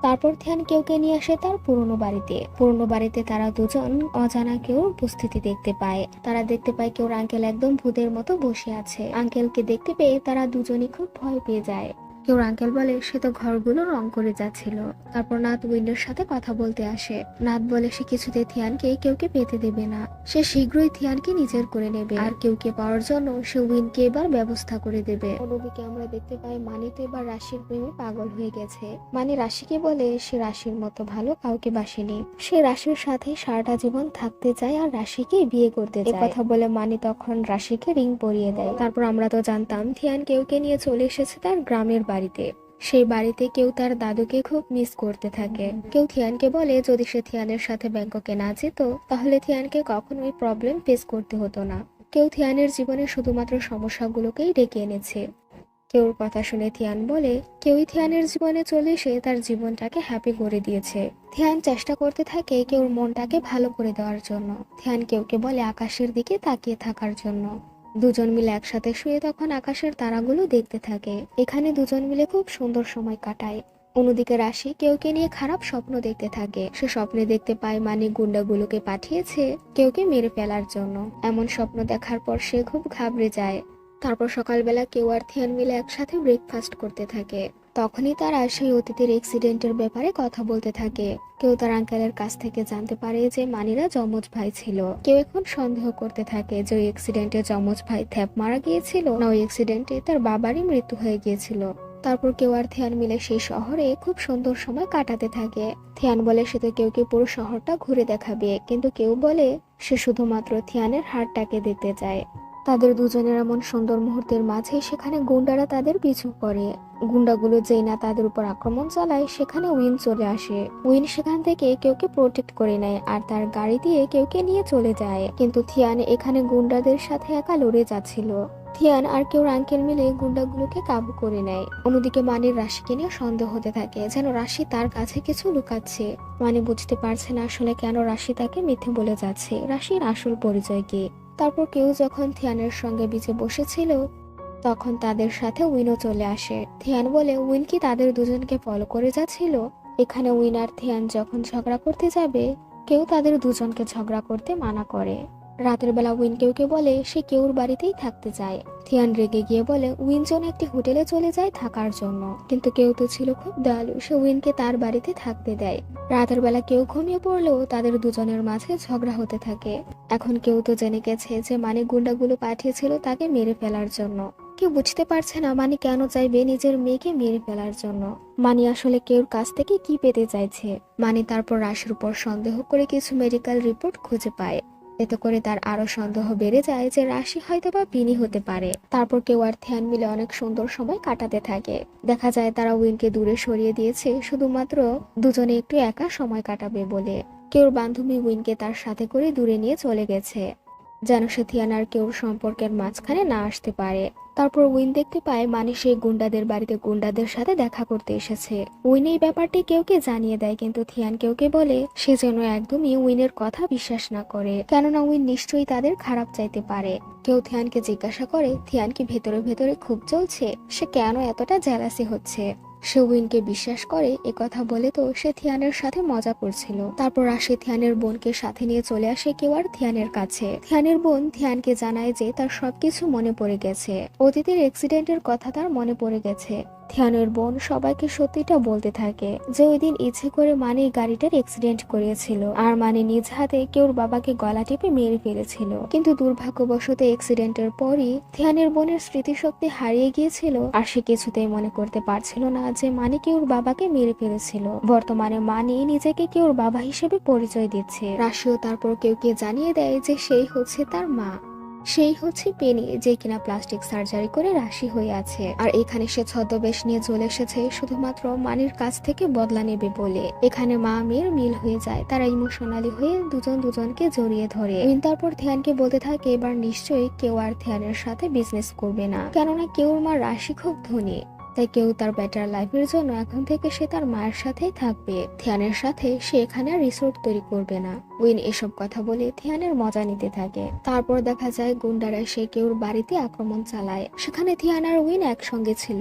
তারপর থিয়ান কেউকে নিয়ে আসে তার পুরনো বাড়িতে তারা দুজন অজানা কেউ উপস্থিতি দেখতে পায়। তারা দেখতে পায় কেউর আঙ্কেল একদম ভূতের মতো বসে আছে। আঙ্কেলকে দেখতে পেয়ে তারা দুজনই খুব ভয় পেয়ে যায়। কেউর আঙ্কেল বলে সে তো ঘরগুলো রং করে যাচ্ছিল। তারপর নাত উইন্ডোর সাথে কথা বলতে আসে। নাত বলে সে কিছুতে থিয়ানকে কেউকে পেতে দেবে না, সে শীঘ্রই থিয়ানকে নিজের করে নেবে আর কেউকে পাওয়ার জন্য সে উইনকে এবার ব্যবস্থা করে দেবে। অন্যদিকে আমরা দেখতে পাই মানি তো এবার রাশির প্রেমে পাগল হয়ে গেছে। মানি রাশিকে বলে সে রাশির মতো ভালো কাউকে বাসেনি, সে রাশির সাথে সারাটা জীবন থাকতে চায় আর রাশিকে বিয়ে করতে চায়। কথা বলে মানি তখন রাশিকে রিং পরিয়ে দেয়। তারপর আমরা তো জানতাম থিয়ান কেউকে নিয়ে চলে এসেছে তার গ্রামের বাড়িতে। সেই বাড়িতে কেউ তার দাদুকে খুব মিস করতে থাকে। কেউ থিয়ানকে বলে যদি সে থিয়ানের সাথে ব্যাংককে না যেত তাহলে থিয়ানকে কখনোই প্রবলেম ফেস করতে হতো না। কেউ থিয়ানের জীবনে শুধুমাত্র সমস্যাগুলোকেই ডেকে এনেছে। কেউর কথা শুনে থিয়ান বলে কেউই থিয়ানের জীবনে চলে এসে তার জীবনটাকে হ্যাপি করে দিয়েছে। থিয়ান চেষ্টা করতে থাকে কেউর মনটাকে ভালো করে দেওয়ার জন্য। থিয়ান কেউকে বলে আকাশের দিকে তাকিয়ে থাকার জন্য। দুজন মিলে একসাথে শুয়ে তখন আকাশের তারাগুলো দেখতে থাকে। এখানে দুজন মিলে খুব সুন্দর সময় কাটায়। অন্যদিকে রাশি কেউকে নিয়ে খারাপ স্বপ্ন দেখতে থাকে। সে স্বপ্নে দেখতে পায় মানি গুন্ডাগুলোকে পাঠিয়েছে কেউকে মেরে ফেলার জন্য। এমন স্বপ্ন দেখার পর সে খুব ঘাবড়ে যায়। তারপর সকালবেলা কেউ আর থিয়ান মিলে একসাথে ব্রেকফাস্ট করতে থাকে। তখনই তারা সেই অতীতের অ্যাক্সিডেন্টের ব্যাপারে কথা বলতে থাকে। কেউ তার আঙ্কেলের কাছ থেকে জানতে পারে যে মানিরা যমজ ভাই ছিল। কেউ এখন সন্দেহ করতে থাকে যে ওই অ্যাক্সিডেন্টে যমজ ভাই থ্যাপ মারা গিয়েছিল না ওই অ্যাক্সিডেন্টে তার বাবারই মৃত্যু হয়ে গিয়েছিল। তারপর কেউ আর থিয়ান মিলে সেই শহরে খুব সুন্দর সময় কাটাতে থাকে। থিয়ান বলে সে তো কেউকে পুরো শহরটা ঘুরে দেখাবে, কিন্তু কেউ বলে সে শুধুমাত্র থিয়ানের হাড়টাকে দেখতে চায়। তাদের দুজনের এমন সুন্দর মুহূর্তের মাঝে সেখানে গুন্ডারা তাদের পিছু করে। গুন্ডাগুলো যেই না তাদের উপর আক্রমণ চালায় সেখানে উইন চলে আসে। উইন সেখান থেকে কেউকে প্রোটেক্ট করে নেয় আর তার গাড়ি দিয়ে কেউকে নিয়ে চলে যায়। কিন্তু থিয়ান এখানে গুন্ডাদের সাথে একা লড়ে যাচ্ছিল। থিয়ান আর কেউ আঙ্কেল মিলে গুন্ডাগুলোকে কাবু করে নেয়। অন্যদিকে মানির রাশিকে নিয়ে সন্দেহ হতে থাকে, যেন রাশি তার কাছে কিছু লুকাচ্ছে। মানি বুঝতে পারছে না আসলে কেন রাশি তাকে মিথ্যে বলে যাচ্ছে, রাশির আসল পরিচয় কি। তারপর কেউ যখন থিয়ানের সঙ্গে বিচে বসেছিল তখন তাদের সাথে উইনও চলে আসে। থিয়ান বলে উইন কি তাদের দুজনকে ফলো করে যাচ্ছিল। এখানে উইন আর থিয়ান যখন ঝগড়া করতে যাবে কেউ তাদের দুজনকে ঝগড়া করতে মানা করে। রাতের বেলা উইন কেউকে বলে সে কেউর বাড়িতেই থাকতে চায়। থিয়ান রেগে গিয়ে বলে উইন যেন একটি হোটেলে চলে যায় থাকার জন্য, কিন্তু কেউ তো ছিল খুব দয়ালু, সে উইনকে তার বাড়িতে থাকতে দেয়। রাতের বেলা কেউ ঘুমিয়ে পড়লেও তাদের দুজনের মাঝে ঝগড়া হতে থাকে। এখন কেউ তো জেনে গেছে যে মানে গুন্ডাগুলো পাঠিয়েছিল তাকে মেরে ফেলার জন্য। কেউ বুঝতে পারছে না মানি কেন চাইবে নিজের মেয়েকে মেরে ফেলার জন্য। মানি আসলে কেউর কাছ থেকে কি পেতে চাইছে। মানি তারপর রাশির উপর সন্দেহ করে কিছু মেডিকেল রিপোর্ট খুঁজে পায়। এতে করে তার আরো সন্দেহ বেড়ে যায় যে রাশি হয়তো বা পিনি হতে পারে। তারপর কেউ আর থিয়ান মিলে অনেক সুন্দর সময় কাটাতে থাকে। দেখা যায় তারা উইনকে দূরে সরিয়ে দিয়েছে শুধুমাত্র দুজনে একটু একা সময় কাটাবে বলে। কেউর বান্ধবী উইনকে তার সাথে করে দূরে নিয়ে চলে গেছে, যেন সে থিয়ান আর কেউর সম্পর্কের মাঝখানে না আসতে পারে। তারপর উইন দেখতে পায় মানে সেই গুন্ডাদের বাড়িতে গুন্ডাদের সাথে দেখা করতে এসেছে। উইন এই ব্যাপারটি কেউকে জানিয়ে দেয়, কিন্তু থিয়ান কেউকে বলে সে যেন একদমই উইনের কথা বিশ্বাস না করে, কেননা উইন নিশ্চয়ই তাদের খারাপ চাইতে পারে। কেউ থিয়ানকে জিজ্ঞাসা করে থিয়ান কি ভেতরে ভেতরে খুব চলছে, সে কেন এতটা জেলাসি হচ্ছে। সে উইনকে বিশ্বাস করে কথা বলে তো সে থিয়ানের সাথে মজা করছিল। তারপর আসে থিয়ানের বোনকে সাথে নিয়ে চলে আসে কেউ আর থিয়ানের কাছে। থিয়ানের বোন থিয়ানকে জানায় যে তার সবকিছু মনে পড়ে গেছে, অতীতের অ্যাক্সিডেন্টের কথা তার মনে পড়ে গেছে। থিয়ানের বোন সবাইকে সত্যিটা বলতে থাকে যে ওই দিন ইচ্ছে করে মানে গাড়িটার অ্যাক্সিডেন্ট করিয়েছিল আর মানে নিজ হাতে কেউর বাবাকে গলা টিপে মেরে ফেলেছিল। কিন্তু দুর্ভাগ্যবশত অ্যাক্সিডেন্টের পরই থিয়ানের বোনের স্মৃতিশক্তি হারিয়ে গিয়েছিল আর সে কিছুতেই মনে করতে পারছিল না যে মানে কেউর বাবাকে মেরে ফেলেছিল। বর্তমানে মানে নিজেকে কেউর বাবা হিসেবে পরিচয় দিচ্ছে। রাশিও তারপর কেউকে জানিয়ে দেয় যে সেই হচ্ছে তার মা, সেই হচ্ছে পেনি, যে কিনা প্লাস্টিক সার্জারি করে রাশি হয়ে আছে। আর এখানে সে ছদ্মবেশ নিয়ে চলে এসেছে শুধুমাত্র মানির কাছ থেকে বদলা নেবে বলে। এখানে মা মেয়ের মিল হয়ে যায়, তারা ইমোশনালি হয়ে দুজন দুজনকে জড়িয়ে ধরে। তারপর থিয়ানকে বলতে থাকে এবার নিশ্চয়ই কেউ আর থিয়ানের সাথে বিজনেস করবে না, কেননা কেউর মা রাশি খুব ধনী, তাই কেউ তার বেটার লাইফের জন্য এখন থেকে সে তার মায়ের সাথেই থাকবে। থিয়ানের সাথে সে এখানে রিসোর্ট তৈরি করবে না। উইন এসব কথা বলে থিয়ানের মজা নিতে থাকে। তারপর দেখা যায় গুন্ডারা সে কেউর বাড়িতে আক্রমণ চালায়। সেখানে থিয়ান আর উইন একসঙ্গে ছিল।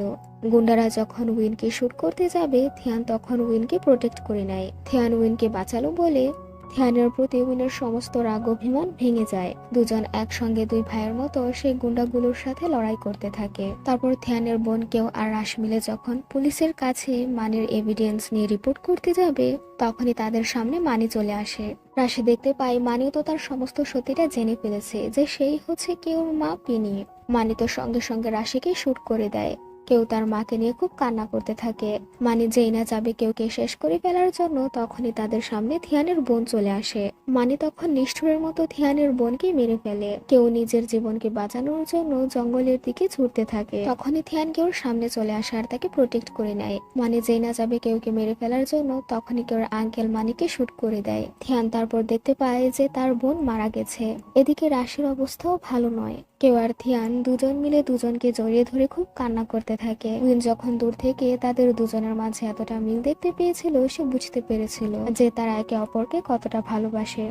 গুন্ডারা যখন উইনকে শুট করতে যাবে থিয়ান তখন উইনকে প্রোটেক্ট করে নেয়। থিয়ান উইনকে বাঁচালো বলে থিয়ানের প্রতি উইনের সমস্ত রাগ অভিমান ভেঙে যায়। দুজন একসঙ্গে দুই ভাইয়ের মতো সেই গুন্ডাগুলোর সাথে লড়াই করতে থাকে। তারপর থিয়ানের বোন কেউ আর রাশ মিলে যখন পুলিশের কাছে মানির এভিডেন্স নিয়ে রিপোর্ট করতে যাবে তখনই তাদের সামনে মানি চলে আসে। রাশি দেখতে পায় মানিও তো তার সমস্ত সত্যিটা জেনে ফেলেছে যে সেই হচ্ছে কেউর মা পিনি। মানি তো সঙ্গে সঙ্গে রাশিকে শুট করে দেয়। কেউ তার মাকে নিয়ে খুব কান্না করতে থাকে। মানি যেই না যাবে কেউকে শেষ করে ফেলার জন্য তখনই তাদের সামনে থিয়ানের বোন চলে আসে। মানি তখন নিষ্ঠুরের মতো থিয়ানের বোনকে মেরে ফেলে। কেউ নিজের জীবনকে বাঁচানোর জন্য জঙ্গলের দিকে ছুটতে থাকে। তখনই থিয়ান কেউর সামনে চলে আসে আর তাকে প্রোটেক্ট করে নেয়। মানি যেই না যাবে কেউকে মেরে ফেলার জন্য তখনই কেউর আঙ্কেল মানিকে শুট করে দেয়। থিয়ান তারপর দেখতে পায় যে তার বোন মারা গেছে। এদিকে রাশির অবস্থাও ভালো নয়। কেউ আর থিয়ান দুজন মিলে দুজনকে জড়িয়ে ধরে খুব কান্না করতে থাকে। উইন যখন দূর থেকে তাদের দুজনের মাঝে এতটা মিল দেখতে পেয়েছিল সে বুঝতে পেরেছিল যে তারা একে অপরকে কতটা ভালোবাসে।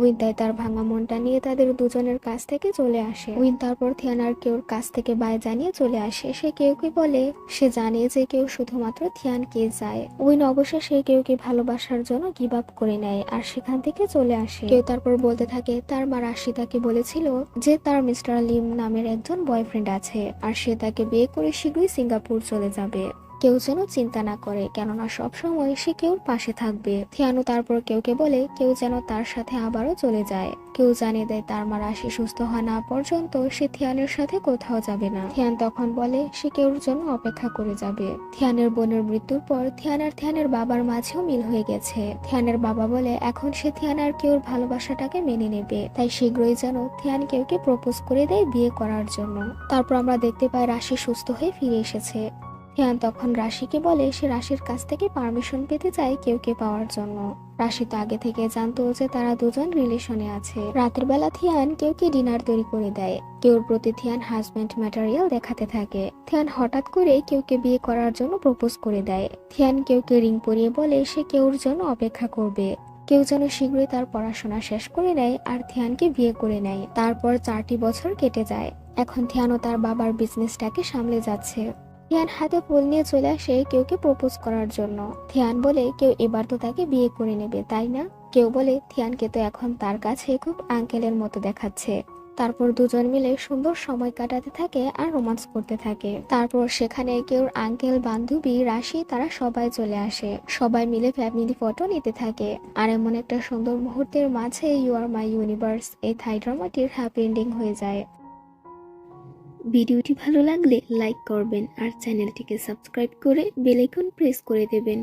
উইন তাই তার ভাঙা মনটা নিয়ে তাদের দুজনের কাছ থেকে চলে আসে। উইন তারপর থিয়ান আর কেউর কাছ থেকে বাই জানিয়ে চলে আসে। সে কেউকে বলে সে জানে যে কেউ শুধুমাত্র থিয়ানকে চায়। উইন অবশ্যই সে কেউকে ভালোবাসার জন্য গিভ আপ করে নেয় আর সেখান থেকে চলে আসে। কেউ তারপর বলতে থাকে তার মা রাশি তাকে বলেছিল যে তার মিস্টার লিম নামের একজন বয়ফ্রেন্ড আছে আর সে তাকে বিয়ে করে শীঘ্রই সিঙ্গাপুর চলে যাবে। কেউ যেন চিন্তা না করে, কেননা সব সময় সে কেউর পাশে থাকবে। থিয়ানো তারপর কেউকে বলে কেউ যেন তার সাথে আবারও চলে যায়। কেউ জানিয়ে দেয় তার মা রাশি সুস্থ হয় না পর্যন্ত সে থিয়ানের সাথে কোথাও যাবে না। থিয়ান তখন বলে সে কেউর জন্য অপেক্ষা করে যাবে। থিয়ানের বোনের মৃত্যুর পর থিয়ান আর থিয়ানের বাবার মাঝেও মিল হয়ে গেছে। থিয়ানের বাবা বলে এখন সে থিয়ান আর কেউর ভালোবাসাটাকে মেনে নেবে, তাই শীঘ্রই যেন থিয়ান কেউকে প্রপোজ করে দেয় বিয়ে করার জন্য। তারপর আমরা দেখতে পাই রাশি সুস্থ হয়ে ফিরে এসেছে। থিয়ান তখন রাশিকে বলে সে রাশির কাছ থেকে পারমিশন পেতে চায় কেউকে পাওয়ার জন্য। রাশি তো আগে থেকে জানতো যে তারা দুজন রিলেশনে আছে। রাতের বেলা থিয়ান কেউকে ডিনার তৈরি করে দেয়। কেউর প্রতি থিয়ান হাজব্যান্ড ম্যাটেরিয়াল দেখাতে থাকে। থিয়ান হঠাৎ করে কেউকে বিয়ে করার জন্য প্রপোজ করে দেয়। থিয়ান কেউকে রিং পরিয়ে বলে সে কেউর জন্য অপেক্ষা করবে। কেউ যেন শীঘ্রই তার পড়াশোনা শেষ করে নেয় আর থিয়ানকে বিয়ে করে নেয়। তারপর 4টি বছর কেটে যায়। এখন থিয়ানও তার বাবার বিজনেসটাকে সামলে যাচ্ছে। থিয়ান হাতে ফুল নিয়ে চলে আসে কেউকে প্রপোজ করার জন্য। থিয়ান বলে কেউ এবার তো তাকে বিয়ে করে নেবে, তাই না? কেউ বলে থিয়ানকে তো এখন তার কাছে খুব আঙ্কেলের মতো দেখাচ্ছে। তারপর দুজন মিলে সুন্দর সময় কাটাতে থাকে আর রোমান্স করতে থাকে। তারপর সেখানে কেউর আঙ্কেল, বান্ধবী, রাশি তারা সবাই চলে আসে। সবাই মিলে ফ্যামিলি ফটো নিতে থাকে। আর এমন একটা সুন্দর মুহূর্তের মাঝে ইউ আর মাই ইউনিভার্স এই থাই ড্রামাটির হ্যাপি এন্ডিং হয়ে যায়। ভিডিওটি ভালো লাগলে লাইক করবেন আর চ্যানেলটিকে সাবস্ক্রাইব করে বেল আইকন প্রেস করে দেবেন।